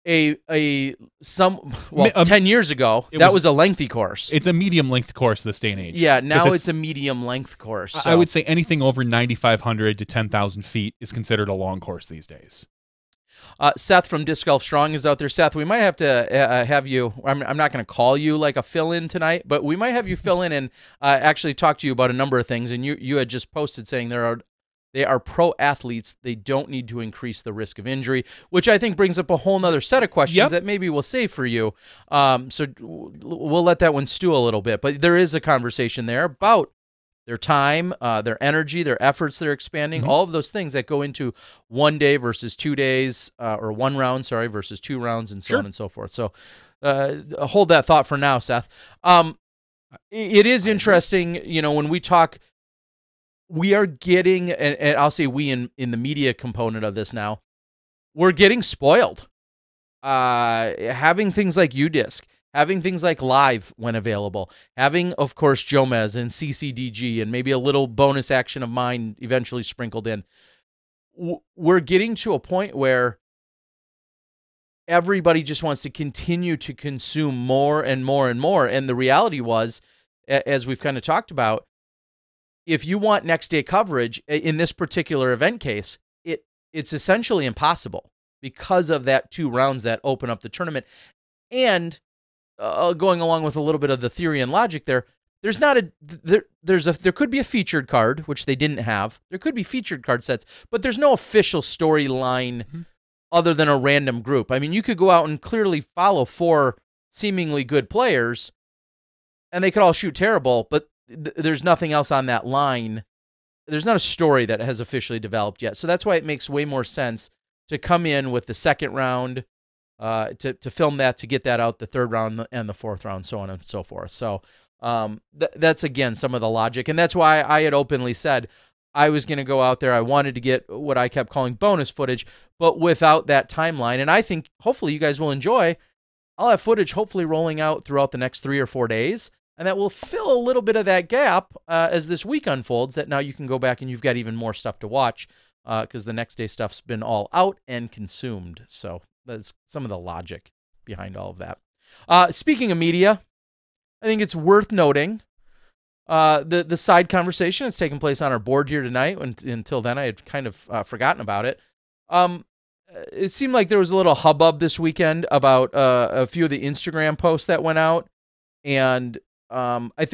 Mi- 10 years ago, that was a lengthy course. It's a medium length course this day and age. Yeah, now it's a medium length course. So. I would say anything over 9,500 to 10,000 feet is considered a long course these days. Seth from Disc Golf Strong is out there. Seth, we might have to have you. I'm not going to call you like a fill-in tonight, but we might have you fill in and actually talk to you about a number of things. And you had just posted saying they are pro athletes. They don't need to increase the risk of injury, which I think brings up a whole nother set of questions that maybe we'll save for you. So we'll let that one stew a little bit. But there is a conversation there about their time, their energy, their efforts they're expanding, all of those things that go into 1 day versus 2 days, or 1 round, versus 2 rounds, and so on and so forth. So hold that thought for now, Seth. It is interesting, when we talk, we are getting, and I'll say we in the media component of this now, we're getting spoiled. Having things like UDisc, having things like Live when available, having, of course, Jomez and CCDG and maybe a little bonus action of mine eventually sprinkled in. We're getting to a point where everybody just wants to continue to consume more and more and more. And the reality was, as we've kind of talked about, if you want next day coverage in this particular event case, it's essentially impossible because of that 2 rounds that open up the tournament. And going along with a little bit of the theory and logic there could be a featured card, which they didn't have. There could be featured card sets, but there's no official storyline other than a random group. I mean, you could go out and clearly follow 4 seemingly good players, and they could all shoot terrible, but there's nothing else on that line. There's not a story that has officially developed yet. So that's why it makes way more sense to come in with the second round, to film that, to get that out, the third round and the fourth round, so on and so forth. So that's, again, some of the logic. And that's why I had openly said I was going to go out there. I wanted to get what I kept calling bonus footage, but without that timeline. And I think hopefully you guys will enjoy. I'll have footage hopefully rolling out throughout the next 3 or 4 days, and that will fill a little bit of that gap as this week unfolds, that now you can go back and you've got even more stuff to watch because the next day stuff's been all out and consumed. So that's some of the logic behind all of that. Speaking of media, I think it's worth noting the side conversation that's taking place on our board here tonight. Until then, I had kind of forgotten about it. It seemed like there was a little hubbub this weekend about a few of the Instagram posts that went out, and I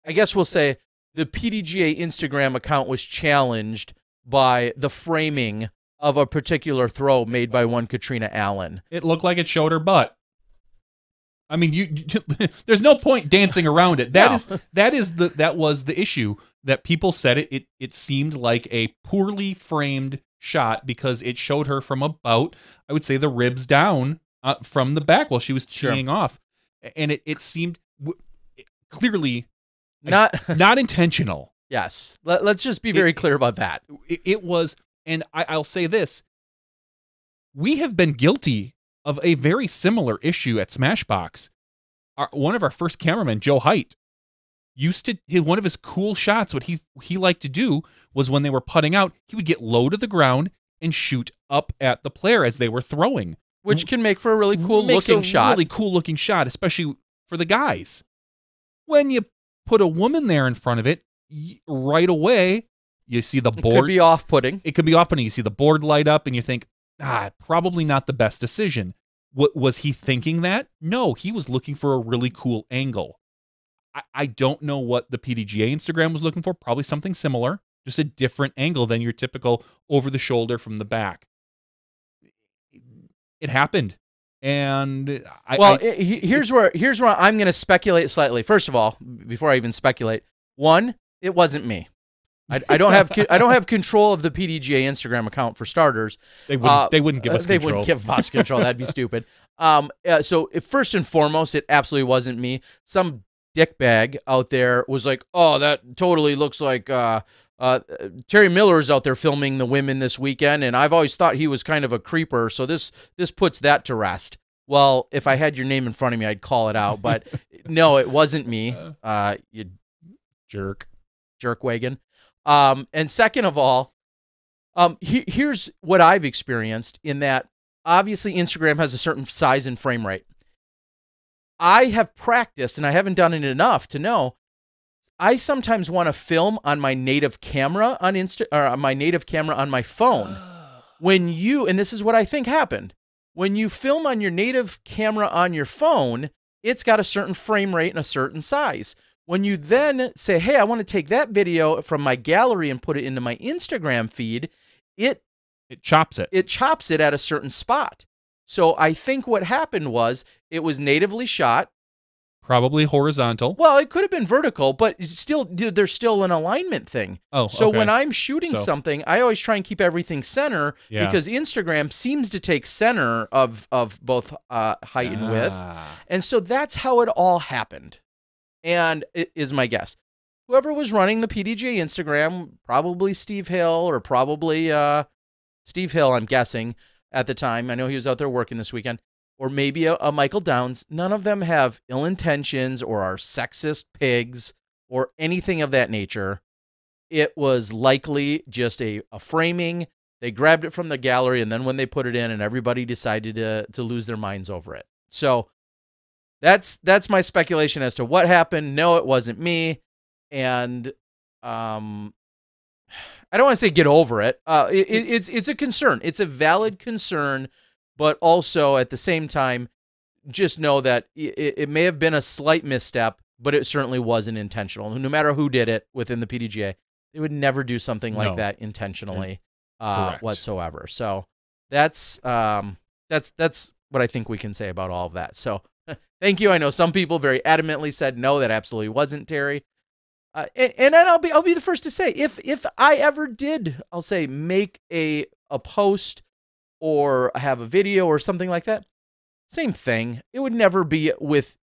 guess we'll say the PDGA Instagram account was challenged by the framing of a particular throw made by one Katrina Allen. It looked like it showed her butt. I mean, there's no point dancing around it. That was the issue, that people said it seemed like a poorly framed shot because it showed her from about, I would say, the ribs down from the back while she was teeing off. And it seemed clearly not intentional. Yes. Let's just be very clear about that. It was, and I'll say this. We have been guilty of a very similar issue at SmashBoxx. One of our first cameramen, Joe Height, one of his cool shots, what he liked to do was when they were putting out, he would get low to the ground and shoot up at the player as they were throwing. Which can make for a really cool looking shot. Really cool looking shot, especially for the guys. When you put a woman there in front of it, right away, you see the board. It could be off-putting. It could be off-putting. You see the board light up and you think, probably not the best decision. Was he thinking that? No, he was looking for a really cool angle. I don't know what the PDGA Instagram was looking for. Probably something similar, just a different angle than your typical over the shoulder from the back. It happened, and here's where I'm going to speculate slightly. First of all, before I even speculate, one, it wasn't me. I don't have control of the PDGA Instagram account for starters. They wouldn't give us control. They wouldn't give us control. That'd be stupid. So first and foremost, it absolutely wasn't me. Some dickbag out there was like, "Oh, that totally looks like Terry Miller is out there filming the women this weekend, and I've always thought he was kind of a creeper, so this puts that to rest." Well, if I had your name in front of me, I'd call it out, but no, it wasn't me. You jerkwagon. And second of all, here's what I've experienced in that obviously Instagram has a certain size and frame rate. I have practiced, and I haven't done it enough to know, I sometimes want to film on my native camera on my native camera on my phone. When you, and this is what I think happened, when you film on your native camera on your phone, it's got a certain frame rate and a certain size. When you then say, hey, I want to take that video from my gallery and put it into my Instagram feed, it chops it. It chops it at a certain spot. So I think what happened was it was natively shot. Probably horizontal. Well, it could have been vertical, but still, there's still an alignment thing. Oh, so okay. when I'm shooting something, I always try and keep everything center because Instagram seems to take center of both height and width. And so that's how it all happened. And it is my guess. Whoever was running the PDGA Instagram, probably Steve Hill or probably Steve Hill, I'm guessing, at the time. I know he was out there working this weekend. Or maybe a Michael Downs. None of them have ill intentions or are sexist pigs or anything of that nature. It was likely just a framing. They grabbed it from the gallery, and then when they put it in, and everybody decided to lose their minds over it. So that's my speculation as to what happened. No, it wasn't me. And I don't want to say get over it. It's a concern. It's a valid concern. But also, at the same time, just know that it may have been a slight misstep, but it certainly wasn't intentional. No matter who did it within the PDGA, they would never do something like that intentionally whatsoever. So that's what I think we can say about all of that. So thank you. I know some people very adamantly said, no, that absolutely wasn't Terry. And I'll be the first to say, if I ever did, I'll say, make a post or have a video or something like that, same thing. It would never be with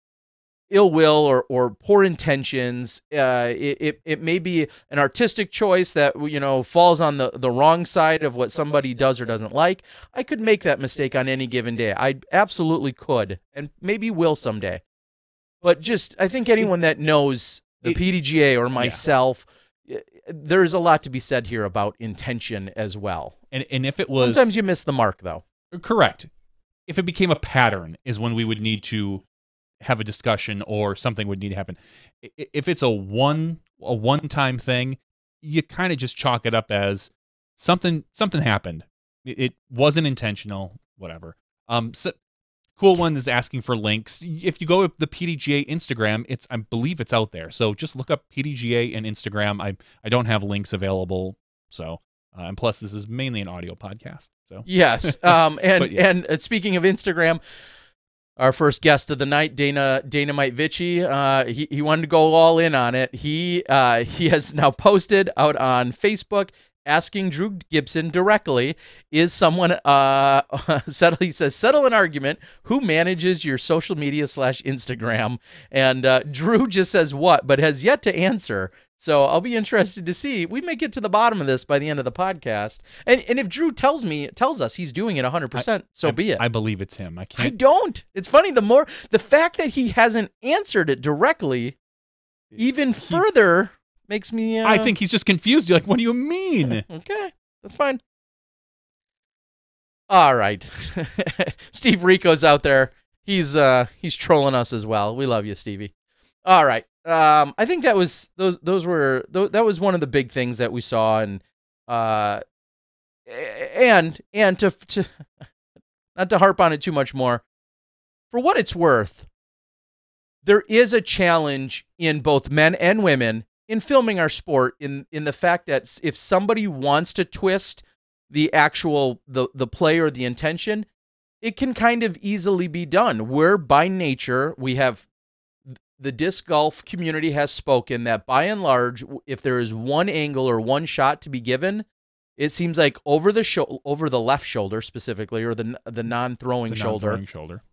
ill will or poor intentions. It may be an artistic choice that, falls on the wrong side of what somebody does or doesn't like. I could make that mistake on any given day. I absolutely could, and maybe will someday. But I think anyone that knows the PDGA or myself, there's a lot to be said here about intention as well. And if it was... Sometimes you miss the mark, though. Correct. If it became a pattern is when we would need to have a discussion or something would need to happen. If it's a one-time thing, you kind of just chalk it up as something happened. It wasn't intentional, whatever. Cool One is asking for links. If you go to the PDGA Instagram, I believe it's out there. So just look up PDGA and Instagram. I don't have links available, so... and plus, this is mainly an audio podcast. So yes. And speaking of Instagram, our first guest of the night, Dynamite Vichy, he wanted to go all in on it. He has now posted out on Facebook asking Drew Gibson directly, is someone he says, settle an argument. Who manages your social media /Instagram? And Drew just says what, but has yet to answer. So I'll be interested to see. We may get to the bottom of this by the end of the podcast. And if Drew tells us he's doing it 100%, so be it. I believe it's him. I don't. It's funny. The fact that he hasn't answered it directly even further makes me... I think he's just confused. You're like, what do you mean? Okay, that's fine. All right. Steve Rico's out there. He's trolling us as well. We love you, Stevie. All right. I think that was that was one of the big things that we saw, and to not to harp on it too much more, for what it's worth, there is a challenge in both men and women in filming our sport in the fact that if somebody wants to twist the actual the play or the intention, it can kind of easily be done. We're by nature, the disc golf community has spoken that by and large, if there is one angle or one shot to be given, it seems like over the left shoulder specifically, or the non-throwing shoulder,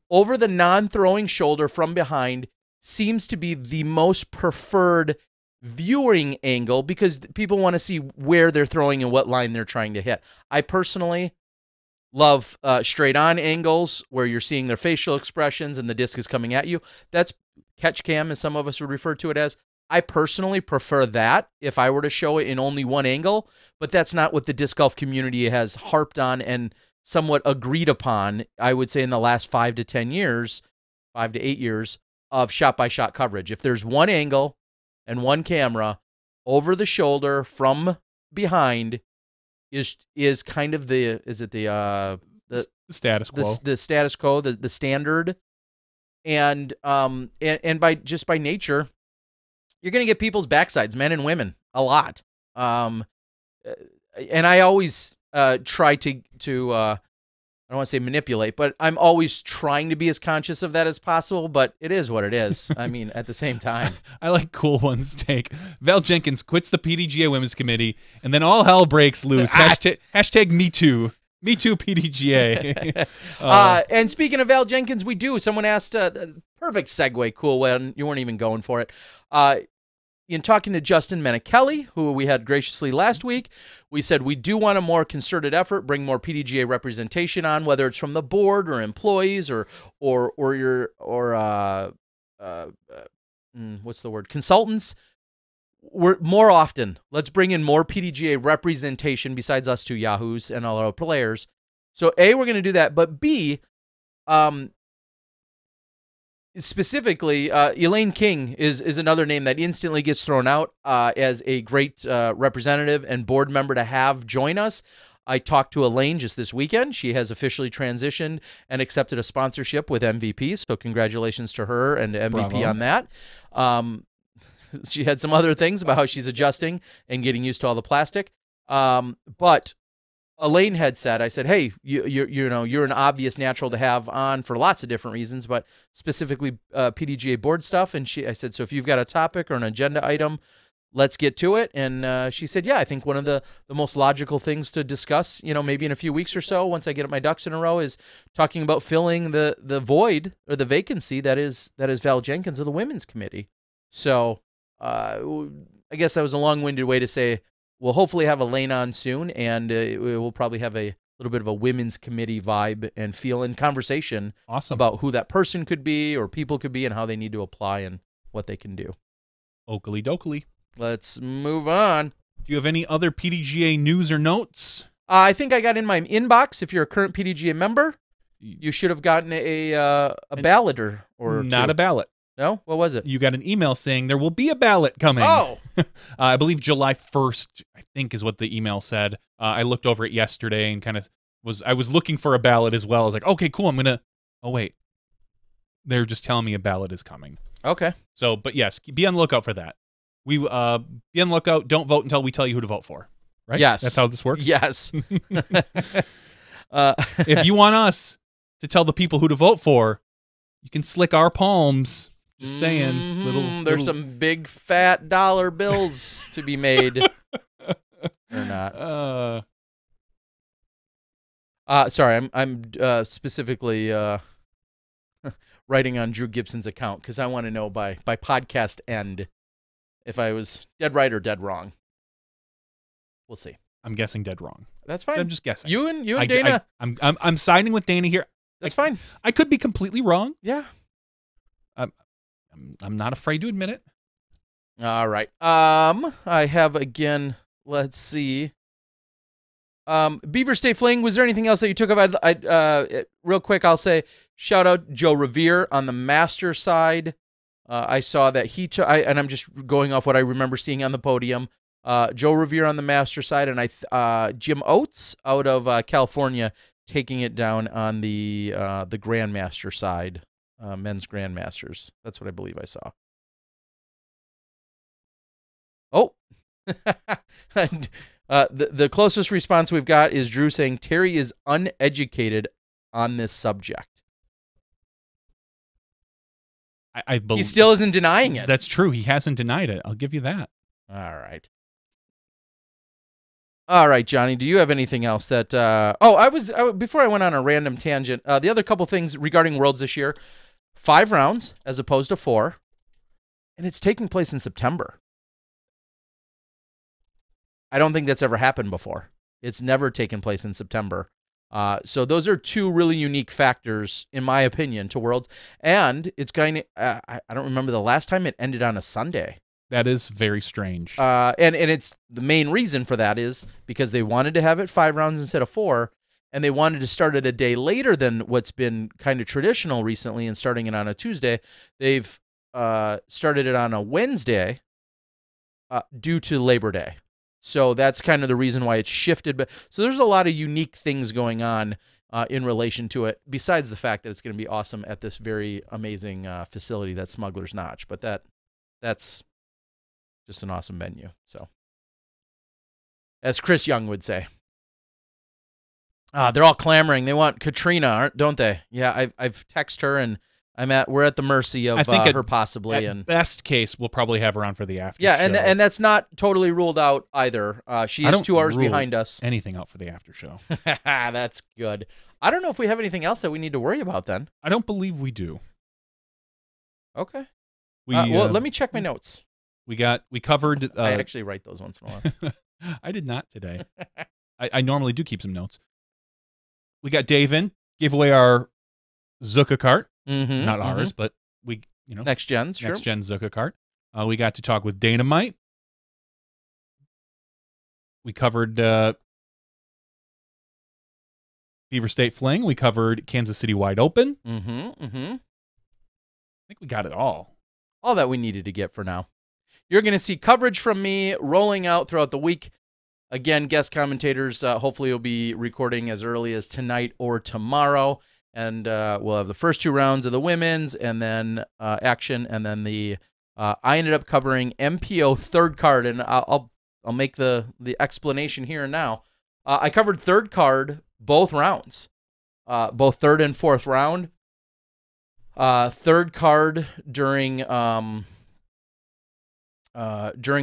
over the non-throwing shoulder from behind seems to be the most preferred viewing angle because people want to see where they're throwing and what line they're trying to hit. I personally love straight on angles where you're seeing their facial expressions and the disc is coming at you. That's catch cam, as some of us would refer to it as. I personally prefer that if I were to show it in only one angle, but that's not what the disc golf community has harped on and somewhat agreed upon, I would say, in the last 5 to 10 years, 5 to 8 years of shot-by-shot coverage. If there's one angle and one camera, over the shoulder from behind is kind of the status quo. The status quo, the standard. And by nature, you're going to get people's backsides, men and women, a lot. And I always try to I don't want to say manipulate, but I'm always trying to be as conscious of that as possible, but it is what it is. I mean, at the same time. I like Cool One's take. Val Jenkins quits the PDGA Women's Committee, and then all hell breaks loose. Hashtag Me Too. Me Too PDGA. And speaking of Val Jenkins, someone asked, perfect segue, Cool One, you weren't even going for it. In talking to Justin Menichelli, who we had graciously last week, we said we do want a more concerted effort, bring more PDGA representation on, whether it's from the board or employees or what's the word? Consultants. More often, let's bring in more PDGA representation besides us two yahoos and all our players. So A, we're going to do that, but B, specifically, Elaine King is another name that instantly gets thrown out as a great representative and board member to have join us. I talked to Elaine just this weekend. She has officially transitioned and accepted a sponsorship with MVP, so congratulations to her and MVP Bravo. on that. She had some other things about how she's adjusting and getting used to all the plastic. But Elaine had said, I said, hey, you're an obvious natural to have on for lots of different reasons, but specifically PDGA board stuff. And I said, so if you've got a topic or an agenda item, let's get to it. And she said, yeah, I think one of the most logical things to discuss, maybe in a few weeks or so, once I get my ducks in a row, is talking about filling the void or the vacancy that is Val Jenkins of the Women's Committee. So I guess that was a long-winded way to say we'll hopefully have Elaine on soon, and we'll probably have a little bit of a women's committee vibe and feel in conversation about who that person could be or people could be and how they need to apply and what they can do. Oakley dokley. Let's move on. Do you have any other PDGA news or notes? I think I got in my inbox. If you're a current PDGA member, you should have gotten a ballot or not two. A ballot. No? What was it? You got an email saying there will be a ballot coming. Oh! I believe July 1st, I think is what the email said. I looked over it yesterday and I was looking for a ballot as well. I was like, okay, cool, oh wait. They're just telling me a ballot is coming. Okay. So, but yes, be on the lookout for that. Be on the lookout. Don't vote until we tell you who to vote for. Right? Yes. That's how this works? Yes. If you want us to tell the people who to vote for, you can slick our palms. Just saying. There's some big fat dollar bills to be made. Or not. Sorry, I'm specifically writing on Drew Gibson's account because I want to know by podcast end if I was dead right or dead wrong. We'll see. I'm guessing dead wrong. That's fine. I'm just guessing. You and Dana. I'm siding with Dana here. That's fine. I could be completely wrong. Yeah. I'm not afraid to admit it. All right. I have again. Let's see. Beaver State Fling. Was there anything else that you took of? Real quick, I'll say shout out Joe Revere on the master side. I saw that he took, and I'm just going off what I remember seeing on the podium. Joe Revere on the master side, and Jim Oates out of California taking it down on the grandmaster side. Men's grandmasters. That's what I believe I saw. Oh, and, the closest response we've got is Drew saying Terry is uneducated on this subject. I believe he still isn't denying it. That's true. He hasn't denied it. I'll give you that. All right. All right, Johnny, do you have anything else that... before I went on a random tangent, the other couple things regarding Worlds this year, 5 rounds as opposed to 4, and it's taking place in September. I don't think that's ever happened before. It's never taken place in September. So those are 2 really unique factors, in my opinion, to Worlds. And it's kind of... I don't remember the last time it ended on a Sunday. That is very strange. And it's the main reason for that is because they wanted to have it 5 rounds instead of 4. and they wanted to start it a day later than what's been kind of traditional recently and starting it on a Tuesday. They've started it on a Wednesday due to Labor Day. So that's kind of the reason why it's shifted. But so there's a lot of unique things going on in relation to it, besides the fact that it's going to be awesome at this very amazing facility that's Smuggler's Notch. But that's just an awesome venue. So, as Chris Young would say, they're all clamoring. They want Katrina, don't they? Yeah, I've texted her, and we're at the mercy of her possibly. At best case, we'll probably have her on for the after show. And that's not totally ruled out either. She is 2 hours behind us. Anything out for the after show. That's good. I don't know if we have anything else that we need to worry about then. I don't believe we do. Okay. Well, let me check my notes. We covered. I actually write those once in a while. I did not today. I normally do keep some notes. We got Dave in, gave away our Zucca cart. Not ours, but next gen's gen Zucca cart. We got to talk with Dynamite. We covered Beaver State Fling. We covered Kansas City Wide Open. I think we got it all. All that we needed to get for now. You're going to see coverage from me rolling out throughout the week. Again, guest commentators hopefully will be recording as early as tonight or tomorrow. And we'll have the first 2 rounds of the women's, and then action, and then I ended up covering MPO third card, and I'll make the explanation here and now. I covered third card both rounds, both third and fourth round. Third card during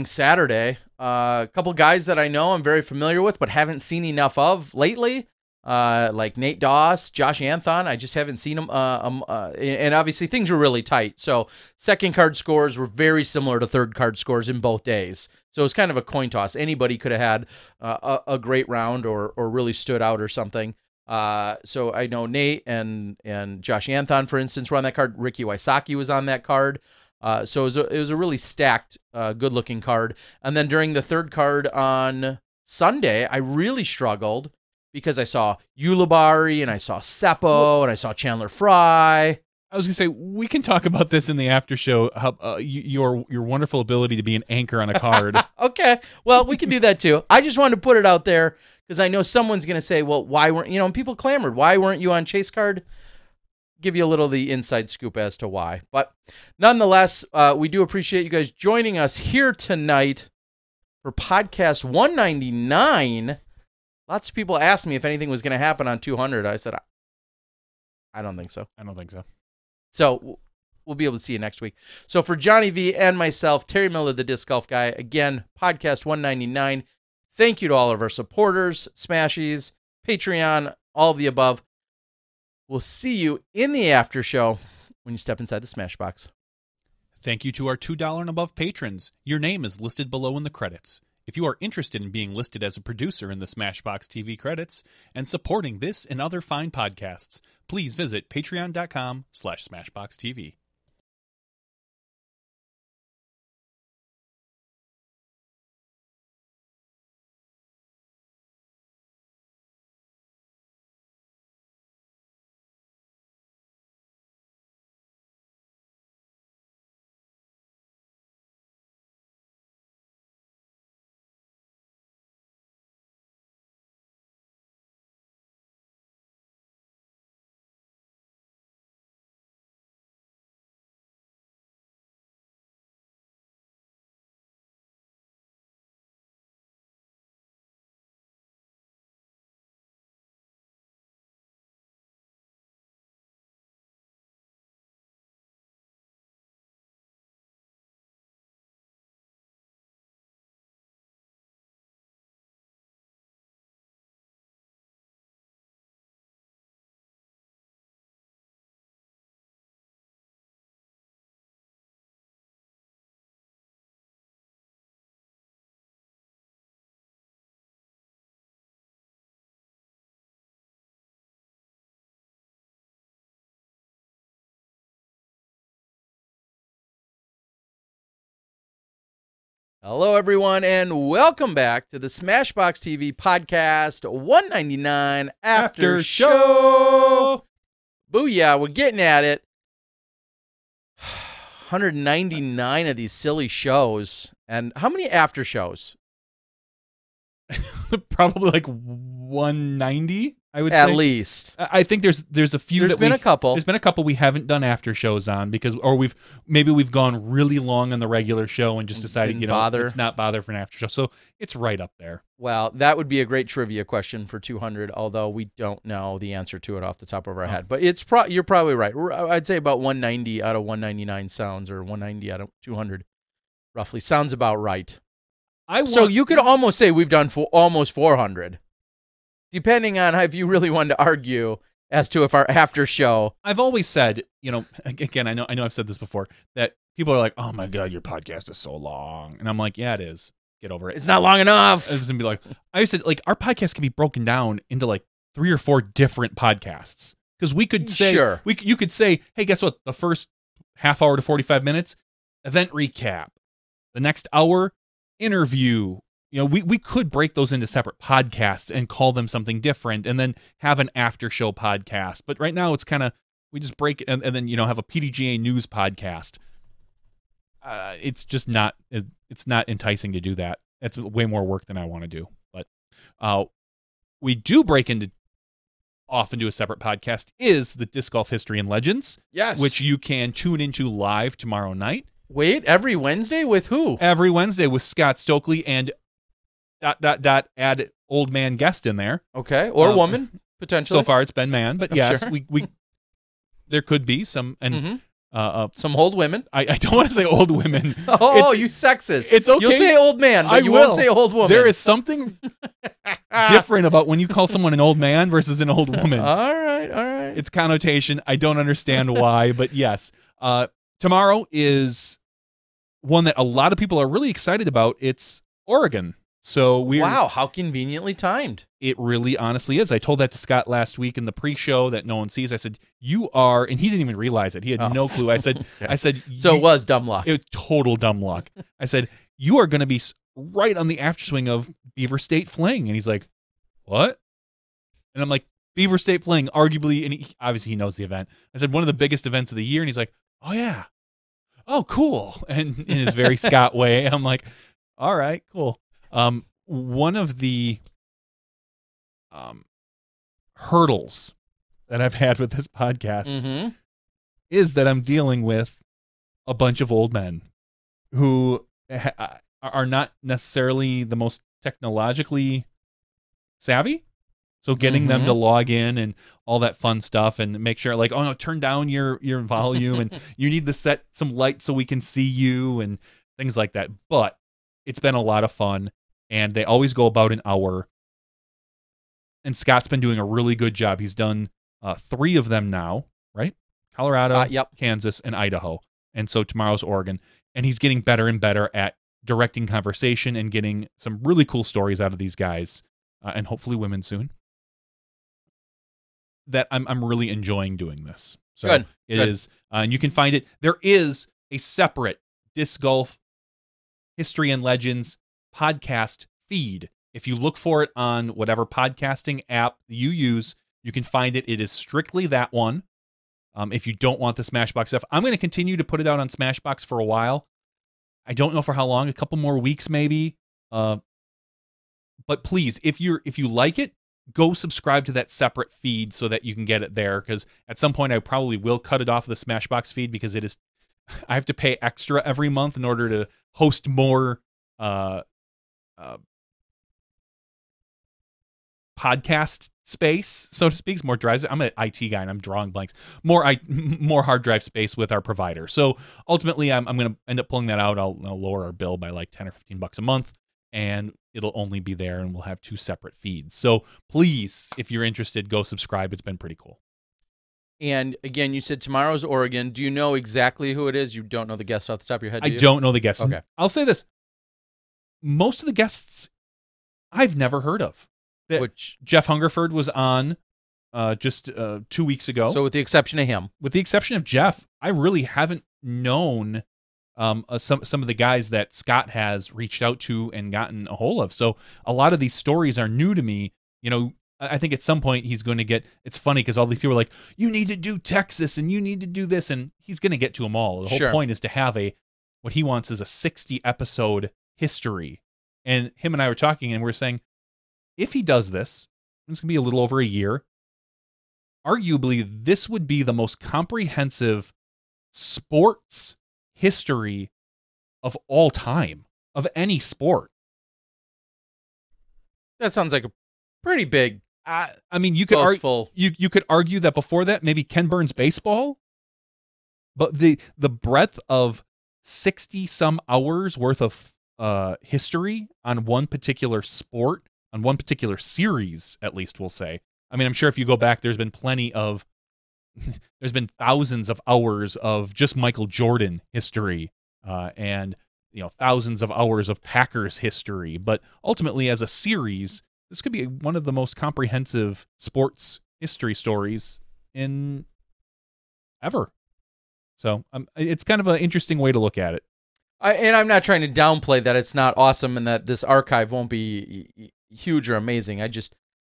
Saturday. A couple guys that I know I'm very familiar with, but haven't seen enough of lately. Like Nate Doss, Josh Anthon. I just haven't seen them. And obviously things were really tight. So second card scores were very similar to third card scores in both days. So it was kind of a coin toss. Anybody could have had a great round or really stood out or something. So I know Nate and Josh Anthon, for instance, were on that card. Ricky Wysocki was on that card. So it was a really stacked, good-looking card. And then during the third card on Sunday, I really struggled because I saw Ulibarri and I saw Seppo and I saw Chandler Fry. I was going to say, we can talk about this in the after show, how, your wonderful ability to be an anchor on a card. Okay, well, we can do that too. I just wanted to put it out there because I know someone's going to say, well, why weren't, and people clamored, why weren't you on Chase Card? Give you a little of the inside scoop as to why. But nonetheless, we do appreciate you guys joining us here tonight for podcast 199. Lots of people asked me if anything was going to happen on 200. I said, I don't think so. I don't think so. So we'll be able to see you next week. So for Johnny V and myself, Terry Miller, the Disc Golf Guy, again, podcast 199. Thank you to all of our supporters, Smashies, Patreon, all of the above. We'll see you in the after show when you step inside the Smashbox. Thank you to our $2 and above patrons. Your name is listed below in the credits. If you are interested in being listed as a producer in the SmashBoxxTV credits and supporting this and other fine podcasts, please visit patreon.com/SmashBoxxTV. Hello, everyone, and welcome back to the SmashBoxxTV podcast 199 After Show. Booyah, we're getting at it. 199 of these silly shows. And how many after shows? Probably like 190, I would say. At least. I think there's a few. There's been a couple. There's been a couple we haven't done after shows on because, or we've gone really long on the regular show and just decided, Didn't bother. let's not bother for an after show. So it's right up there. Well, that would be a great trivia question for 200, although we don't know the answer to it off the top of our head. But it's you're probably right. I'd say about 190 out of 199 sounds, or 190 out of 200, roughly. Sounds about right. So you could almost say we've done almost 400, depending on if you really wanted to argue as to if our after show. I've always said, again, I know I've said this before, that people are like, oh my God, your podcast is so long. And I'm like, yeah, it is. Get over it. It's not long enough. I was gonna be like, I said, like, our podcast can be broken down into like 3 or 4 different podcasts. Because we could say, Sure. you could say, hey, guess what? The first half hour to 45 minutes, event recap. The next hour, interview. We could break those into separate podcasts and call them something different and then have an after show podcast. But right now it's kind of, we just break it and then, have a PDGA news podcast. It's just not, it's not enticing to do that. It's way more work than I want to do. But we do break off into a separate podcast is the Disc Golf History and Legends. Yes. Which you can tune into live tomorrow night. Wait, every Wednesday with who? Every Wednesday with Scott Stokely and ... add old man guest in there. Okay, or woman, potentially. So far it's been man, but yes, Sure. we there could be some, and some old women. I don't want to say old women. Oh, you sexist. It's okay. You'll say old man, but you won't say old woman. There is something different about when you call someone an old man versus an old woman. All right. It's connotation. I don't understand why, but yes. Tomorrow is one that a lot of people are really excited about. It's Oregon. So wow, how conveniently timed. It really honestly is. I told that to Scott last week in the pre-show that no one sees. I said, you are, and he didn't even realize it. He had no clue. I said, Okay. So it was dumb luck. It was total dumb luck. I said, you are going to be right on the after swing of Beaver State Fling. And he's like, what? And I'm like, Beaver State Fling, arguably, and obviously he knows the event. I said, one of the biggest events of the year. And he's like, oh yeah. Oh, cool. And in his very Scott way, I'm like, all right, cool. One of the hurdles that I've had with this podcast is that I'm dealing with a bunch of old men who are not necessarily the most technologically savvy. So getting them to log in and all that fun stuff and make sure, like, oh no, turn down your volume and you need to set some light so we can see you and things like that. But it's been a lot of fun, and they always go about an hour. And Scott's been doing a really good job. He's done 3 of them now, right? Colorado, Kansas, and Idaho. And so tomorrow's Oregon. And he's getting better and better at directing conversation and getting some really cool stories out of these guys, and hopefully women soon. That I'm really enjoying doing this. So Good. It is, and you can find it. There is a separate Disc Golf History and Legends podcast feed. If you look for it on whatever podcasting app you use, you can find it. It is strictly that one. If you don't want the Smashbox stuff, I'm going to continue to put it out on Smashbox for a while. I don't know for how long, a couple more weeks maybe. But please, if you like it, go subscribe to that separate feed so that you can get it there. Because at some point I probably will cut it off of the Smashbox feed because it is, I have to pay extra every month in order to host more podcast space, so to speak, more drives. I'm an IT guy and I'm drawing blanks. More hard drive space with our provider. So ultimately, I'm going to end up pulling that out. I'll lower our bill by like $10 or $15 a month, and it'll only be there, and we'll have 2 separate feeds. So please, if you're interested, go subscribe. It's been pretty cool. And again, you said tomorrow's Oregon. Do you know exactly who it is? You don't know the guests off the top of your head, do you? I don't know the guests. Okay. I'll say this. Most of the guests I've never heard of. Which Jeff Hungerford was on just 2 weeks ago. So with the exception of him. With the exception of Jeff, I really haven't known some of the guys that Scott has reached out to and gotten a hold of. So a lot of these stories are new to me. You know, I think at some point he's going to get. It's funny because all these people are like, "You need to do Texas and you need to do this," and he's going to get to them all. The whole point is to have what he wants is a 60 episode history. And him and I were talking, and we are saying, if he does this, it's going to be a little over a year. Arguably, this would be the most comprehensive sports history of all time, of any sport. That sounds like a pretty big. I mean, you could you could argue that before that, maybe Ken Burns baseball, but the breadth of 60 some hours worth of history on one particular sport, on one particular series, at least we'll say. I mean, I'm sure if you go back, there's been thousands of hours of just Michael Jordan history, and thousands of hours of Packers history. But ultimately, as a series, this could be one of the most comprehensive sports history stories in ever. So it's kind of an interesting way to look at it. And I'm not trying to downplay that it's not awesome and that this archive won't be huge or amazing. I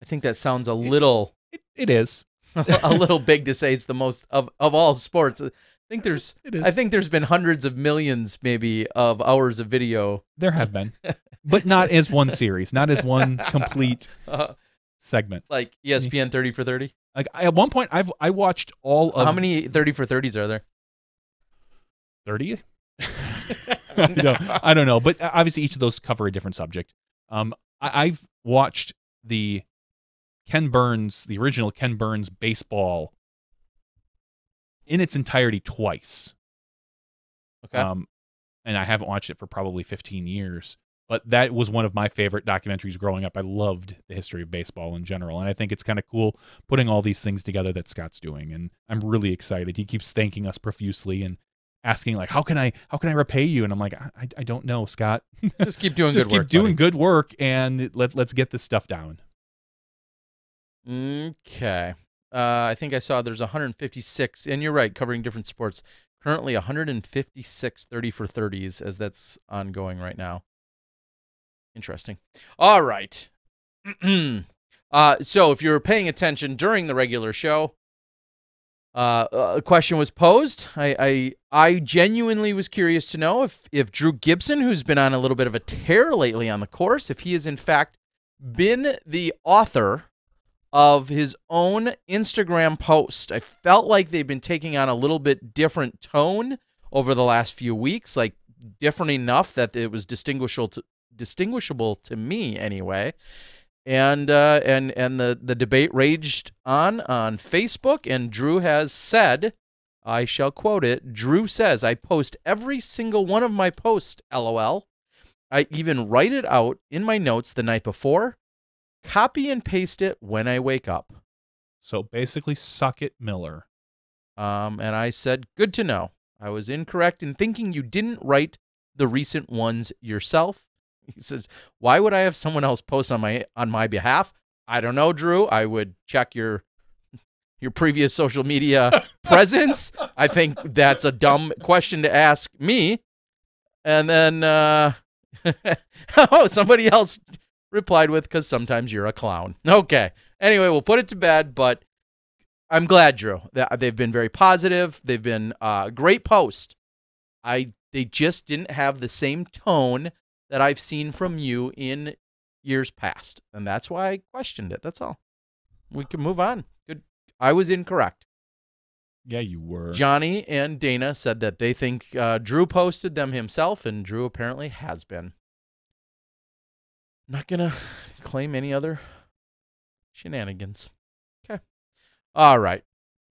think that sounds a little. It is a little big to say it's the most of all sports. I think there's been hundreds of millions maybe of hours of video. There have been, but not as one series, not as one complete segment. Like ESPN 30 for 30. Like at one point, I watched all of. How many 30 for 30s are there? 30? I don't know, but obviously each of those cover a different subject. I've watched the original Ken Burns baseball in its entirety twice. Okay. And I haven't watched it for probably 15 years, but that was one of my favorite documentaries growing up. I loved the history of baseball in general, and I think it's kind of cool putting all these things together that Scott's doing, and I'm really excited. He keeps thanking us profusely and asking like, how can I repay you? And I'm like, I don't know, Scott. Just keep doing Just good work. Keep doing good work, and let's get this stuff down. Okay. I think I saw there's 156, and you're right, covering different sports. Currently 156 30 for 30s as that's ongoing right now. Interesting. All right. So if you're paying attention during the regular show, a question was posed. I genuinely was curious to know if Drew Gibson, who's been on a little bit of a tear lately on the course, if he has in fact been the author of his own Instagram post. I felt like they've been taking on a little bit different tone over the last few weeks, like different enough that it was distinguishable to me anyway. And the debate raged on Facebook, and Drew has said, I shall quote it, Drew says, I post every single one of my posts, LOL. I even write it out in my notes the night before, copy and paste it when I wake up. So basically, suck it, Miller. And I said, good to know. I was incorrect in thinking you didn't write the recent ones yourself. He says, why would I have someone else post on my behalf? I don't know, Drew. I would check your previous social media presence. I think that's a dumb question to ask me. And then, somebody else replied with, because sometimes you're a clown. Okay. Anyway, we'll put it to bed, but I'm glad, Drew. They've been very positive. They've been great post. They just didn't have the same tone that I've seen from you in years past. And that's why I questioned it. That's all. We can move on. Good. I was incorrect. Yeah, you were. Johnny and Dana said that they think Drew posted them himself, and Drew apparently has been. I'm not going to claim any other shenanigans. Okay. All right.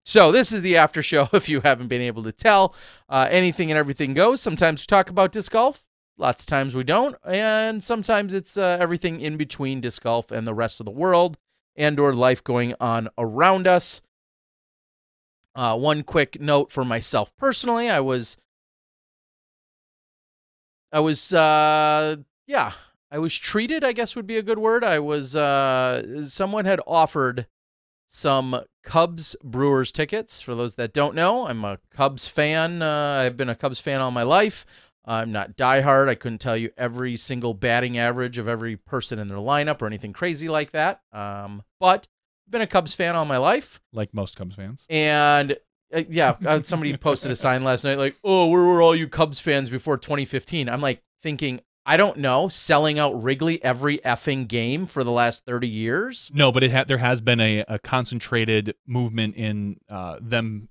So this is the after show, if you haven't been able to tell. Anything and everything goes. Sometimes we talk about disc golf. Lots of times we don't. And sometimes it's everything in between disc golf and the rest of the world and or life going on around us. One quick note for myself personally. I was treated, I guess would be a good word. Someone had offered some Cubs Brewers tickets. For those that don't know, I'm a Cubs fan. I've been a Cubs fan all my life. I'm not diehard. I couldn't tell you every single batting average of every person in their lineup or anything crazy like that. But I've been a Cubs fan all my life. Like most Cubs fans. And somebody posted a sign last night like, oh, where were all you Cubs fans before 2015? I'm like thinking, I don't know, selling out Wrigley every effing game for the last 30 years? No, but there has been a concentrated movement in them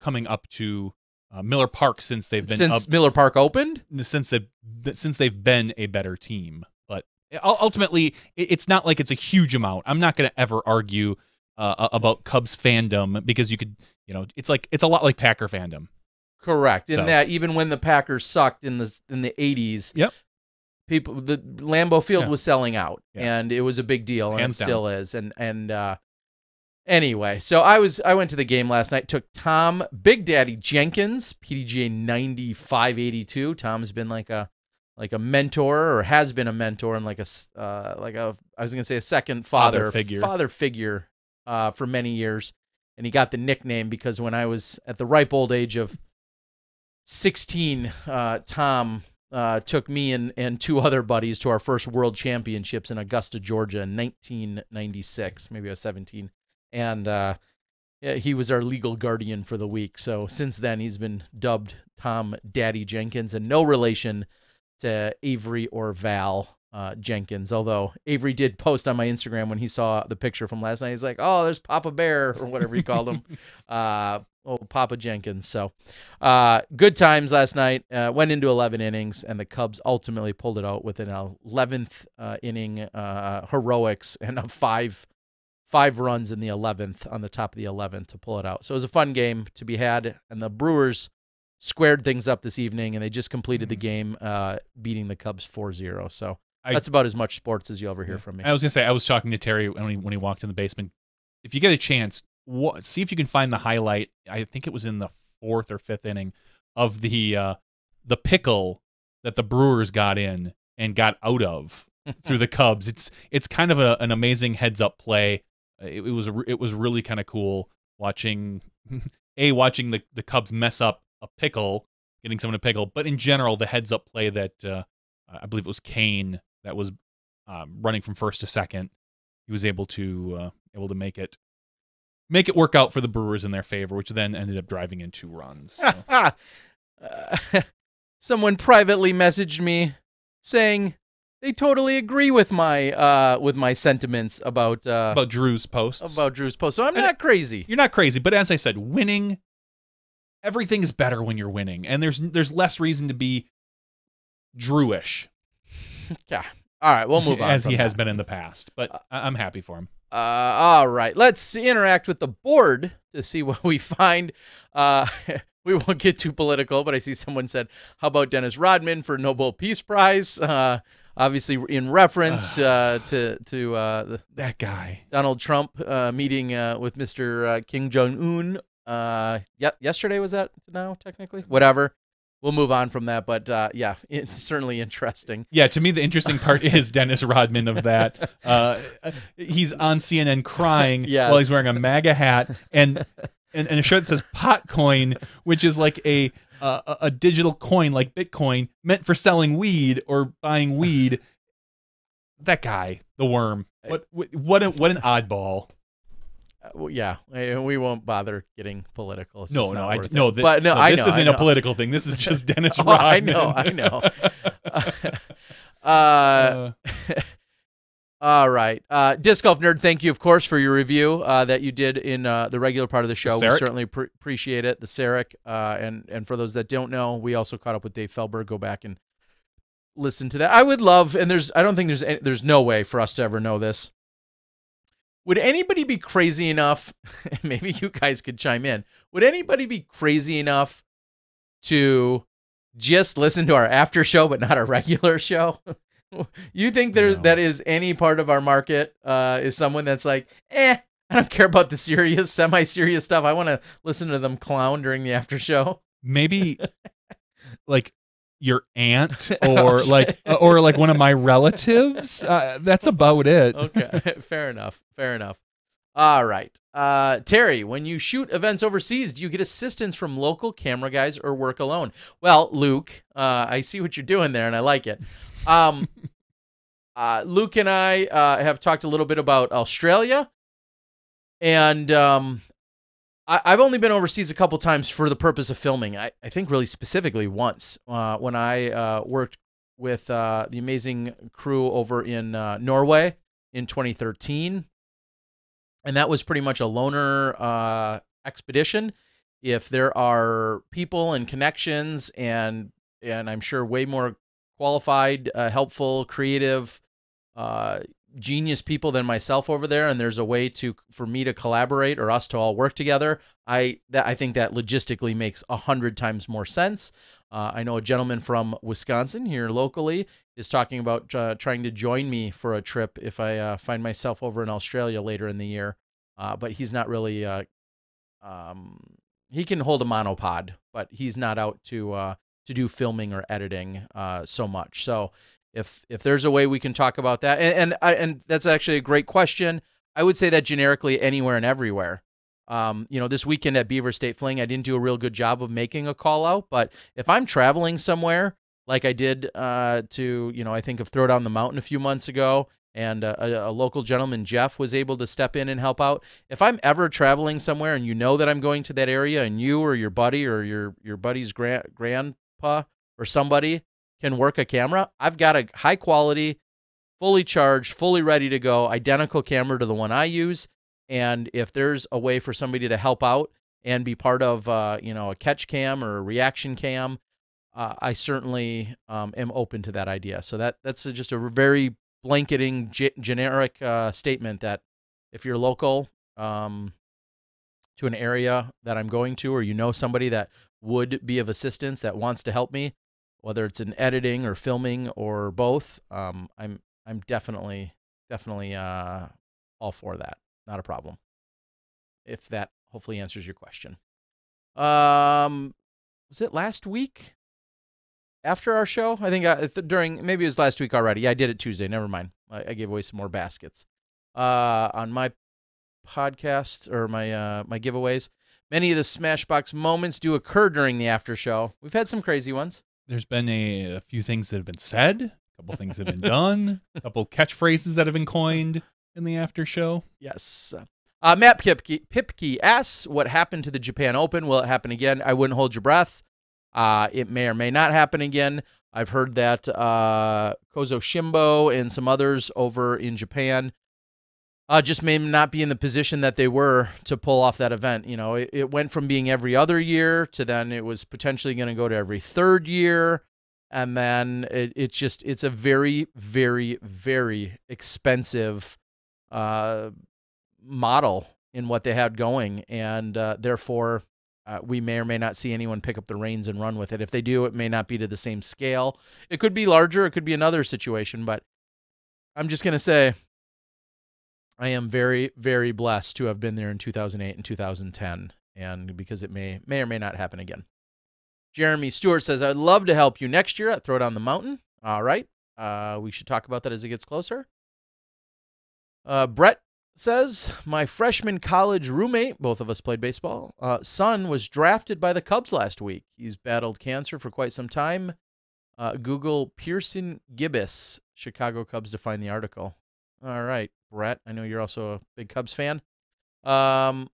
coming up to Miller Park since they've been Miller Park opened? Since they've been a better team. But ultimately, it's not like it's a huge amount. I'm not going to ever argue about Cubs fandom because you could, it's a lot like Packer fandom. Correct. So. In that even when the Packers sucked in the 80s, yep. The Lambeau Field was selling out, and it was a big deal, and Hands it still is. And anyway, so I went to the game last night. Took Tom Big Daddy Jenkins, PDGA 9582. Tom's been like a mentor, or has been a mentor, and I was gonna say a second father figure for many years. And he got the nickname because when I was at the ripe old age of 16, Tom took me and two other buddies to our first world championships in Augusta, Georgia in 1996. Maybe I was 17. And he was our legal guardian for the week. So since then, he's been dubbed Tom Daddy Jenkins, and no relation to Avery or Val Jenkins. Although Avery did post on my Instagram when he saw the picture from last night. He's like, oh, there's Papa Bear, or whatever he called him. Papa Jenkins. So good times last night. Went into 11 innings, and the Cubs ultimately pulled it out with an 11th inning heroics and a five runs in the 11th, on the top of the 11th, to pull it out. So it was a fun game to be had, and the Brewers squared things up this evening, and they just completed the game beating the Cubs 4-0. So that's about as much sports as you'll ever hear from me. I was going to say, I was talking to Terry when he walked in the basement. If you get a chance, see if you can find the highlight. I think it was in the 4th or 5th inning of the pickle that the Brewers got in and got out of through the Cubs. It's kind of an amazing heads up play. It was really kind of cool watching the Cubs mess up a pickle, getting someone a pickle, but in general the heads up play that I believe it was Kane that was running from first to second. He was able to make it work out for the Brewers in their favor, which then ended up driving in 2 runs. So. Someone privately messaged me saying they totally agree with my sentiments about Drew's posts. So I'm not crazy. You're not crazy, but as I said, winning, everything's better when you're winning, and there's less reason to be Drewish. Yeah. All right, we'll move on. As he has been in the past, but I'm happy for him. All right, let's interact with the board to see what we find. We won't get too political, but I see someone said, how about Dennis Rodman for Nobel Peace Prize? Obviously in reference to that guy. Donald Trump meeting with Mr. Kim Jong-un. Yesterday was that now, technically? Whatever. We'll move on from that, but it's certainly interesting. Yeah, to me, the interesting part is Dennis Rodman of that. He's on CNN crying while he's wearing a MAGA hat and a shirt that says Potcoin, which is like a digital coin like Bitcoin meant for selling weed or buying weed. That guy, the worm. What an oddball. We won't bother getting political. It's this this isn't a political thing. This is just Dennis Rodman. I know. All right. Disc Golf Nerd, thank you, of course, for your review that you did in the regular part of the show. We certainly appreciate it, the Sarek. And for those that don't know, we also caught up with Dave Feldberg. Go back and listen to that. I would love, and I don't think there's no way for us to ever know this. Would anybody be crazy enough, maybe you guys could chime in, would anybody be crazy enough to just listen to our after show but not a regular show? You think that is any part of our market is someone that's like, I don't care about the serious, semi-serious stuff. I want to listen to them clown during the after show. Maybe like your aunt or like one of my relatives. That's about it. Okay, fair enough. All right. Terry, when you shoot events overseas, do you get assistance from local camera guys or work alone? Well, Luke, I see what you're doing there, and I like it. Luke and I have talked a little bit about Australia, and I've only been overseas a couple times for the purpose of filming. I think really specifically once when I worked with the amazing crew over in Norway in 2013. And that was pretty much a loner expedition. If there are people and connections and I'm sure way more qualified, helpful, creative, genius people than myself over there, and there's a way for me to collaborate or us to all work together, I think that logistically makes 100 times more sense. I know a gentleman from Wisconsin here locally is talking about trying to join me for a trip if I find myself over in Australia later in the year. But he's not really, he can hold a monopod, but he's not out to do filming or editing so much. So if there's a way we can talk about that, and that's actually a great question. I would say that generically anywhere and everywhere. This weekend at Beaver State Fling, I didn't do a real good job of making a call out, but if I'm traveling somewhere like I did I think of Throw Down the Mountain a few months ago, and a local gentleman, Jeff, was able to step in and help out. If I'm ever traveling somewhere and you know that I'm going to that area and you or your buddy or your buddy's grandpa or somebody can work a camera, I've got a high quality, fully charged, fully ready to go, identical camera to the one I use. And if there's a way for somebody to help out and be part of, a catch cam or a reaction cam, I certainly am open to that idea. So that's just a very blanketing, generic statement that if you're local to an area that I'm going to, or you know somebody that would be of assistance that wants to help me, whether it's in editing or filming or both, I'm definitely all for that. Not a problem. If that hopefully answers your question. Was it last week after our show? I think maybe it was last week already. Yeah, I did it Tuesday. Never mind. I gave away some more baskets on my podcast or my giveaways. Many of the Smashbox moments do occur during the after show. We've had some crazy ones. There's been a few things that have been said, a couple things that have been done, a couple catchphrases that have been coined in the after show. Yes. Matt Pipke asks, what happened to the Japan Open? Will it happen again? I wouldn't hold your breath. It may or may not happen again. I've heard that Kozo Shimbo and some others over in Japan just may not be in the position that they were to pull off that event. It went from being every other year to then it was potentially going to go to every third year. And then it's a very, very, very expensive model in what they had going. And therefore, we may or may not see anyone pick up the reins and run with it. If they do, it may not be to the same scale. It could be larger. It could be another situation. But I'm just going to say I am very, very blessed to have been there in 2008 and 2010, and because it may or may not happen again. Jeremy Stewart says, I'd love to help you next year at Throw Down the Mountain. All right. We should talk about that as it gets closer. Brett says, my freshman college roommate, both of us played baseball, son was drafted by the Cubs last week. He's battled cancer for quite some time. Google Pearson Gibbous, Chicago Cubs to find the article. All right, Brett, I know you're also a big Cubs fan. Got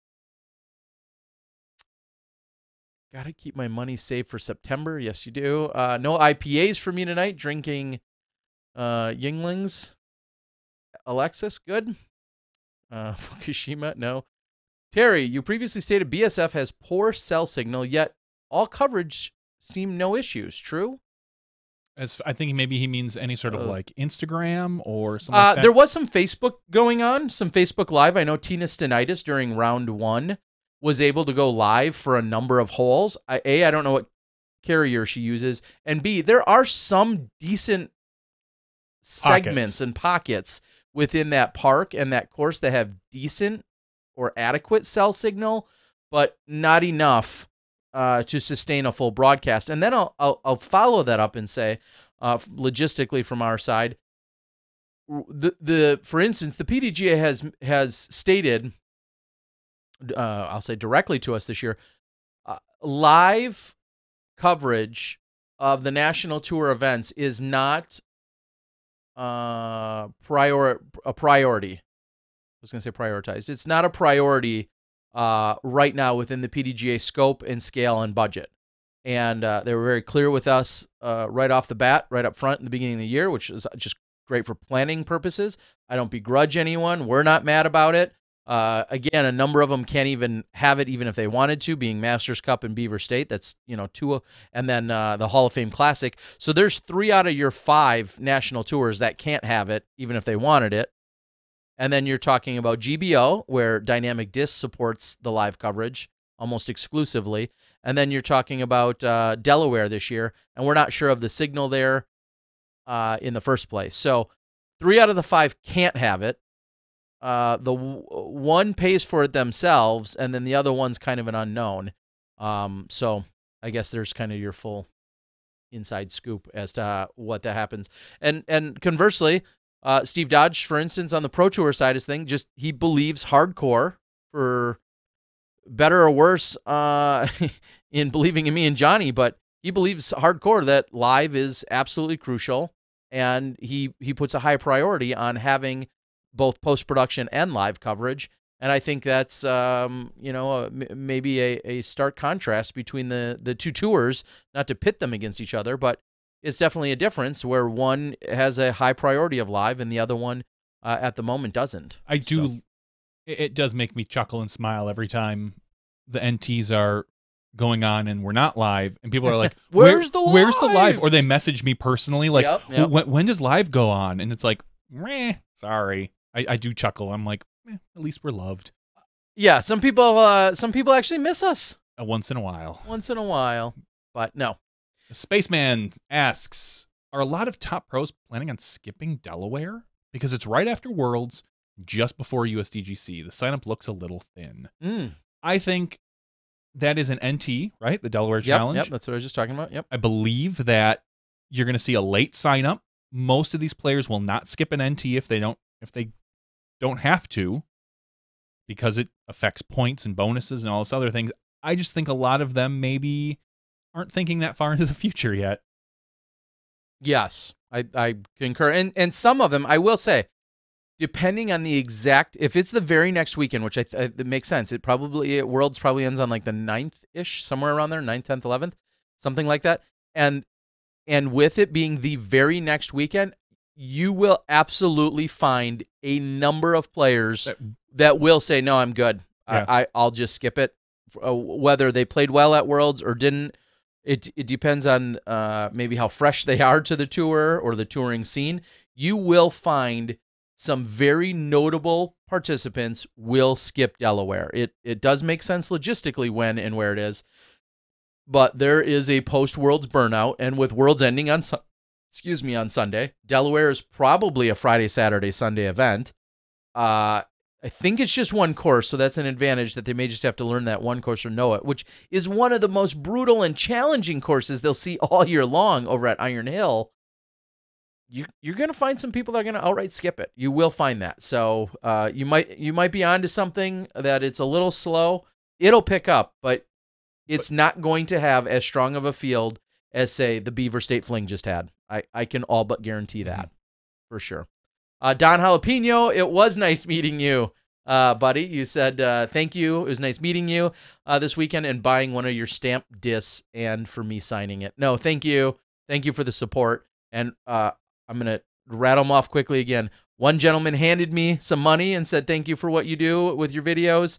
to keep my money saved for September. Yes, you do. No IPAs for me tonight. Drinking Yinglings. Alexis, good. Fukushima, no. Terry, you previously stated BSF has poor cell signal, yet all coverage seemed no issues. True? As I think maybe he means any sort of like Instagram or something like that. There was some Facebook going on, some Facebook Live. I know Tina Stenitis during round 1 was able to go live for a number of holes. I don't know what carrier she uses. And B, there are some decent segments and pockets within that park and that course that have decent or adequate cell signal, but not enough to sustain a full broadcast. And then I'll follow that up and say, logistically from our side, for instance, the PDGA has stated I'll say directly to us this year, live coverage of the national tour events is not a priority. I was going to say prioritized. It's not a priority right now within the PDGA scope and scale and budget. And they were very clear with us right off the bat, right up front in the beginning of the year, which is just great for planning purposes. I don't begrudge anyone. We're not mad about it. Again, a number of them can't even have it even if they wanted to, being Masters Cup and Beaver State. That's, two, and then the Hall of Fame Classic. So there's 3 out of your 5 national tours that can't have it even if they wanted it. And then you're talking about GBO, where Dynamic Disc supports the live coverage almost exclusively. And then you're talking about Delaware this year, and we're not sure of the signal there in the first place. So 3 out of the 5 can't have it. One pays for it themselves, and then the other one's kind of an unknown. So I guess there's kind of your full inside scoop as to what that happens. And conversely, Steve Dodge, for instance, on the Pro Tour side of things, he believes hardcore, for better or worse, in believing in me and Johnny, but he believes hardcore that live is absolutely crucial, and he puts a high priority on having both post-production and live coverage. And I think that's, maybe a stark contrast between the two tours, not to pit them against each other, but it's definitely a difference where one has a high priority of live and the other one at the moment doesn't. It does make me chuckle and smile every time the NTs are going on and we're not live, and people are like, where's the live? Or they message me personally like, Yep. When does live go on? And it's like, meh, sorry. I do chuckle. I'm like, at least we're loved. Yeah, some people actually miss us Once in a while. But no. Spaceman asks, are a lot of top pros planning on skipping Delaware? Because it's right after Worlds, just before USDGC. The signup looks a little thin. I think that is an NT, right? The Delaware Challenge. Yep, that's what I was just talking about. Yep. I believe that you're going to see a late signup. Most of these players will not skip an NT if they don't have to, because it affects points and bonuses and all this other things. I just think a lot of them maybe aren't thinking that far into the future yet. Yes, I concur. And some of them, I will say, depending on the exact, if it's the very next weekend, which it makes sense, Worlds probably ends on like the 9th-ish, somewhere around there, 9th, 10th, 11th, something like that. And with it being the very next weekend, you will absolutely find a number of players that will say, no, I'm good. Yeah. I'll just skip it. Whether they played well at Worlds or didn't, it depends on maybe how fresh they are to the tour or the touring scene. You will find some very notable participants will skip Delaware. It does make sense logistically when and where it is, but there is a post-Worlds burnout, and with Worlds ending on Sunday, Delaware is probably a Friday, Saturday, Sunday event. I think it's just one course, so that's an advantage that they may just have to learn that one course or know it, which is one of the most brutal and challenging courses they'll see all year long over at Iron Hill. You're going to find some people that are going to outright skip it. You will find that. So you might be onto something that it's a little slow. It'll pick up, but it's not going to have as strong of a field as, say, the Beaver State Fling just had. I can all but guarantee that for sure. Don Jalapeno, it was nice meeting you, buddy. You said thank you. It was nice meeting you this weekend and buying one of your stamp discs and for me signing it. No, thank you. Thank you for the support. And I'm going to rattle them off quickly again. One gentleman handed me some money and said thank you for what you do with your videos.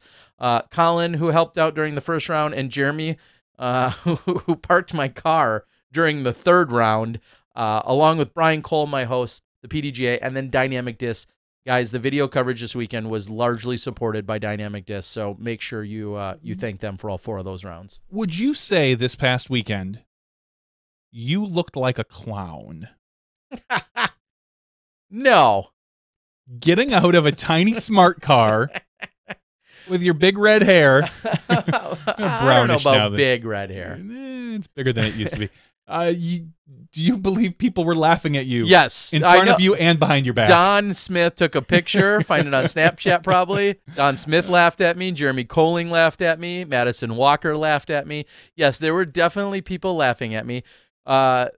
Colin, who helped out during the first round, and Jeremy, who parked my car during the third round, along with Brian Cole, my host, the PDGA, and then Dynamic Disc. Guys, the video coverage this weekend was largely supported by Dynamic Disc, so make sure you thank them for all 4 of those rounds. Would you say this past weekend you looked like a clown? No. Getting out of a tiny smart car with your big red hair. I don't know about big red hair. It's bigger than it used to be. Do you believe people were laughing at you? Yes. In I front know. of you and behind your back. Don Smith took a picture, find it on Snapchat probably. Don Smith laughed at me. Jeremy Coling laughed at me. Madison Walker laughed at me. Yes, there were definitely people laughing at me. I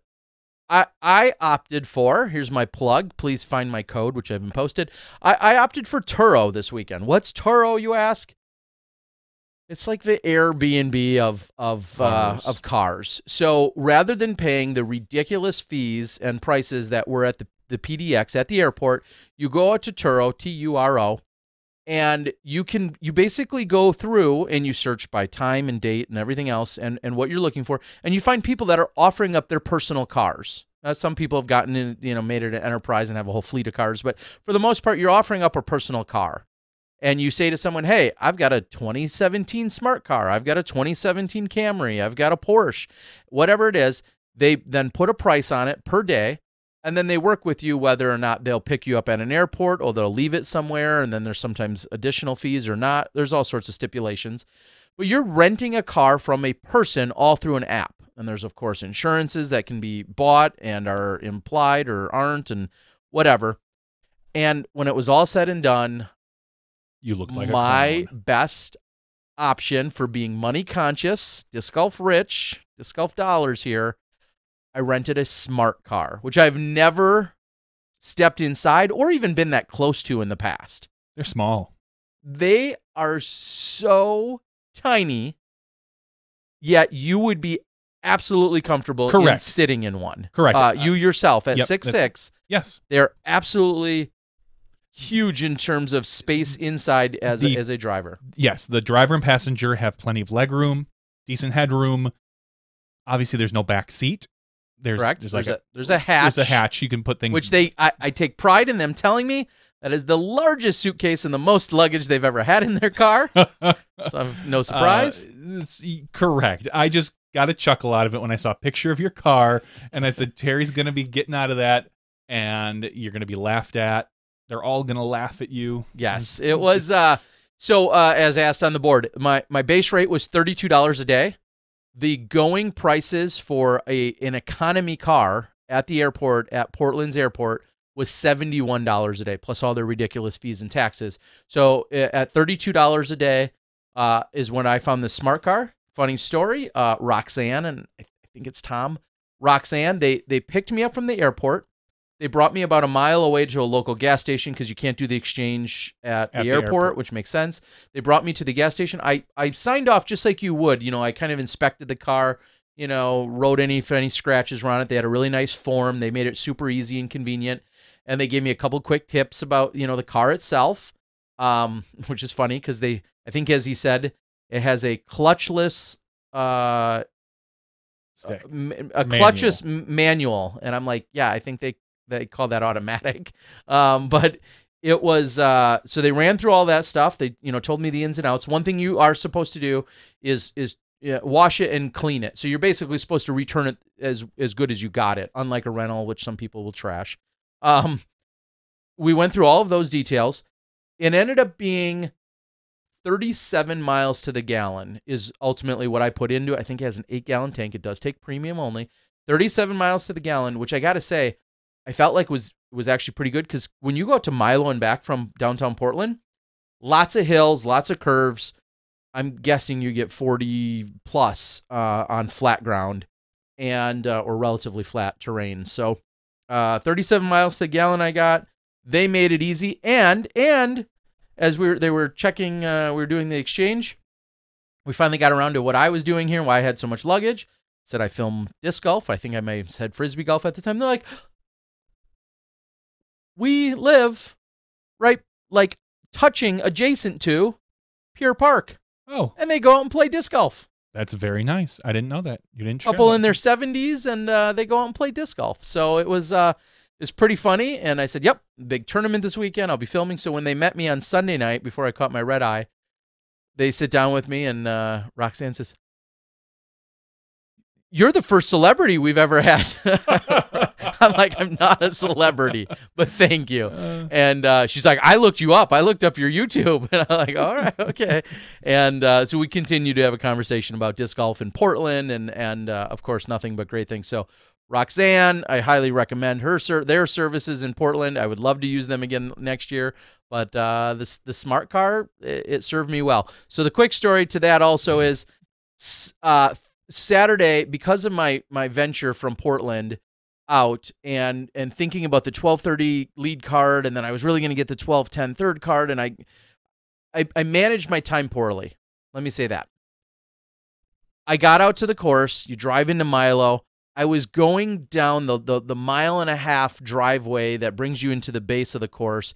opted for, here's my plug, please find my code, which I haven't posted. I opted for Turo this weekend. What's Turo, you ask? It's like the Airbnb of cars. So rather than paying the ridiculous fees and prices that were at the PDX at the airport, you go out to Turo, Turo, and you basically go through and you search by time and date and everything else and what you're looking for, and you find people that are offering up their personal cars. Some people have gotten in, made it an enterprise and have a whole fleet of cars, but for the most part, you're offering up a personal car. And you say to someone, hey, I've got a 2017 smart car. I've got a 2017 Camry. I've got a Porsche. Whatever it is, they then put a price on it per day, and then they work with you whether or not they'll pick you up at an airport or they'll leave it somewhere, and then there's sometimes additional fees or not. There's all sorts of stipulations. But you're renting a car from a person all through an app. And there's, of course, insurances that can be bought and are implied or aren't and whatever. And when it was all said and done, you look like my best option for being money conscious, disc golf rich, disc golf dollars here, I rented a smart car, which I've never stepped inside or even been that close to in the past. They're small. They are so tiny, yet you would be absolutely comfortable in sitting in one. Correct. You yourself at 6'6", yes, they're absolutely huge in terms of space inside as a driver. Yes, the driver and passenger have plenty of leg room, decent headroom. Obviously, there's no back seat. Correct. There's a hatch. There's a hatch you can put things. Which I take pride in them telling me that is the largest suitcase and the most luggage they've ever had in their car. So no surprise. It's correct. I just got a chuckle out of it when I saw a picture of your car, and I said, Terry's going to be getting out of that, and you're going to be laughed at. They're all going to laugh at you. Yes, it was. As asked on the board, my base rate was $32 a day. The going prices for an economy car at the airport, at Portland's airport, was $71 a day, plus all their ridiculous fees and taxes. So at $32 a day is when I found the smart car. Funny story, Roxanne, and I think it's Tom, Roxanne, they picked me up from the airport. They brought me about a mile away to a local gas station because you can't do the exchange at the airport, which makes sense. They brought me to the gas station. I signed off just like you would. I kind of inspected the car, wrote if any scratches were on it. They had a really nice form. They made it super easy and convenient. And they gave me a couple quick tips about, the car itself, which is funny because I think as he said, it has a clutchless clutchless manual. And I'm like, yeah, I think they call that automatic. But it was, so they ran through all that stuff. They, told me the ins and outs. One thing you are supposed to do is wash it and clean it. So you're basically supposed to return it as good as you got it, unlike a rental, which some people will trash. We went through all of those details. It ended up being 37 miles to the gallon is ultimately what I put into it. I think it has an 8-gallon tank. It does take premium only. 37 miles to the gallon, which I got to say, I felt like was actually pretty good because when you go out to Milo and back from downtown Portland, lots of hills, lots of curves. I'm guessing you get 40 plus on flat ground and or relatively flat terrain. So 37 miles to the gallon I got. They made it easy, and as they were checking, we were doing the exchange. We finally got around to what I was doing here, why I had so much luggage. Said I film disc golf. I think I may have said frisbee golf at the time. They're like, we live right, like touching adjacent to Pier Park. Oh, and they go out and play disc golf. That's very nice. I didn't know that. You didn't share couple that. In their 70s, and they go out and play disc golf. So it was pretty funny. And I said, yep, big tournament this weekend. I'll be filming. So when they met me on Sunday night before I caught my red eye, they sit down with me, and Roxanne says, "You're the first celebrity we've ever had." I'm like, I'm not a celebrity, but thank you. And she's like, I looked you up. I looked up your YouTube. And I'm like, all right, okay. And so we continue to have a conversation about disc golf in Portland and of course, nothing but great things. So Roxanne, I highly recommend their services in Portland. I would love to use them again next year. But the smart car, it served me well. So the quick story to that also is Saturday, because of my venture from Portland out and thinking about the 12:30 lead card, and then I was really going to get the 12:10 third card, and I managed my time poorly. Let me say that. I got out to the course. You drive into Milo. I was going down the mile and a half driveway that brings you into the base of the course,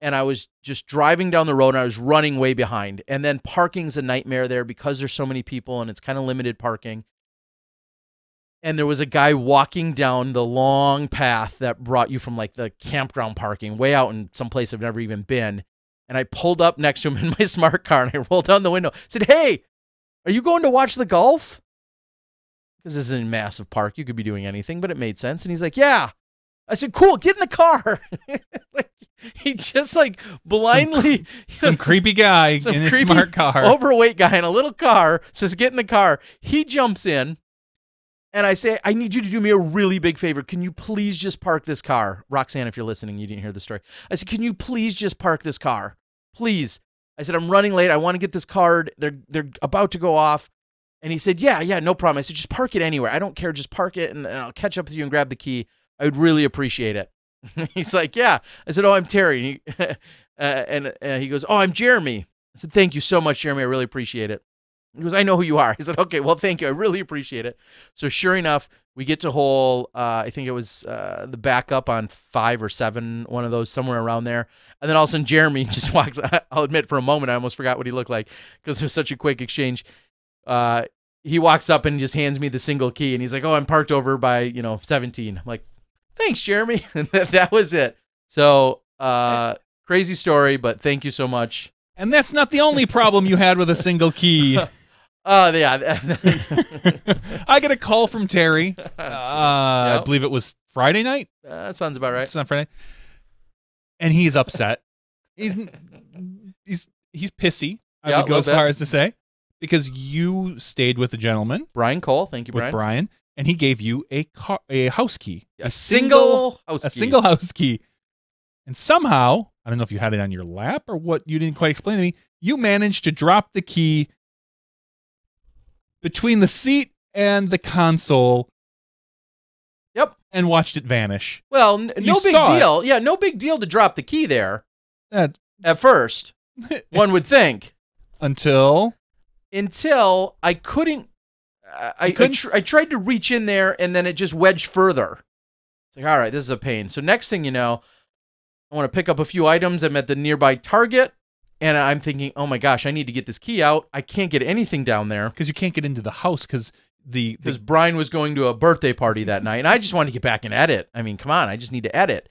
and I was just driving down the road, and I was running way behind. And then parking's a nightmare there because there's so many people, and it's kind of limited parking. And there was a guy walking down the long path that brought you from like the campground parking way out in some place I've never even been. And I pulled up next to him in my smart car, and I rolled down the window. I said, "Hey, are you going to watch the golf?" Because this is a massive park. You could be doing anything, but it made sense. And he's like, "Yeah." I said, "Cool, get in the car." Like, he just like blindly. Some creepy guy in his smart car. Overweight guy in a little car says, "Get in the car." He jumps in. And I say, "I need you to do me a really big favor. Can you please just park this car?" Roxanne, if you're listening, you didn't hear the story. I said, "Can you please just park this car? Please." I said, "I'm running late. I want to get this card. They're about to go off." And he said, yeah, no problem. I said, "Just park it anywhere. I don't care. Just park it, and I'll catch up with you and grab the key. I would really appreciate it." He's like, "Yeah." I said, "Oh, I'm Terry." And he goes, "Oh, I'm Jeremy." I said, "Thank you so much, Jeremy. I really appreciate it." He goes, "I know who you are." He said, "Okay, well, thank you. I really appreciate it." So sure enough, we get to hole, I think it was the backup on 5 or 7, one of those, somewhere around there. And then all of a sudden, Jeremy just walks. I'll admit, for a moment, I almost forgot what he looked like because it was such a quick exchange. He walks up and just hands me the single key, and he's like, "Oh, I'm parked over by 17." I'm like, "Thanks, Jeremy." And that was it. So crazy story, but thank you so much. And that's not the only problem you had with a single key. Oh, yeah. I get a call from Terry. I believe it was Friday night. That sounds about right. It's not Friday. And he's upset. He's pissy. I would go as far as to say, because you stayed with a gentleman, Brian Cole. Thank you, Brian. With Brian, and he gave you a house key, a single house key. And somehow, I don't know if you had it on your lap or what. You didn't quite explain to me. You managed to drop the key between the seat and the console. Yep. And watched it vanish. Well, no big deal. Yeah, no big deal to drop the key there. At first, one would think. Until I couldn't. I tried to reach in there, and then it just wedged further. It's like, all right, this is a pain. So next thing you know, I want to pick up a few items. I'm at the nearby Target. And I'm thinking, oh my gosh, I need to get this key out. I can't get anything down there. Because you can't get into the house because Brian was going to a birthday party that night. And I just wanted to get back and edit. I mean, come on, I just need to edit.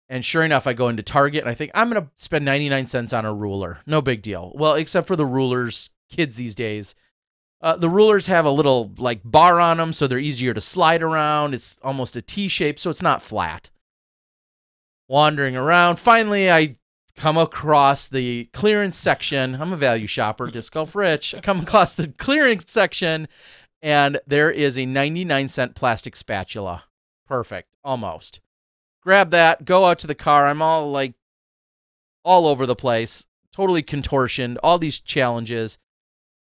And sure enough, I go into Target and I think, I'm going to spend 99 cents on a ruler. No big deal. Well, except for the rulers, kids these days. The rulers have a little like bar on them, so they're easier to slide around. It's almost a T shape, so it's not flat. Wandering around. Finally, I come across the clearance section. I'm a value shopper, Disc Golf Rich. I come across the clearance section, and there is a 99-cent plastic spatula. Perfect. Almost. Grab that, go out to the car. I'm all over the place, totally contortioned, all these challenges.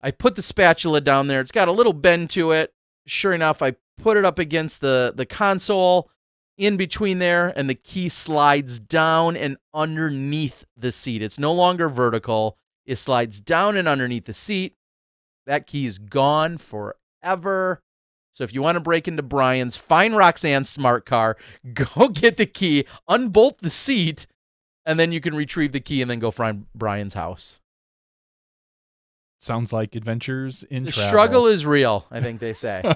I put the spatula down there. It's got a little bend to it. Sure enough, I put it up against the console, in between there, and the key slides down and underneath the seat. It's no longer vertical. It slides down and underneath the seat. That key is gone forever. So if you want to break into Brian's, find Roxanne's smart car, go get the key, unbolt the seat, and then you can retrieve the key and then go find Brian's house. Sounds like adventures in travel. The struggle is real, I think they say.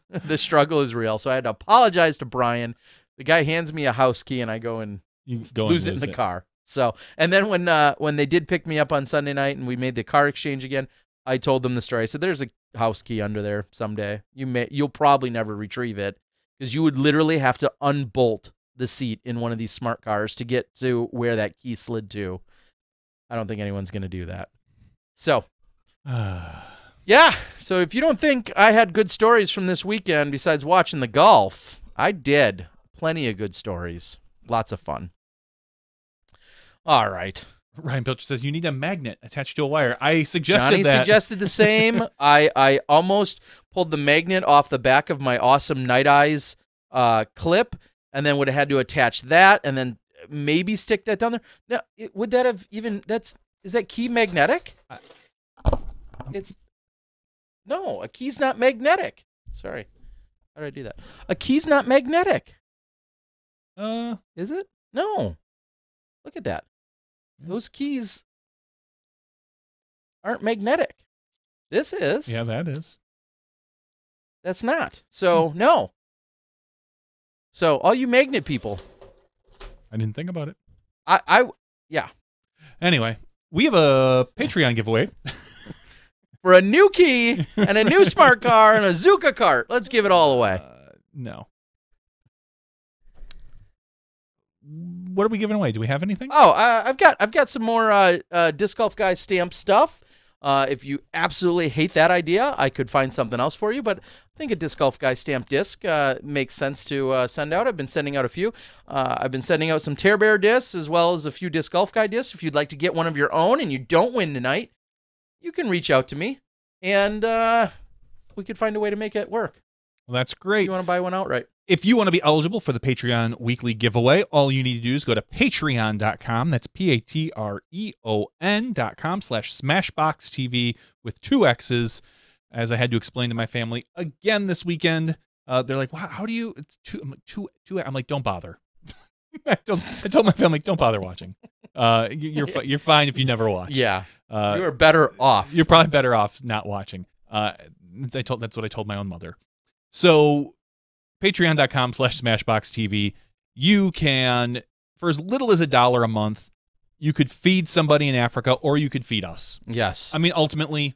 The struggle is real. So I had to apologize to Brian. The guy hands me a house key, and I go and lose it in the car. So, and then when they did pick me up on Sunday night and we made the car exchange again, I told them the story. I said, "There's a house key under there someday. You'll probably never retrieve it. because you would literally have to unbolt the seat in one of these smart cars to get to where that key slid to. I don't think anyone's going to do that. So, yeah. So if you don't think I had good stories from this weekend besides watching the golf, I did. Plenty of good stories. Lots of fun. All right. Ryan Pilcher says you need a magnet attached to a wire. I suggested Johnny that. suggested the same. I almost pulled the magnet off the back of my awesome Night Eyes clip, and then would have had to attach that, and then maybe stick that down there. Now, would that have even? Is that key magnetic? No, a key's not magnetic. Sorry, how did I do that? A key's not magnetic. Is it? No. Look at that. Those keys aren't magnetic. This is. Yeah, that is. That's not. So, no. So, all you magnet people. I didn't think about it. Yeah. Anyway, we have a Patreon giveaway. For a new key and a new smart car and a Zuka cart. Let's give it all away. No. What are we giving away? Do we have anything? Oh, I've got some more Disc Golf Guy stamp stuff. If you absolutely hate that idea, I could find something else for you, but I think a Disc Golf Guy stamp disc makes sense to send out. I've been sending out a few. I've been sending out some Tear Bear discs as well as a few Disc Golf Guy discs. If you'd like to get one of your own and you don't win tonight, you can reach out to me, and we could find a way to make it work. Well, that's great. You want to buy one outright? If you want to be eligible for the Patreon weekly giveaway, all you need to do is go to patreon.com. That's patreon.com/SmashBoxxTV with 2 X's. As I had to explain to my family again this weekend, they're like, "Wow, how do you? It's two. I'm like, don't bother. I told my family, don't bother watching. You're fine if you never watch. Yeah, you are better off. You're probably better off not watching. That's what I told my own mother. So, patreon.com/SmashBoxxTV. You can, for as little as $1 a month, you could feed somebody in Africa, or you could feed us. Yes. I mean, ultimately,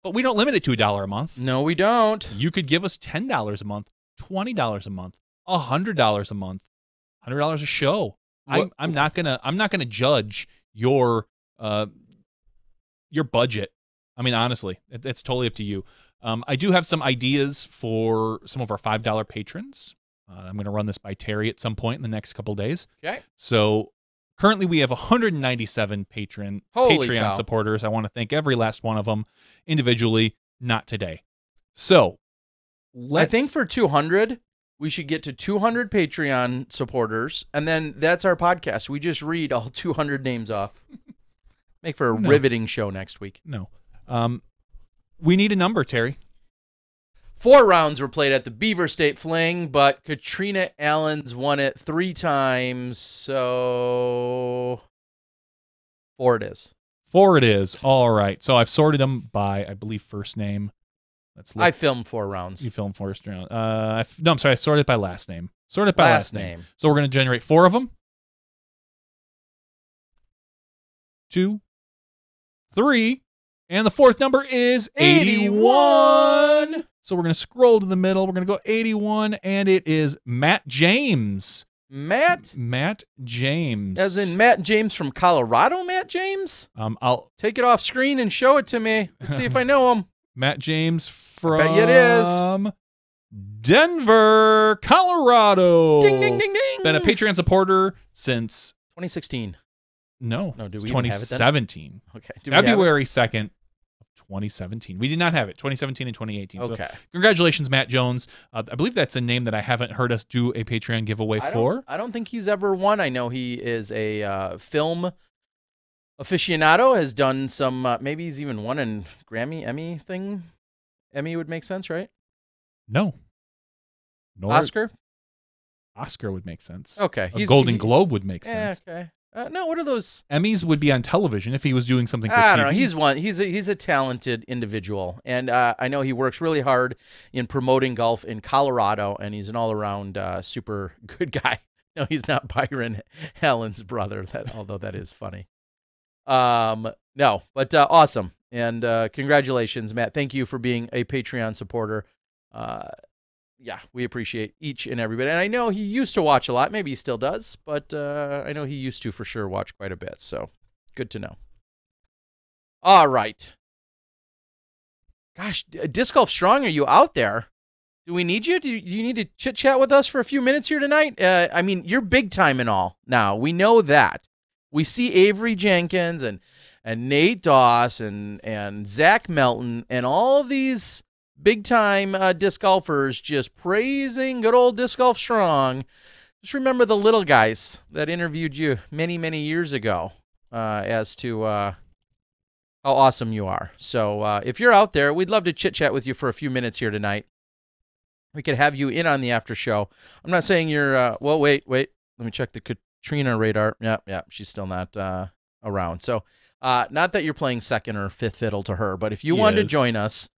but we don't limit it to $1 a month. No, we don't. You could give us $10 a month, $20 a month, $100 a month, $100 a show. I'm not gonna judge your budget. I mean, honestly, it's totally up to you. I do have some ideas for some of our $5 patrons. I'm going to run this by Terry at some point in the next couple of days. Okay. So currently we have 197 Patreon supporters. I want to thank every last one of them individually, not today. So I think for 200, we should get to 200 Patreon supporters, and then that's our podcast. We just read all 200 names off. Make for a riveting show next week. No. We need a number, Terry. 4 rounds were played at the Beaver State Fling, but Katrina Allen's won it 3 times, so 4 it is. 4 it is. All right. So I've sorted them by, I believe, first name. Let's look. I filmed 4 rounds. You filmed first round. No, I'm sorry. I sorted it by last name. Sorted it by Last last name. name. So we're going to generate 4 of them. 2, 3. And the 4th number is 81. So we're going to scroll to the middle. We're going to go 81, and it is Matt James. Matt James. As in Matt James from Colorado, Matt James? I'll take it off screen and show it to me. Let's see if I know him. Matt James from I bet you it is. Denver, Colorado. Ding, ding, ding, ding. Been a Patreon supporter since 2016. No, do we 2017. Okay. February 2nd of 2017. We did not have it. 2017 and 2018. Okay. So congratulations, Matt Jones. I believe that's a name that I haven't heard us do a Patreon giveaway for. I don't think he's ever won. I know he is a film aficionado, has done some, maybe he's even won a Grammy, Emmy thing. Emmy would make sense, right? No. Oscar would make sense. Okay. A Golden Globe would make sense. Okay. No, what are those? Emmys would be on television if he was doing something for I TV. don't know. He's a talented individual, and I know he works really hard in promoting golf in Colorado, and he's an all-around super good guy. No, he's not Byron Allen's brother. Although that is funny. No, but awesome, and congratulations, Matt. Thank you for being a Patreon supporter. yeah, we appreciate each and everybody. And I know he used to watch a lot. Maybe he still does, but I know he used to for sure watch quite a bit. So good to know. All right. Gosh, Disc Golf Strong, are you out there? Do we need you? Do you need to chit-chat with us for a few minutes here tonight? I mean, you're big time and all now. We know that. We see Avery Jenkins and Nate Doss and Zach Melton and all of these big-time disc golfers just praising good old Disc Golf Strong. Just remember the little guys that interviewed you many, many years ago as to how awesome you are. So if you're out there, we'd love to chit-chat with you for a few minutes here tonight. We could have you in on the after show. I'm not saying you're, well, wait. Let me check the Katrina radar. Yeah, she's still not around. So not that you're playing second or fifth fiddle to her, but if you wanted to join us,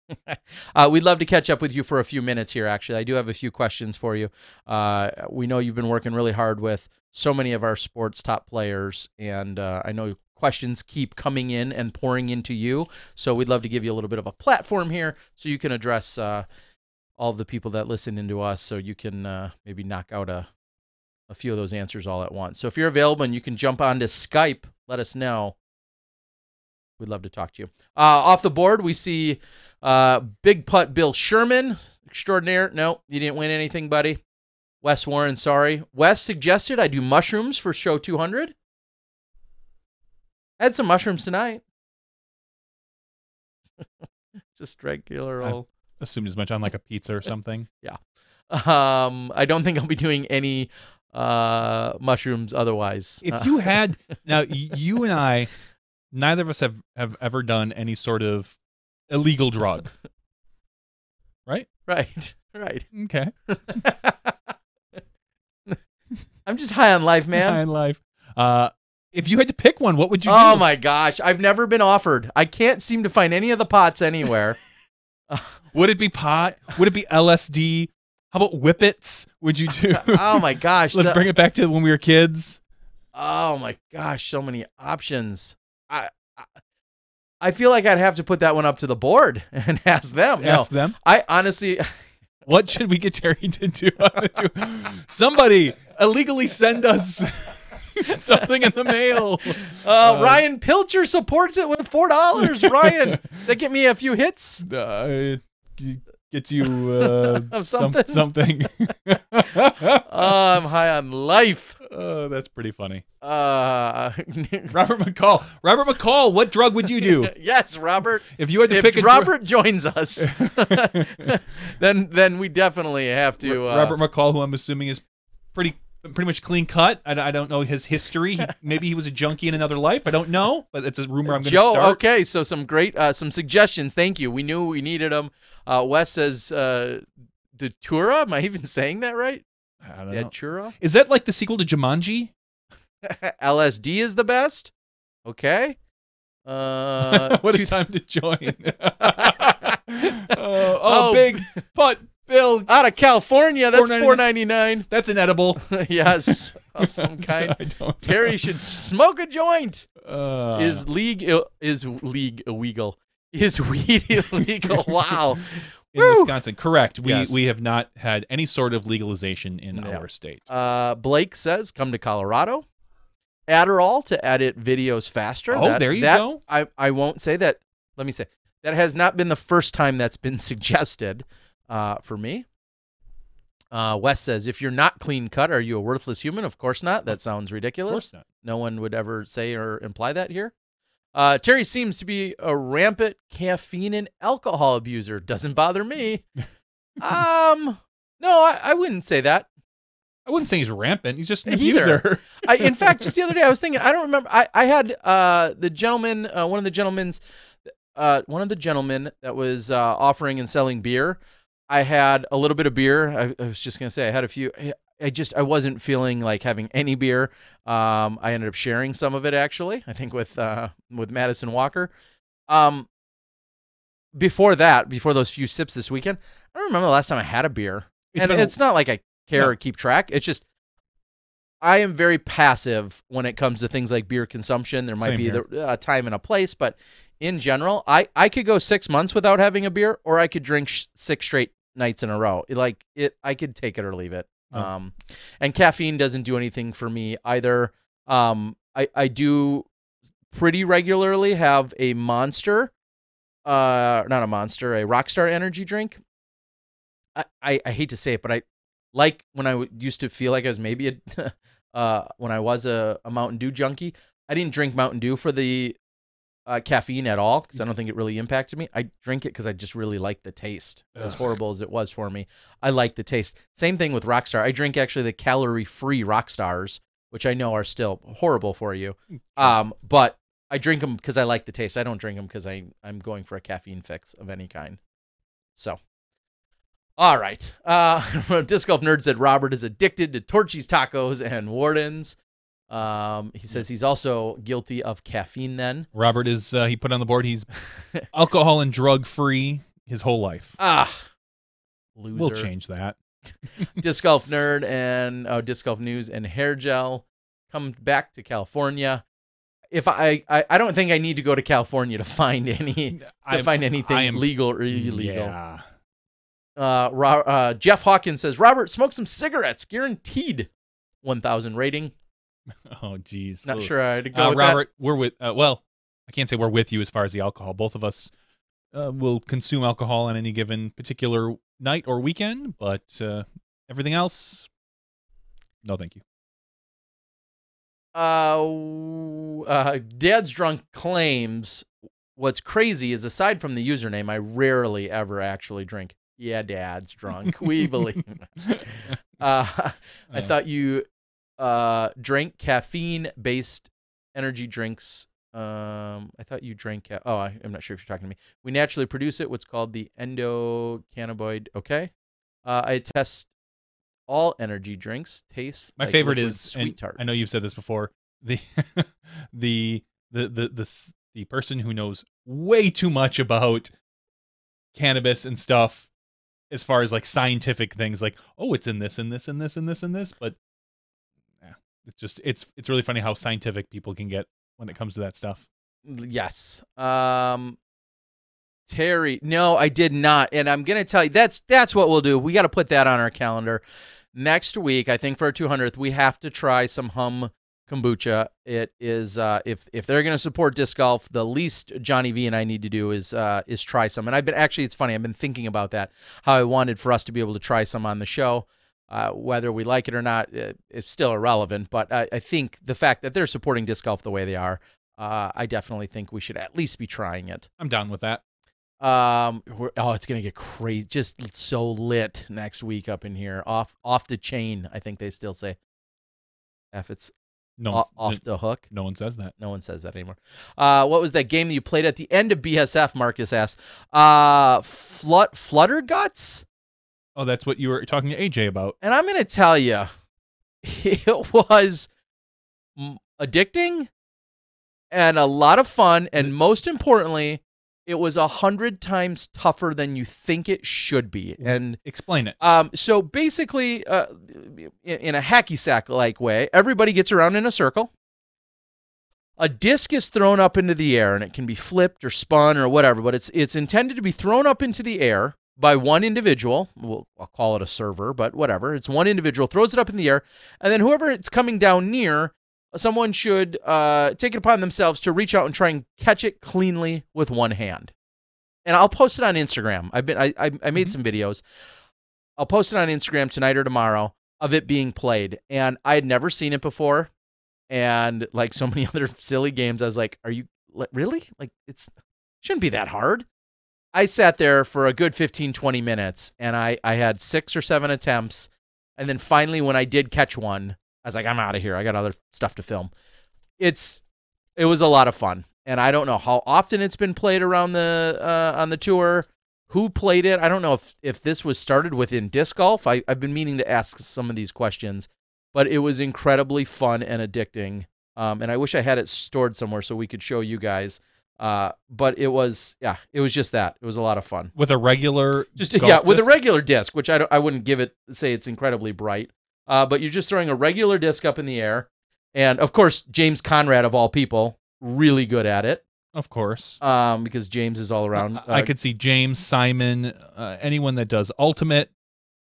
we'd love to catch up with you for a few minutes here, actually. I do have a few questions for you. We know you've been working really hard with so many of our sports top players, and I know questions keep coming in and pouring into you, so we'd love to give you a little bit of a platform here so you can address all of the people that listen into us, so you can maybe knock out a few of those answers all at once. So if you're available and you can jump onto Skype, let us know. We'd love to talk to you. Off the board, we see Big Putt Bill Sherman, extraordinaire. No, you didn't win anything, buddy. Wes Warren, sorry. Wes suggested I do mushrooms for show 200. I had some mushrooms tonight. Just regular old. Assumed as much on like a pizza or something. Yeah. I don't think I'll be doing any mushrooms otherwise. If you had, now you and I, neither of us have ever done any sort of illegal drug. Right? Right. Okay. I'm just high on life, man. High on life. If you had to pick one, what would you do? Oh my gosh. I've never been offered. I can't seem to find any of the pots anywhere. Would it be pot? Would it be LSD? How about whippets? Would you do? Oh my gosh. Let's bring it back to when we were kids. Oh my gosh, so many options. I feel like I'd have to put that one up to the board and ask them. Ask them? I honestly... What should we get Terry to do? Somebody illegally send us something in the mail. Ryan Pilcher supports it with $4. Ryan, does that get me a few hits? Gets you something. I'm high on life. That's pretty funny. Robert McCall, what drug would you do? Yes, Robert. If you had to pick Robert joins us, then we definitely have to. Robert McCall, who I'm assuming is pretty much clean cut. I don't know his history. Maybe he was a junkie in another life. I don't know, but it's a rumor I'm going to start. Okay, so some great some suggestions. Thank you. We knew we needed them. Wes says Datura. Am I even saying that right? I don't know. Datura? Is that like the sequel to Jumanji? LSD is the best. Okay. What a time to join. Big Putt Bill out of California. That's $4.99. That's an edible. Yes, of some kind. I don't know. Terry should smoke a joint. Is weed illegal? Wow. In Wisconsin, correct. We have not had any sort of legalization in our state. Blake says, come to Colorado. Adderall to edit videos faster. Oh, there you go. I won't say that. Let me say, that has not been the first time that's been suggested for me. Wes says, if you're not clean cut, are you a worthless human? Of course not. That sounds ridiculous. Of course not. No one would ever say or imply that here. Terry seems to be a rampant caffeine and alcohol abuser. Doesn't bother me. No, I wouldn't say that. I wouldn't say he's rampant. He's just an abuser. In fact, just the other day, I was thinking, I don't remember. I had the gentleman, one of the gentlemen that was offering and selling beer. I had a little bit of beer. I was just gonna say I had a few. I wasn't feeling like having any beer. I ended up sharing some of it, actually, I think with Madison Walker. Before those few sips this weekend, I don't remember the last time I had a beer. It's not like I care or keep track. It's just I am very passive when it comes to things like beer consumption. There might be a time and a place, but in general, I could go 6 months without having a beer, or I could drink 6 straight nights in a row. I could take it or leave it. Oh. And caffeine doesn't do anything for me either. I do pretty regularly have a Monster, not a Monster, a Rockstar energy drink. I hate to say it, but I like when I used to feel like I was maybe when I was a Mountain Dew junkie. I didn't drink Mountain Dew for the caffeine at all because I don't think it really impacted me. I drink it because I just really like the taste. As horrible as it was for me, I like the taste. Same thing with Rockstar. I drink actually the calorie-free Rockstars, which I know are still horrible for you. But I drink them because I like the taste. I don't drink them because I'm going for a caffeine fix of any kind. So, all right. Disc Golf Nerd said Robert is addicted to Torchy's tacos and Wardens. He says he's also guilty of caffeine then. Robert is, he put on the board, he's alcohol and drug free his whole life. Loser. We'll change that. Disc Golf Nerd and Disc Golf News and Hair Gel come back to California. If I don't think I need to go to California to find anything legal or illegal. Yeah. Jeff Hawkins says Robert, smoke some cigarettes, guaranteed. 1,000 rating. Oh, geez. Not sure I had to go with Robert, we're with, well, I can't say we're with you as far as the alcohol. Both of us will consume alcohol on any given particular night or weekend, but everything else, no thank you. Dad's Drunk claims what's crazy is aside from the username, I rarely ever actually drink. Yeah, Dad's Drunk. We believe. I thought you drank caffeine-based energy drinks. I thought you drank. I'm not sure if you're talking to me. We naturally produce it. What's called the endocannabinoid. Okay. I test all energy drinks. Taste. My like favorite liquid is sweet tarts. I know you've said this before. The the person who knows way too much about cannabis and stuff, as far as like scientific things, like it's in this and this and this and this and this, but it's just it's really funny how scientific people can get when it comes to that stuff. Yes. Terry, no, I did not, and I'm gonna tell you that's what we'll do. We got to put that on our calendar next week. I think for our 200th, we have to try some Hum kombucha. It is if they're gonna support disc golf, the least Johnny V and I need to do is try some. And it's funny. I've been thinking about that. How I wanted for us to be able to try some on the show. Whether we like it or not, it's still irrelevant. But I think the fact that they're supporting disc golf the way they are, I definitely think we should at least be trying it. I'm down with that. It's gonna get crazy, just so lit next week up in here, off the chain. I think they still say, if it's off the hook. No one says that. No one says that anymore. What was that game that you played at the end of BSF? Marcus asked. Flutter Guts. Oh, that's what you were talking to AJ about. And I'm gonna tell you, it was addicting and a lot of fun, and most importantly, it was 100 times tougher than you think it should be. And explain it. So basically, in a hacky sack like way, everybody gets around in a circle. A disc is thrown up into the air, and it can be flipped or spun or whatever, but it's intended to be thrown up into the air by one individual. I'll call it a server, but whatever. It's one individual throws it up in the air, and then whoever it's coming down near, someone should take it upon themselves to reach out and try and catch it cleanly with one hand. And I'll post it on Instagram. I made some videos. I'll post it on Instagram tonight or tomorrow of it being played. And I had never seen it before. And like so many other silly games, I was like, "Are you really? Like it shouldn't be that hard." I sat there for a good 15, 20 minutes, and I had 6 or 7 attempts. And then finally, when I did catch one, I was like, I'm out of here. I got other stuff to film. It was a lot of fun. And I don't know how often it's been played around on the tour, who played it. I don't know if this was started within disc golf. I've been meaning to ask some of these questions, but it was incredibly fun and addicting. And I wish I had it stored somewhere so we could show you guys. But it was just that. It was a lot of fun. With a regular with a regular disc, which I wouldn't say it's incredibly bright. But you're just throwing a regular disc up in the air. And of course, James Conrad of all people, really good at it. Of course. Because James is all around. I could see James, Simon, anyone that does ultimate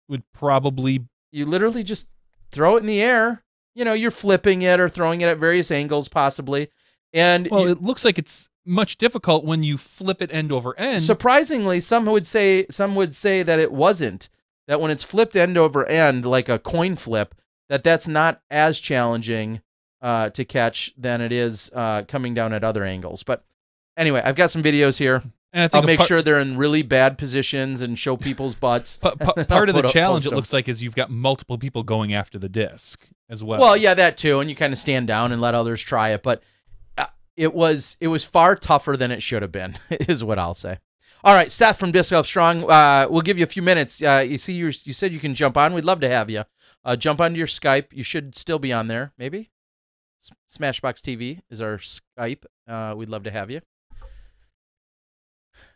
would probably. You literally just throw it in the air. You know, you're flipping it or throwing it at various angles, possibly. And it looks like it's much difficult when you flip it end over end. Surprisingly, some would say that it wasn't. That when it's flipped end over end, like a coin flip, that's not as challenging to catch than it is coming down at other angles. But anyway, I've got some videos here. And I think I'll make sure they're in really bad positions and show people's butts. Part of the challenge, it looks like, is you've got multiple people going after the disc as well. Well, yeah, that too, and you kind of stand down and let others try it. But it was far tougher than it should have been, is what I'll say. All right, Seth from Disc Golf Strong, we'll give you a few minutes. You said you can jump on. We'd love to have you. Jump onto your Skype. You should still be on there, maybe. SmashBoxxTV is our Skype. We'd love to have you.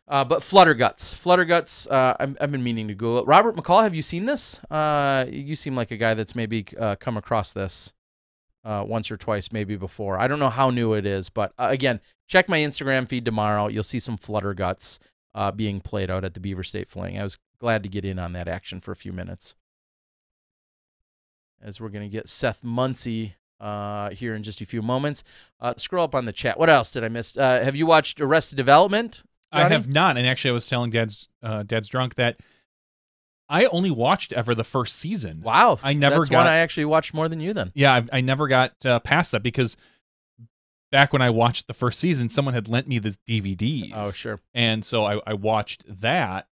But Flutterguts, I've been meaning to Google it. Robert McCall, have you seen this? You seem like a guy that's maybe come across this once or twice, maybe before. I don't know how new it is, but again, check my Instagram feed tomorrow. You'll see some Flutterguts being played out at the Beaver State Fling. I was glad to get in on that action for a few minutes. As we're going to get Seth Muncy here in just a few moments. Scroll up on the chat. What else did I miss? Have you watched Arrested Development, Johnny? I have not, and actually I was telling Dad's Drunk that I only watched ever the first season. Wow. That's one I actually watched more than you then. Yeah, I never got past that because back when I watched the first season, someone had lent me the DVDs. Oh, sure. And so I watched that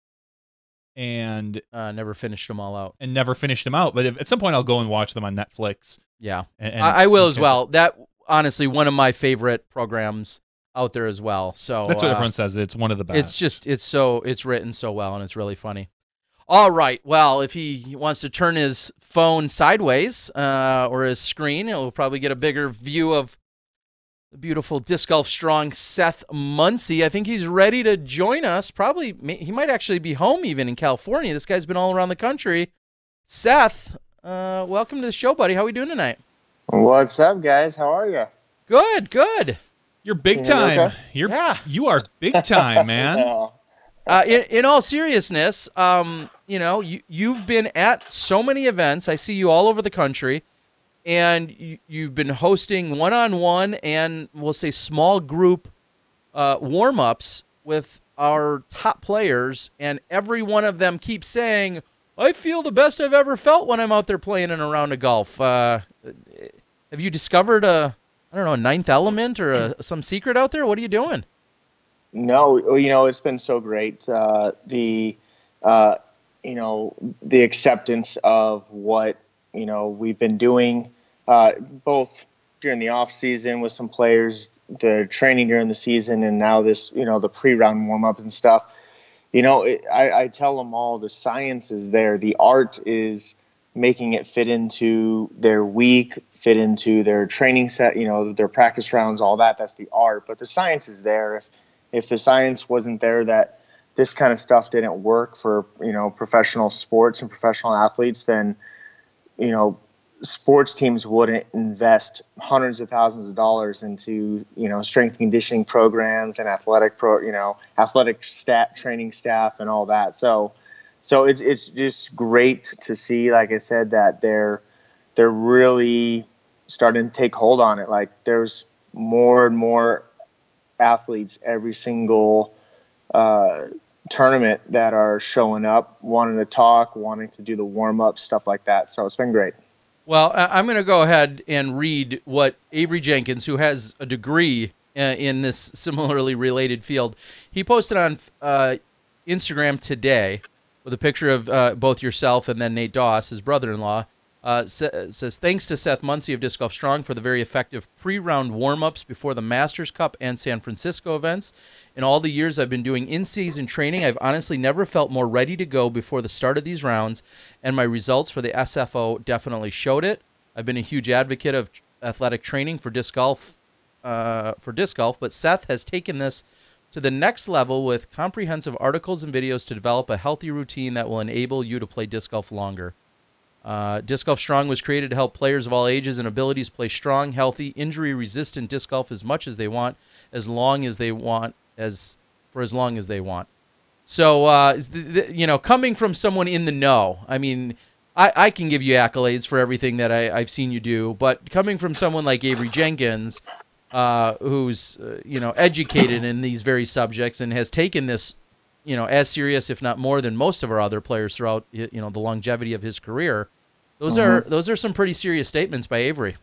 and never finished them all out. But at some point I'll go and watch them on Netflix. Yeah. And I will as well. That, honestly, one of my favorite programs out there as well. So that's what everyone says. It's one of the best. It's written so well, and it's really funny. All right. Well, if he wants to turn his phone sideways or his screen, he'll probably get a bigger view of the beautiful Disc Golf Strong Seth Muncy. I think he's ready to join us. Probably he might actually be home even in California. This guy's been all around the country. Seth, welcome to the show, buddy. How are we doing tonight? What's up, guys? How are you? Good. You're big time. Okay? You are big time, man. In all seriousness, you've been at so many events. I see you all over the country, and you've been hosting one-on-one and we'll say small group warm-ups with our top players, and every one of them keeps saying, "I feel the best I've ever felt when I'm out there playing in a round of golf." Have you discovered a ninth element or some secret out there? What are you doing? No, it's been so great. The acceptance of what, we've been doing, both during the off season with some players, the training during the season, and now this, the pre-round warm up and stuff. I tell them all the science is there. The art is making it fit into their week, fit into their training set, their practice rounds, all that. That's the art. But the science is there. If the science wasn't there that this kind of stuff didn't work for, professional sports and professional athletes, then, sports teams wouldn't invest hundreds of thousands of dollars into, strength and conditioning programs and athletic training staff and all that. So it's just great to see, like I said, that they're really starting to take hold on it. Like there's more and more athletes every single tournament that are showing up, wanting to talk, wanting to do the warm-up, stuff like that. So it's been great. Well, I'm going to go ahead and read what Avery Jenkins, who has a degree in this similarly related field, he posted on Instagram today with a picture of both yourself and then Nate Doss, his brother-in-law. Says, thanks to Seth Muncy of Disc Golf Strong for the very effective pre-round warm-ups before the Masters Cup and San Francisco events. In all the years I've been doing in-season training, I've honestly never felt more ready to go before the start of these rounds, and my results for the SFO definitely showed it. I've been a huge advocate of athletic training for disc golf, but Seth has taken this to the next level with comprehensive articles and videos to develop a healthy routine that will enable you to play disc golf longer. Disc Golf Strong was created to help players of all ages and abilities play strong, healthy, injury-resistant disc golf as much as they want, as long as they want, for as long as they want. So, coming from someone in the know, I mean, I can give you accolades for everything that I've seen you do, but coming from someone like Avery Jenkins, who's educated in these very subjects and has taken this, as serious, if not more, than most of our other players throughout the longevity of his career. Those are some pretty serious statements by Avery.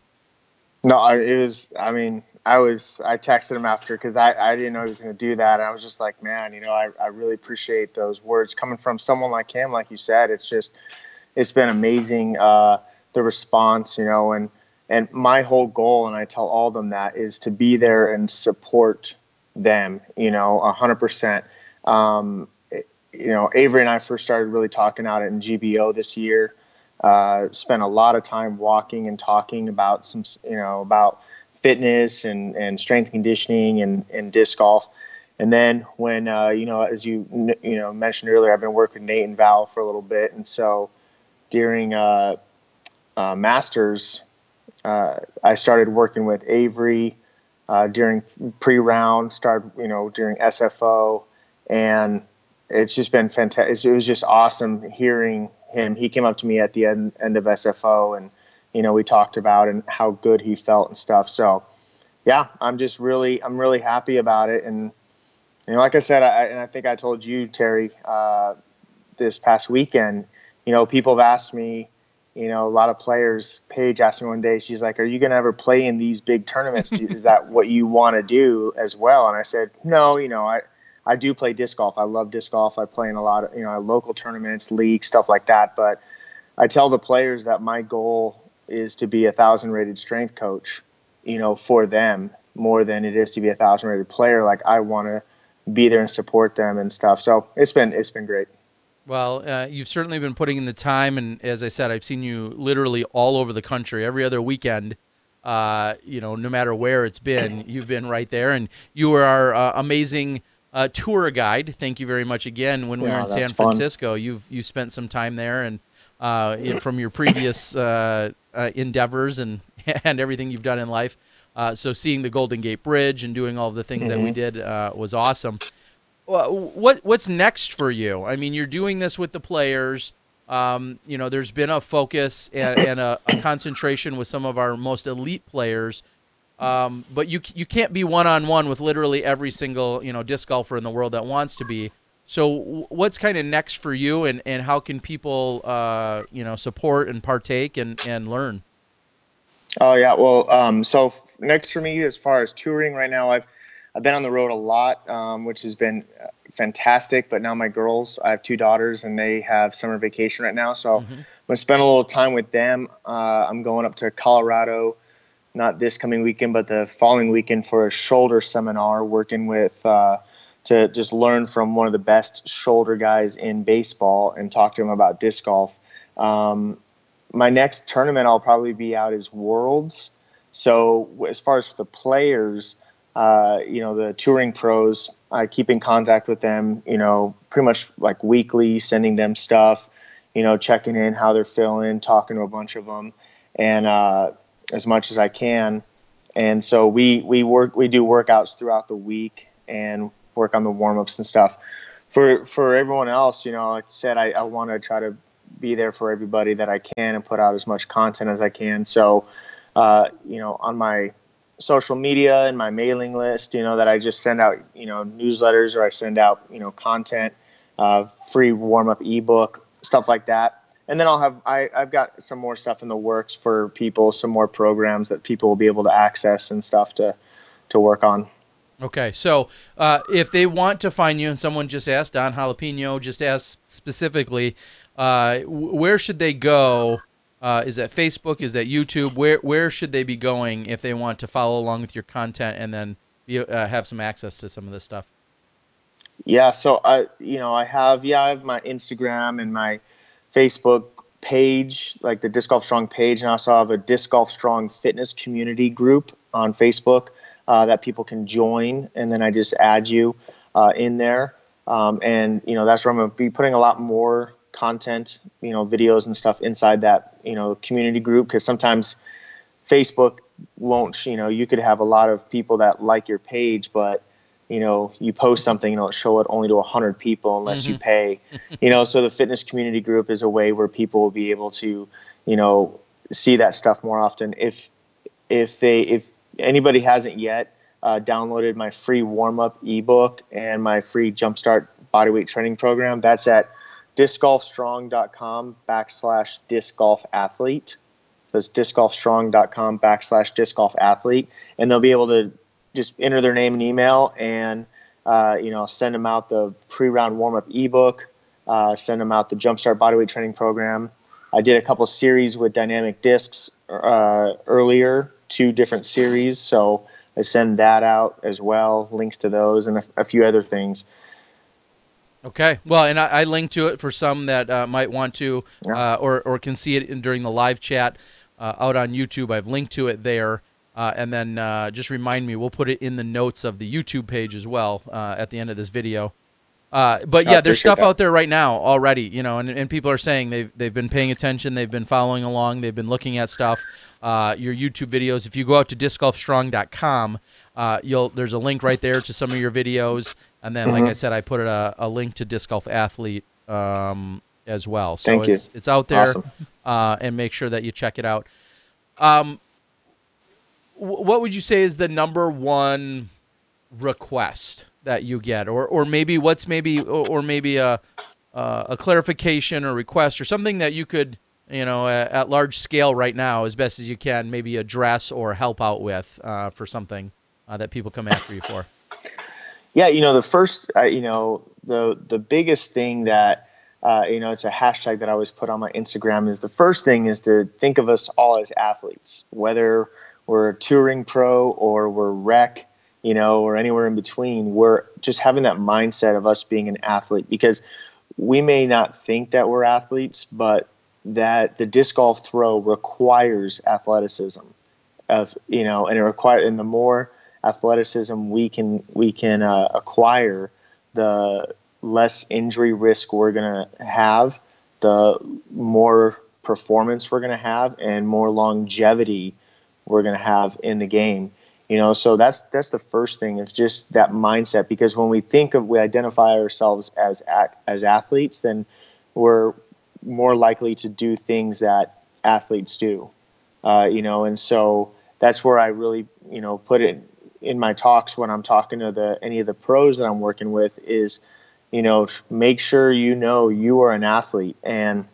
No, it was. I mean, I texted him after because I didn't know he was going to do that. And I was just like, man, I really appreciate those words coming from someone like him. Like you said, it's been amazing, the response, and my whole goal, and I tell all of them that, is to be there and support them, 100%. Avery and I first started really talking out in GBO this year. Spent a lot of time walking and talking about about fitness and strength conditioning and disc golf. And then when, as you mentioned earlier, I've been working with Nate and Val for a little bit. And so during Masters, I started working with Avery during pre-round, started, during SFO. And it's just been fantastic. It was just awesome hearing him. He came up to me at the end of SFO, and we talked about and how good he felt and stuff. So yeah, I'm really happy about it. And like I said, I think I told you, Terry, this past weekend, people have asked me, a lot of players. Paige asked me one day, she's like, "Are you going to ever play in these big tournaments? Is that what you want to do as well?" And I said, no, I do play disc golf. I love disc golf. I play in a lot of, local tournaments, leagues, stuff like that. But I tell the players that my goal is to be 1,000 rated strength coach, for them more than it is to be 1,000 rated player. Like, I want to be there and support them and stuff. So it's been great. Well, you've certainly been putting in the time. And as I said, I've seen you literally all over the country every other weekend. No matter where it's been, you've been right there. And you were our amazing tour guide. Thank you very much again. When we were in San Francisco, you spent some time there, and from your previous endeavors and everything you've done in life. So seeing the Golden Gate Bridge and doing all of the things that we did was awesome. What's next for you? I mean, you're doing this with the players. There's been a focus and a concentration with some of our most elite players. But you can't be one-on-one with literally every single, disc golfer in the world that wants to be. So what's kind of next for you, and how can people, support and partake and learn? Oh yeah. Well, so next for me, as far as touring right now, I've been on the road a lot, which has been fantastic. But now my girls, I have 2 daughters, and they have summer vacation right now. So I'm going to spend a little time with them. I'm going up to Colorado, not this coming weekend, but the following weekend, for a shoulder seminar, working with to just learn from one of the best shoulder guys in baseball and talk to him about disc golf. My next tournament I'll probably be out is Worlds. So as far as the players, the touring pros, I keep in contact with them, pretty much like weekly, sending them stuff, checking in how they're feeling, talking to a bunch of them, and as much as I can. And so we do workouts throughout the week and work on the warm-ups and stuff. For everyone else, like I said, I want to try to be there for everybody that I can and put out as much content as I can. So, on my social media and my mailing list, that I just send out, newsletters, or I send out, content, free warm-up ebook, stuff like that. And then I've got some more stuff in the works for people, some more programs that people will be able to access and stuff to work on. Okay, so if they want to find you, and someone just asked, Don Jalapeno just asked specifically, where should they go? Is that Facebook? Is that YouTube? Where should they be going if they want to follow along with your content and then have some access to some of this stuff? Yeah, so I have my Instagram and my Facebook page, like the Disc Golf Strong page, and I also have a Disc Golf Strong fitness community group on Facebook that people can join, and then I just add you in there. And that's where I'm going to be putting a lot more content, videos and stuff inside that, community group. Because sometimes Facebook won't, you could have a lot of people that like your page, but you post something and it'll show it only to 100 people unless you pay, so the fitness community group is a way where people will be able to, see that stuff more often. If anybody hasn't yet downloaded my free warm-up ebook and my free Jumpstart bodyweight training program, that's at discgolfstrong.com/discgolfathlete. So it's discgolfstrong.com/discgolfathlete, and they'll be able to just enter their name and email, and send them out the pre-round warm-up ebook, send them out the Jumpstart bodyweight training program. I did a couple series with dynamic discs earlier, 2 different series, so I send that out as well, links to those, and a few other things. Okay. Well, and I linked to it for some that might want to or can see it during the live chat out on YouTube. I've linked to it there. And then just remind me, we'll put it in the notes of the YouTube page as well at the end of this video. But yeah, there's stuff out there right now already, and people are saying they've been paying attention, they've been following along, they've been looking at stuff. Your YouTube videos, if you go out to discgolfstrong.com, there's a link right there to some of your videos, and then like I said, I put a link to Disc Golf Athlete as well. So it's out there. Awesome. And make sure that you check it out. What would you say is the number one request that you get, or maybe a clarification or request or something that you could, at large scale right now, as best as you can, maybe address or help out with for something that people come after you for? Yeah, the first, the biggest thing that, it's a hashtag that I always put on my Instagram, is the first thing is to think of us all as athletes, whether we're a touring pro or we're rec, or anywhere in between. We're just having that mindset of us being an athlete, because we may not think that we're athletes, but that the disc golf throw requires athleticism and the more athleticism we can acquire, the less injury risk we're going to have, the more performance we're going to have, and more longevity we're going to have in the game. So that's the first thing. It's just that mindset, because when we identify ourselves as athletes, then we're more likely to do things that athletes do, and so that's where I really, put it in my talks when I'm talking to any of the pros that I'm working with is, make sure you are an athlete. And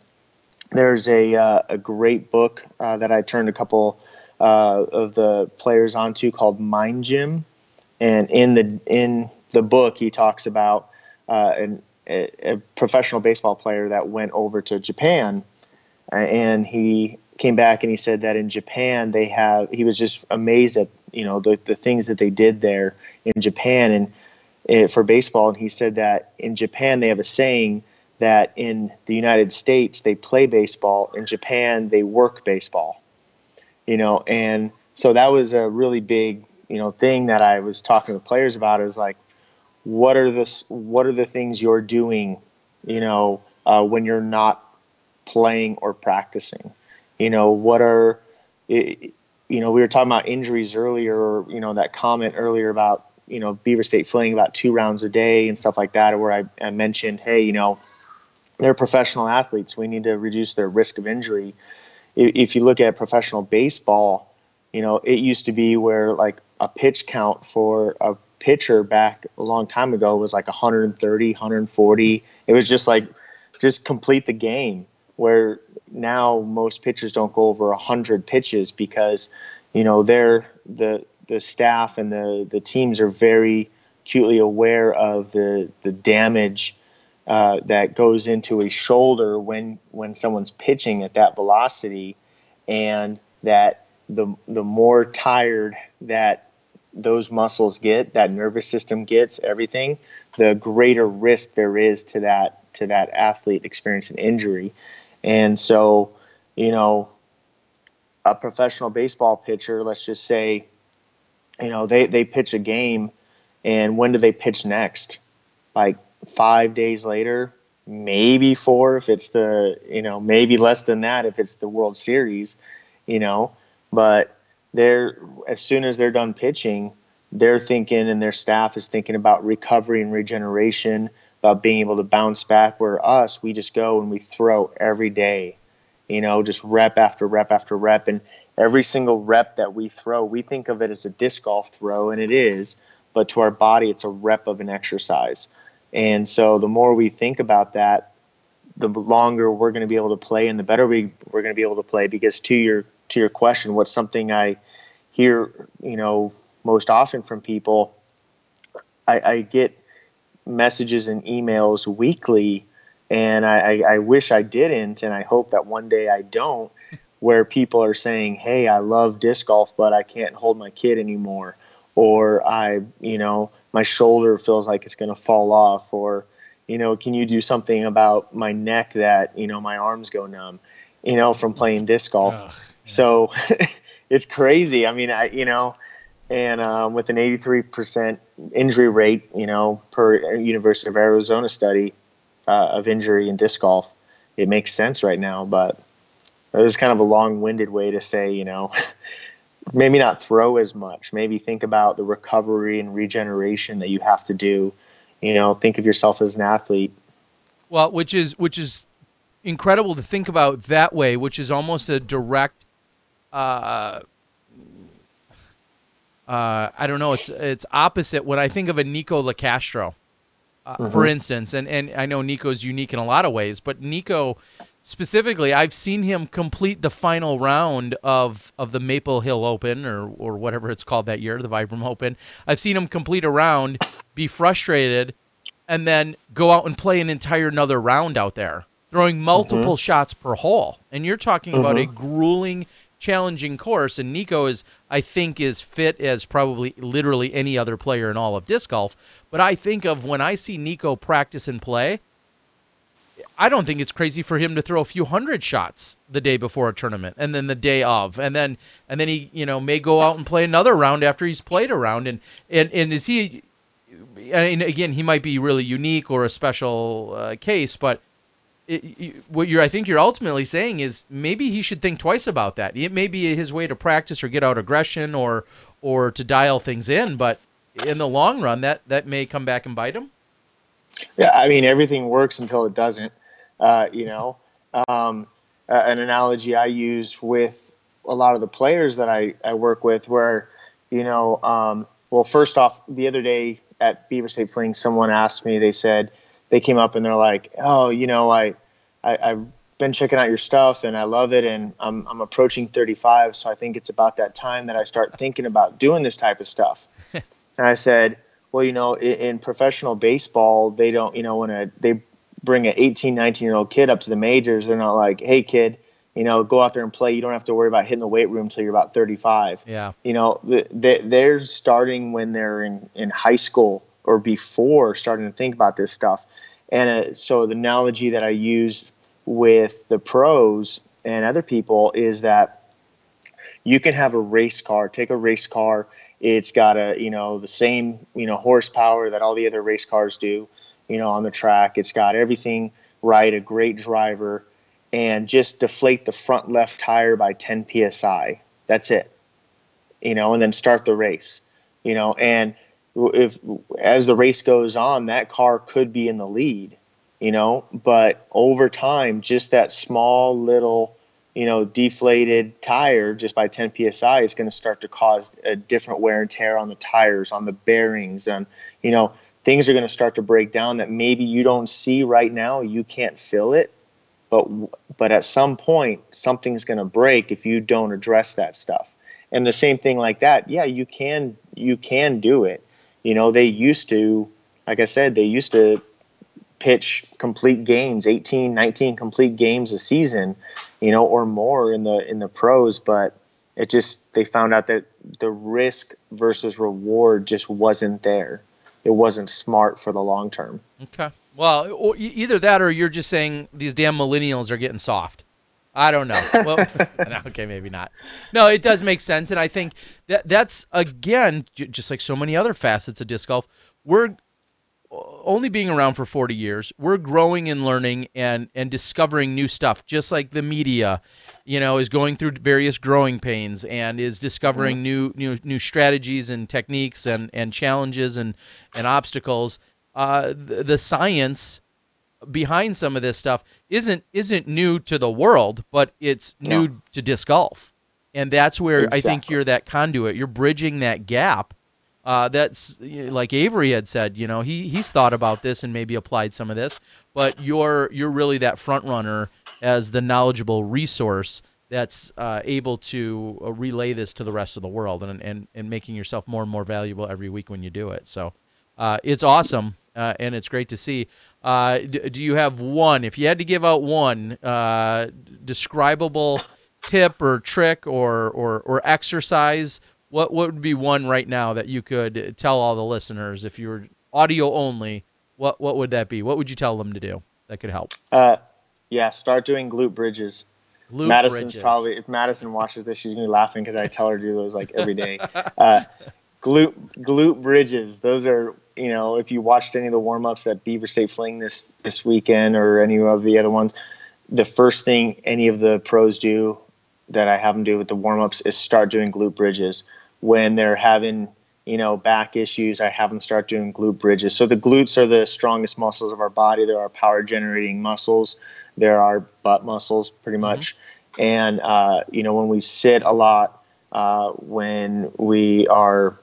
there's a great book that I turned a couple of the players onto called Mind Gym, and in the book he talks about a professional baseball player that went over to Japan, and he came back and he said that in Japan he was just amazed at the things that they did there in Japan and for baseball. And he said that in Japan they have a saying that in the United States they play baseball, in Japan they work baseball. And so that was a really big, thing that I was talking to the players about. It was like, what are the things you're doing, when you're not playing or practicing? We were talking about injuries earlier, or, that comment earlier about, Beaver State Fling about 2 rounds a day and stuff like that, where I mentioned, hey, they're professional athletes. We need to reduce their risk of injury. If you look at professional baseball, it used to be where like a pitch count for a pitcher back a long time ago was like 130, 140. It was just complete the game, where now most pitchers don't go over 100 pitches because, the staff and the teams are very acutely aware of the damage that goes into a shoulder when someone's pitching at that velocity, and that the more tired that those muscles get, that nervous system gets, everything, the greater risk there is to that athlete experiencing injury. And so, a professional baseball pitcher, let's just say, they pitch a game, and when do they pitch next? Like 5 days later, maybe 4 if it's the, maybe less than that if it's the World Series, but as soon as they're done pitching, they're thinking, and their staff is thinking about recovery and regeneration, about being able to bounce back, where we just go and we throw every day, just rep after rep after rep. And every single rep that we throw, we think of it as a disc golf throw, and it is, but to our body, it's a rep of an exercise. And so the more we think about that, the longer we're going to be able to play, and the better we're going to be able to play. Because to your question, what's something I hear, most often from people, I get messages and emails weekly, and I wish I didn't, and I hope that one day I don't, where people are saying, hey, I love disc golf, but I can't hold my kid anymore, or my shoulder feels like it's going to fall off, or can you do something about my neck that my arms go numb, from playing disc golf. Ugh, yeah. So it's crazy. I mean, and with an 83% injury rate, per University of Arizona study of injury in disc golf, it makes sense right now. But it was kind of a long-winded way to say, maybe not throw as much. Maybe think about the recovery and regeneration that you have to do. Think of yourself as an athlete. Well, which is incredible to think about that way, which is almost a direct. I don't know. It's opposite when I think of a Nico LaCastro, for instance, and I know Nico's unique in a lot of ways, but Nico specifically, I've seen him complete the final round of the Maple Hill Open or whatever it's called that year, the Vibram Open. I've seen him complete a round, be frustrated, and then go out and play an entire another round out there, throwing multiple shots per hole. And you're talking about a grueling, challenging course, and Nico is, I think, is fit as probably literally any other player in all of disc golf. But I think of when I see Nico practice and play, I don't think it's crazy for him to throw a few hundred shots the day before a tournament, and then the day of, and then he may go out and play another round after he's played a round. And is he? And again, he might be really unique or a special case, but I think you're ultimately saying is maybe he should think twice about that. It may be his way to practice or get out aggression or to dial things in, but in the long run, that may come back and bite him. Yeah, I mean, everything works until it doesn't. An analogy I use with a lot of the players that I work with, where, well, first off, the other day at Beaver State Fling, someone asked me, they came up and they're like, oh, I've been checking out your stuff and I love it, and I'm approaching 35, so I think it's about that time that I start thinking about doing this type of stuff. And I said, well, in professional baseball, they don't, when they bring an 18, 19-year-old kid up to the majors, they're not like, hey, kid, go out there and play. You don't have to worry about hitting the weight room until you're about 35. Yeah. They're starting when they're in high school or before, starting to think about this stuff. And so the analogy that I use with the pros and other people is that you can have a race car, take a race car. It's got the same, horsepower that all the other race cars do, on the track. It's got everything right, a great driver, and just deflate the front left tire by 10 PSI. That's it, and then start the race, and if as the race goes on, that car could be in the lead, but over time, just that small little, deflated tire just by 10 PSI is going to start to cause a different wear and tear on the tires, on the bearings, and, things are going to start to break down that maybe you don't see right now. You can't feel it, but at some point, something's going to break if you don't address that stuff. And the same thing like that. Yeah, you can do it. They used to, like I said, pitch complete games, 18, 19 complete games a season, or more in the pros, but they found out that the risk versus reward just wasn't there. It wasn't smart for the long term. Okay. Well, either that or you're just saying these damn millennials are getting soft. I don't know. Well, okay, maybe not. No, it does make sense, and I think that's, again, just like so many other facets of disc golf, we're only being around for 40 years, we're growing and learning and discovering new stuff, just like the media, is going through various growing pains and is discovering new strategies and techniques and challenges and obstacles. The science behind some of this stuff isn't new to the world, but it's new to disc golf. And that's where I think you're that conduit. You're bridging that gap. That's like Avery had said, he's thought about this and maybe applied some of this, but you're really that front runner as the knowledgeable resource that's able to relay this to the rest of the world and making yourself more and more valuable every week when you do it. So it's awesome, and it's great to see. Do you have one, if you had to give out one describable tip or trick or exercise, what would be one right now that you could tell all the listeners if you were audio only? What would that be? What would you tell them to do that could help? Start doing glute bridges. Bridges. Probably, if Madison watches this, she's gonna be laughing because I tell her to do those like every day. Glute bridges. Those are, if you watched any of the warm-ups at Beaver State Fling this weekend or any of the other ones, the first thing any of the pros do that I have them do with the warm-ups is start doing glute bridges. When they're having, back issues, I have them start doing glute bridges. So the glutes are the strongest muscles of our body. They're our power-generating muscles. They're our butt muscles, pretty much. And, when we sit a lot, when we are,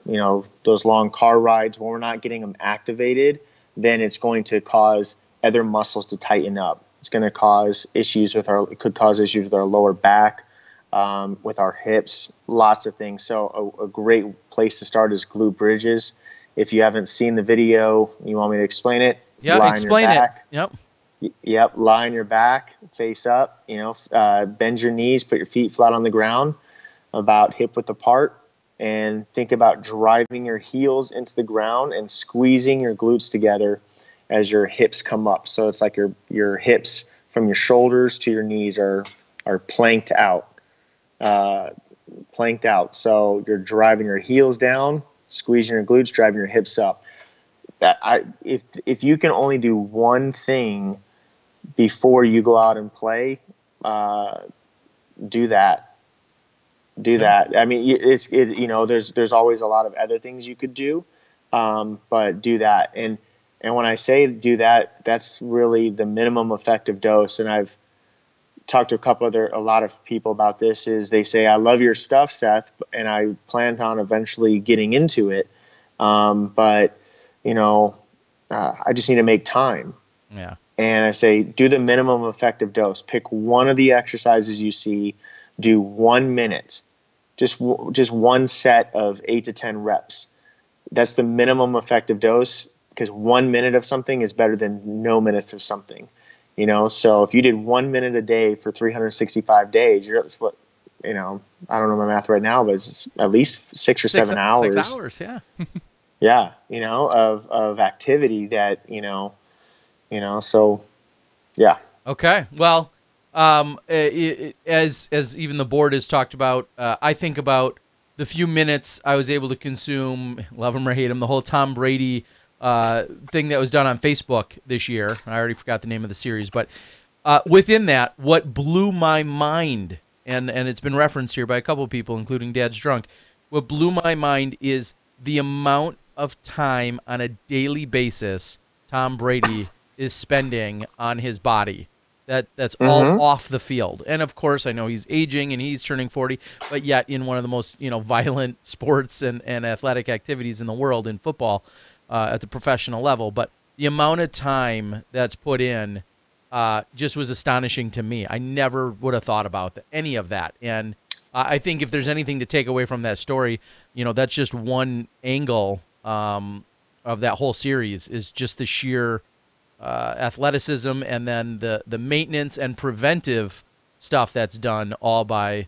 those long car rides, when we're not getting them activated, then it's going to cause other muscles to tighten up. It's going to cause issues with it could cause issues with our lower back, with our hips, lots of things. So a great place to start is glute bridges. If you haven't seen the video, you want me to explain it? Yeah, explain it. Yep. Lie on your back, face up, bend your knees, put your feet flat on the ground, about hip width apart, and think about driving your heels into the ground and squeezing your glutes together as your hips come up. So it's like your hips from your shoulders to your knees are planked out. So you're driving your heels down, squeezing your glutes, driving your hips up. If you can only do one thing before you go out and play, do that. I mean, there's always a lot of other things you could do, but do that. And when I say do that, that's really the minimum effective dose. And I've talked to a lot of people about this. Is they say, I love your stuff, Seth, and I planned on eventually getting into it, but I just need to make time. Yeah. And I say, do the minimum effective dose. Pick one of the exercises you see, do 1 minute, just one set of 8 to 10 reps. That's the minimum effective dose, because 1 minute of something is better than no minutes of something. So if you did 1 minute a day for 365 days, that's what, I don't know my math right now, but it's at least 6 or 7 hours. 6 hours, yeah. Yeah, of activity that, so yeah. Okay. Well, as even the board has talked about, I think about the few minutes I was able to consume, love him or hate him, the whole Tom Brady thing that was done on Facebook this year. I already forgot the name of the series, but within that, what blew my mind, and it's been referenced here by a couple of people, including Dad's Drunk, what blew my mind is the amount of time on a daily basis Tom Brady is spending on his body. That's all off the field. And of course, I know he's aging and he's turning 40, but yet in one of the most violent sports and athletic activities in the world, in football, at the professional level. But the amount of time that's put in just was astonishing to me. I never would have thought about any of that. And I think if there's anything to take away from that story, that's just one angle of that whole series, is just the sheer athleticism and then the maintenance and preventive stuff that's done all by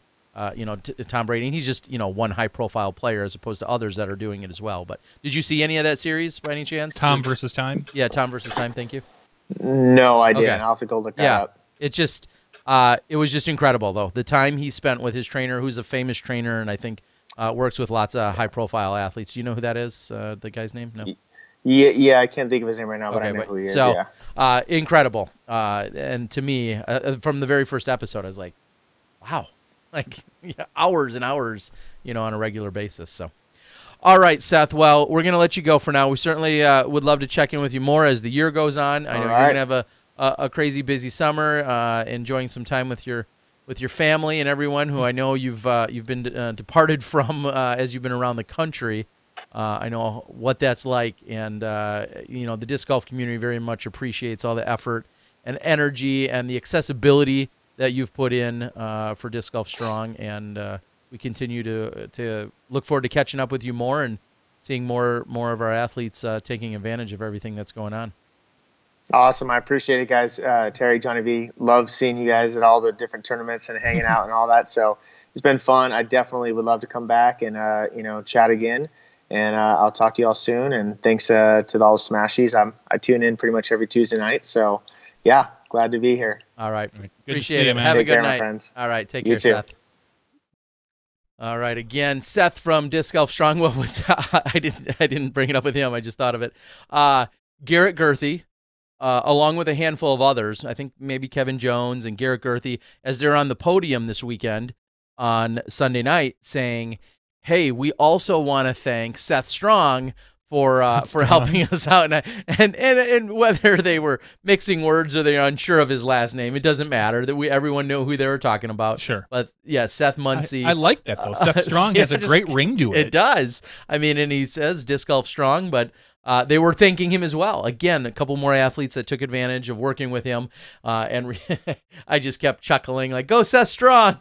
Tom Brady. And he's just one high profile player as opposed to others that are doing it as well. But did you see any of that series by any chance? Tom versus Time? Yeah, Tom versus Time. Thank you. No, I didn't. Okay. I'll have to go look that up. It just it was just incredible, though, the time he spent with his trainer, who's a famous trainer, and I think works with lots of high profile athletes. Do you know who that is? The guy's name? No. Yeah, I can't think of his name right now, but I Okay, know who he is. so Yeah. incredible. And to me, from the very first episode, I was like, wow, like hours and hours, on a regular basis. So, all right, Seth. Well, we're gonna let you go for now. We certainly would love to check in with you more as the year goes on. I know you're gonna have a crazy busy summer, enjoying some time with your family and everyone who I know you've been departed from as you've been around the country. I know what that's like, and the disc golf community very much appreciates all the effort and energy and the accessibility that you've put in for Disc Golf Strong, and we continue to look forward to catching up with you more and seeing more of our athletes taking advantage of everything that's going on. Awesome. I appreciate it, guys. Terry, Johnny V, love seeing you guys at all the different tournaments and hanging out and all that. So it's been fun. I definitely would love to come back and, chat again. And I'll talk to you all soon. And thanks to all the Smashies. I tune in pretty much every Tuesday night. So, yeah, glad to be here. All right. Good Appreciate to see it. you, man. Have a Take good care, night. my friends. All right. Take You care, too. Seth. All right. Again, Seth from Disc Golf Strong. What was I didn't bring it up with him. I just thought of it. Garrett Gerthy, along with a handful of others, I think maybe Kevin Jones and Garrett Gerthy, as they're on the podium this weekend on Sunday night, saying, "Hey, we also want to thank Seth Strong for helping us out." And whether they were mixing words or they're unsure of his last name, it doesn't matter. That everyone knew who they were talking about. Sure. But yeah, Seth Muncy. I like that though. Seth Strong has a great ring to it. It does. I mean, and he says Disc Golf Strong, but they were thanking him as well. Again, a couple more athletes that took advantage of working with him, and I just kept chuckling like, "Go Seth Strong!"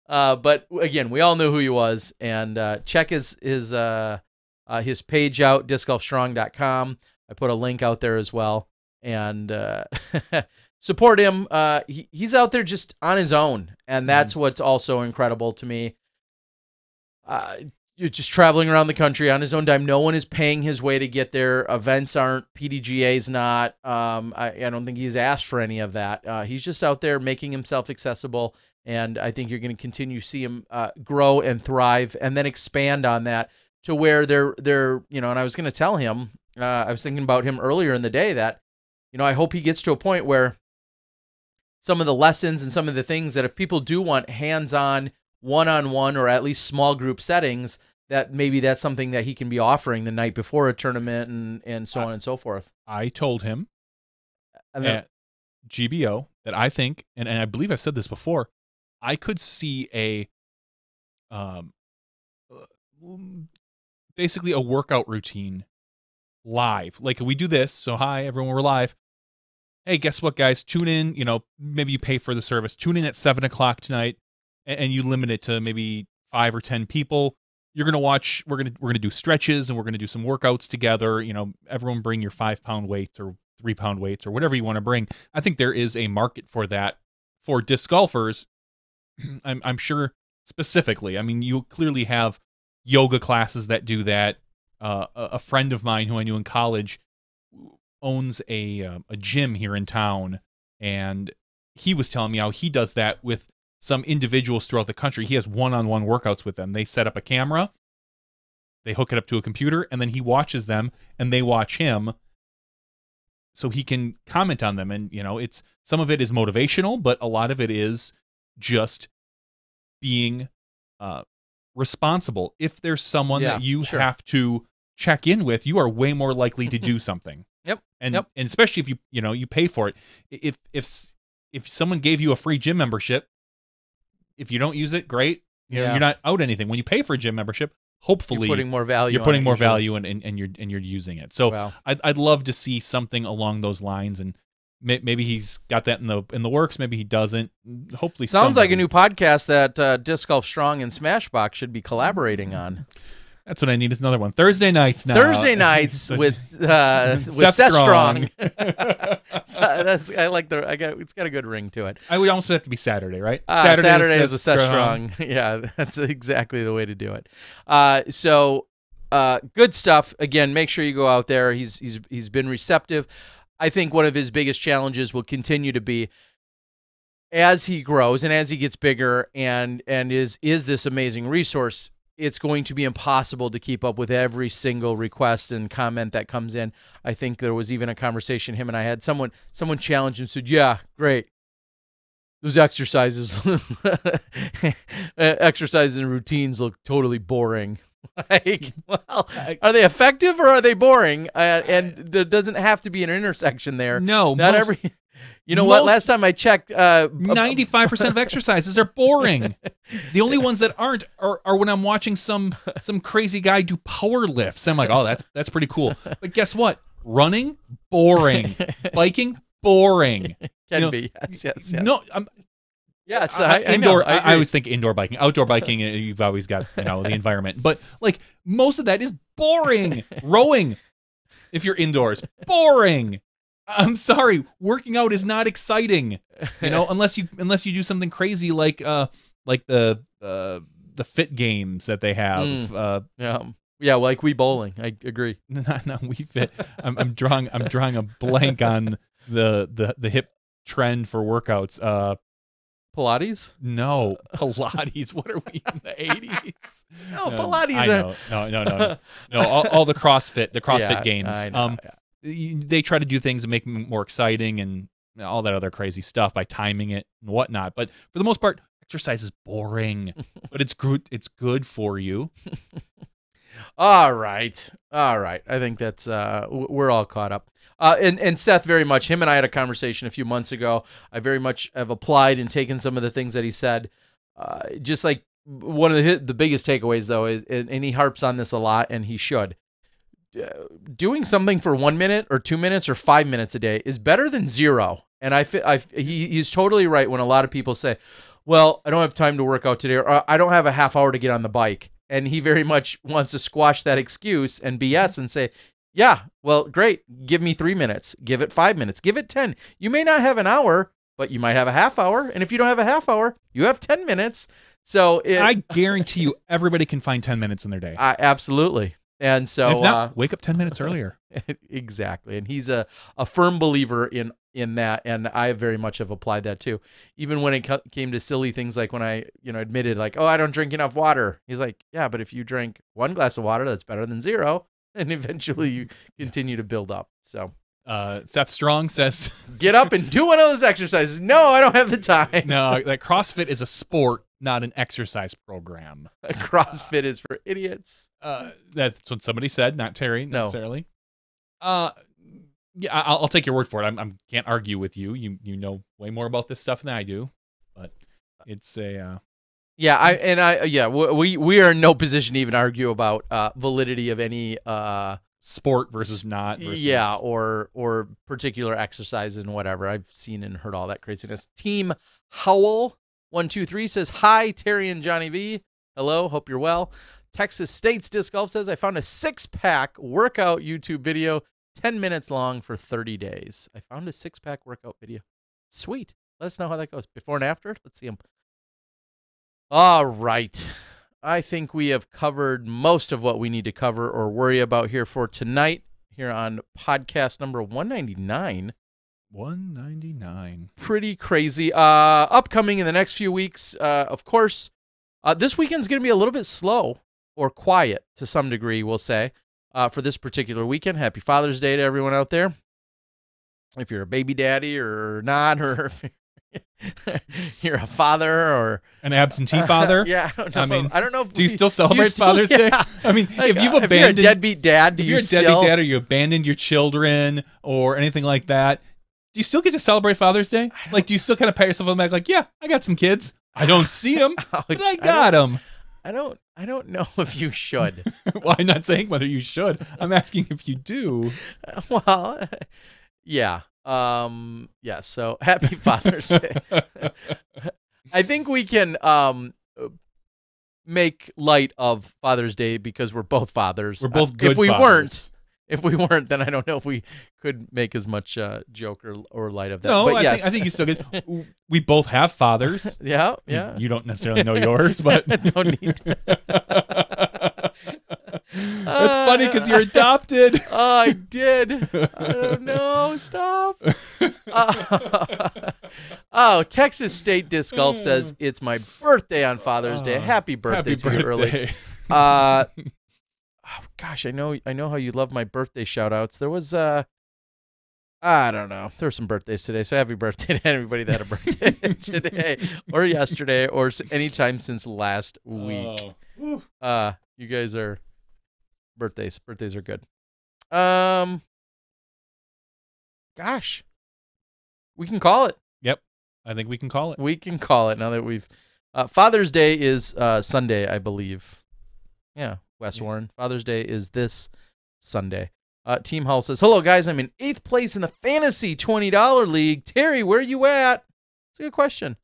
But again, we all knew who he was, and check his page out, discgolfstrong.com. I put a link out there as well, and support him. He's out there just on his own, and that's what's also incredible to me. You're just traveling around the country on his own dime. No one is paying his way to get there. Events aren't. PDGA's not. I don't think he's asked for any of that. He's just out there making himself accessible, and I think you're going to continue to see him grow and thrive, and then expand on that to where they're and I was going to tell him, I was thinking about him earlier in the day that, I hope he gets to a point where some of the lessons and some of the things that if people do want hands-on, one-on-one, or at least small group settings, that maybe that's something that he can be offering the night before a tournament and so on and so forth. I told him And then, at GBO that I think, and I believe I've said this before, I could see basically a workout routine live. Like we do this, so hi everyone, we're live. Hey, guess what, guys? Tune in. Maybe you pay for the service. Tune in at 7:00 tonight, and you limit it to maybe 5 or 10 people. You're gonna watch. We're gonna do stretches, and we're gonna do some workouts together. Everyone bring your 5-pound weights or 3-pound weights or whatever you want to bring. I think there is a market for that for disc golfers. I'm sure specifically. I mean, you clearly have yoga classes that do that. A friend of mine who I knew in college owns a gym here in town, and he was telling me how he does that with some individuals throughout the country. He has one-on-one workouts with them. They set up a camera, they hook it up to a computer, and then he watches them, and they watch him, so he can comment on them. And it's some of it is motivational, but a lot of it is just being responsible. If there's someone that you have to check in with, you are way more likely to do something. Yep. And especially if you pay for it. If someone gave you a free gym membership, if you don't use it, great. You're not out anything. When you pay for a gym membership, hopefully you're putting more value. You're putting more value and you're using it. So wow. I'd love to see something along those lines, and maybe he's got that in the works. Maybe he doesn't. Hopefully, sounds like a new podcast that Disc Golf Strong and SmashBox should be collaborating on. That's what I need. Is another one. Thursday nights now. Thursday nights with Seth Strong. I like it's got a good ring to it. We almost have to be Saturday, right? Saturday is a Seth Strong. Yeah, that's exactly the way to do it. So good stuff. Again, make sure you go out there. He's been receptive. I think one of his biggest challenges will continue to be, as he grows and as he gets bigger and is this amazing resource, it's going to be impossible to keep up with every single request and comment that comes in. I think there was even a conversation him and I had. Someone challenged him and said, yeah, great. Those exercises and routines look totally boring. Like, well, are they effective or are they boring? And there doesn't have to be an intersection there. No, not every. You know what? Last time I checked, 95% of exercises are boring. The only ones that aren't are when I'm watching some crazy guy do power lifts. I'm like, oh, that's pretty cool. But guess what? Running, boring. Biking, boring. Can be. Yes. No, yes. Indoor. I always think indoor biking. Outdoor biking, you've always got the environment. But like most of that is boring. Rowing, if you're indoors, boring. I'm sorry, working out is not exciting, unless you do something crazy like the fit games that they have. Yeah, like Wii Bowling. I agree. Not Wii Fit. I'm drawing a blank on the hip trend for workouts. Pilates? No, Pilates. What are we in the 80s? No, Pilates. I know. No. All the CrossFit games. I know, they try to do things and make them more exciting and all that other crazy stuff by timing it and whatnot. But for the most part, exercise is boring, but it's good. It's good for you. All right. I think that's we're all caught up. And Seth, very much, him and I had a conversation a few months ago. I very much have applied and taken some of the things that he said. Just like one of the biggest takeaways, though, is, and he harps on this a lot, and he should. Doing something for 1 minute or 2 minutes or 5 minutes a day is better than zero. And he's totally right when a lot of people say, well, I don't have time to work out today, or I don't have a half hour to get on the bike. And he very much wants to squash that excuse and BS and say, yeah, well, great. Give me 3 minutes. Give it 5 minutes. Give it 10. You may not have an hour, but you might have a half hour. And if you don't have a half hour, you have 10 minutes. So I guarantee you everybody can find 10 minutes in their day. Absolutely. And so if not, wake up 10 minutes earlier. Exactly. And he's a firm believer in that. And I very much have applied that too. Even when it came to silly things like when I, admitted like, oh, I don't drink enough water. He's like, yeah, but if you drink 1 glass of water, that's better than 0. And eventually you continue to build up. So Seth Strong says, get up and do one of those exercises. No, I don't have the time. No, that CrossFit is a sport, not an exercise program. CrossFit is for idiots. That's what somebody said, not Terry necessarily. No. Yeah, I'll take your word for it. I can't argue with you. You know way more about this stuff than I do, but it's a. We are in no position to even argue about validity of any sport versus not. Versus... Yeah, or particular exercise and whatever. I've seen and heard all that craziness. Team Howl 123 says, hi, Terry and Johnny V. Hello, hope you're well. Texas State's Disc Golf says, I found a 6-pack workout YouTube video, 10 minutes long for 30 days. I found a 6-pack workout video. Sweet. Let us know how that goes. Before and after. Let's see them. All right. I think we have covered most of what we need to cover or worry about here for tonight, here on podcast number 199. 199. Pretty crazy. Upcoming in the next few weeks, of course, this weekend's going to be a little bit slow or quiet to some degree, we'll say, for this particular weekend. Happy Father's Day to everyone out there. If you're a baby daddy or not, or if you're a father or an absentee father. Yeah, I don't know. Do you still celebrate Father's Day? I mean, like, if you're a deadbeat dad, if you're a deadbeat dad or you abandoned your children or anything like that, do you still get to celebrate Father's Day? Like, do you still kind of pat yourself on the back? Like, yeah, I got some kids. I don't see them, but I got them. I don't know if you should. Well, I'm not saying whether you should. I'm asking if you do. Well, yeah. Yeah, so happy Father's Day. I think we can make light of Father's Day because we're both fathers. We're both good fathers. If we weren't, then I don't know if we could make as much joke or light of that. No, but I think you still get. We both have fathers. Yeah. You don't necessarily know yours, but don't need to. That's funny because you're adopted. Oh, I did. I don't know. Stop. Texas State Disc Golf says it's my birthday on Father's Day. Happy birthday to you early. Oh, gosh, I know how you love my birthday shout outs. There was I don't know. There were some birthdays today, so happy birthday to everybody that had a birthday today or yesterday or anytime since last week. You guys are birthdays. Birthdays are good. Gosh, we can call it. Yep, I think we can call it. We can call it now that we've. Father's Day is Sunday, I believe. Yeah, West Warren. Father's Day is this Sunday. Team Hull says, hello, guys. I'm in 8th place in the fantasy $20 league. Terry, where are you at? It's a good question.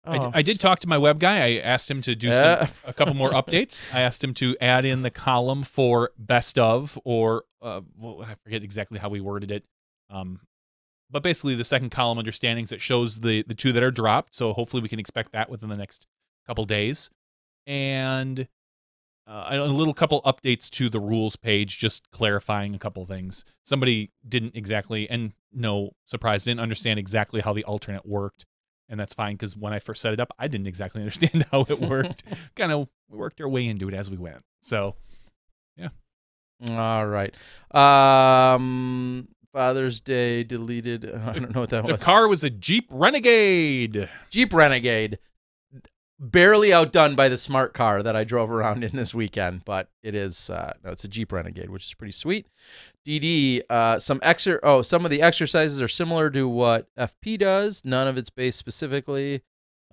I did talk to my web guy. I asked him to do a couple more updates. I asked him to add in the column for best of, or well, I forget exactly how we worded it. But basically the second column under standings that shows the two that are dropped. So hopefully we can expect that within the next couple days. And a little couple updates to the rules page, just clarifying a couple things. Somebody didn't exactly, and no surprise, didn't understand exactly how the alternate worked. And that's fine, because when I first set it up, I didn't exactly understand how it worked. Kind of worked our way into it as we went. So, yeah. All right. Father's Day deleted. I don't know what that was. The car was a Jeep Renegade. Jeep Renegade. Barely outdone by the smart car that I drove around in this weekend, but it is no, it's a Jeep Renegade, which is pretty sweet. DD, some of the exercises are similar to what FP does. None of it's based specifically,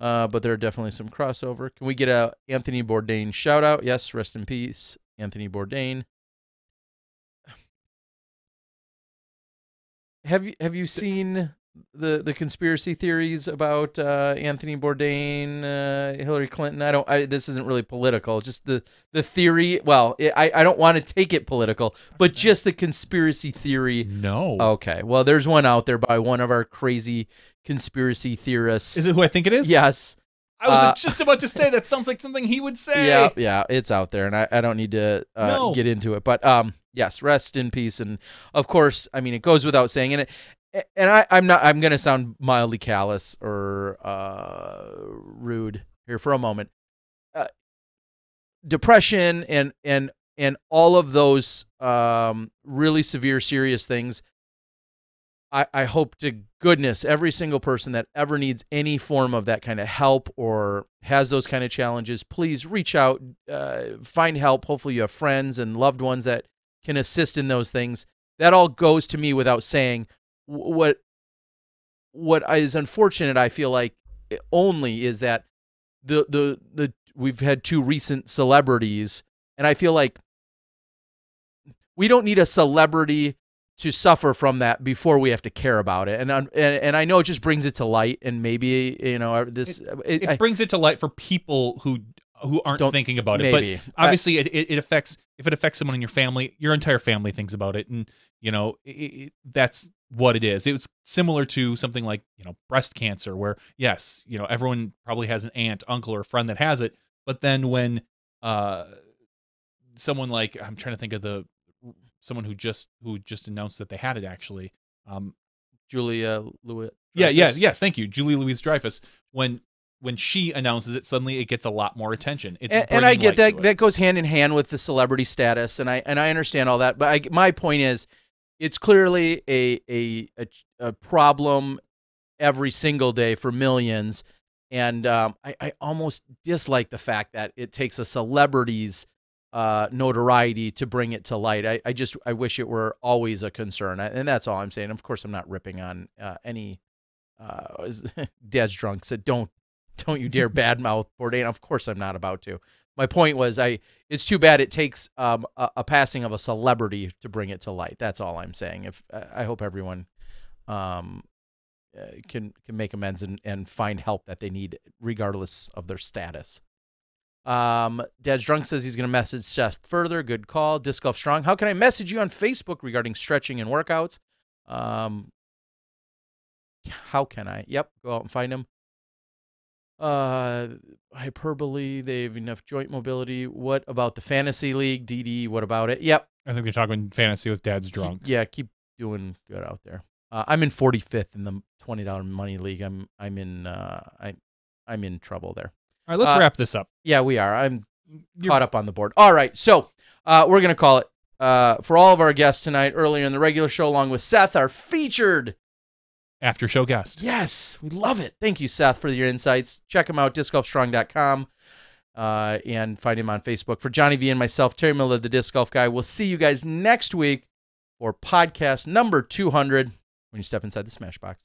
but there are definitely some crossover. Can we get a Anthony Bourdain shout out? Yes, rest in peace, Anthony Bourdain. Have you seen the conspiracy theories about Anthony Bourdain, Hillary Clinton? This isn't really political. Just the theory. Well, I don't want to take it political, but just the conspiracy theory. No. Okay. Well, there's one out there by one of our crazy conspiracy theorists. Is it who I think it is? Yes. I was just about to say that sounds like something he would say. Yeah, it's out there, and I don't need to get into it. But yes, rest in peace. And of course, I mean, it goes without saying, and I'm going to sound mildly callous or rude here for a moment. Depression and all of those really severe, serious things. I hope to goodness every single person that ever needs any form of that kind of help or has those kind of challenges, please reach out, find help. Hopefully you have friends and loved ones that can assist in those things. That all goes to me without saying. What is unfortunate, I feel like, only is that the we've had two recent celebrities, and I feel like we don't need a celebrity to suffer from that before we have to care about it. And I know it just brings it to light, and maybe it brings it to light for people who aren't thinking about it. Maybe. But obviously, it affects, if it affects someone in your family, your entire family thinks about it, and that's what it is. It was similar to something like breast cancer, where yes, everyone probably has an aunt, uncle, or friend that has it, but then when someone like, I'm trying to think of someone who just announced that they had it, actually, Julia Louis. Yes, thank you, Julia Louis-Dreyfus. When she announces it, suddenly it gets a lot more attention. And I get that that goes hand in hand with the celebrity status, and I understand all that. But my point is, it's clearly a problem every single day for millions, and I almost dislike the fact that it takes a celebrity's notoriety to bring it to light. I wish it were always a concern, and that's all I'm saying. Of course, I'm not ripping on any Dad's drunk said don't you dare badmouth Bourdain. Of course, I'm not about to. My point was, it's too bad it takes a passing of a celebrity to bring it to light. That's all I'm saying. I hope everyone can make amends and find help that they need, regardless of their status. Dad's drunk says he's going to message Seth further. Good call. Disc Golf Strong. How can I message you on Facebook regarding stretching and workouts? How can I? Yep, go out and find him. Hyperbole, they have enough joint mobility. What about the fantasy league? DD, what about it? Yep. I think they're talking fantasy with Dad's drunk. Yeah, keep doing good out there. I'm in 45th in the $20 money league. I'm in trouble there. All right, let's wrap this up. Yeah, we are. caught up on the board. All right, so we're going to call it for all of our guests tonight, earlier in the regular show, along with Seth, our featured After show guest. Yes, we love it. Thank you, Seth, for your insights. Check him out, discgolfstrong.com, and find him on Facebook. For Johnny V and myself, Terry Miller, the Disc Golf Guy, we'll see you guys next week for podcast number 200 when you step inside the Smash Box.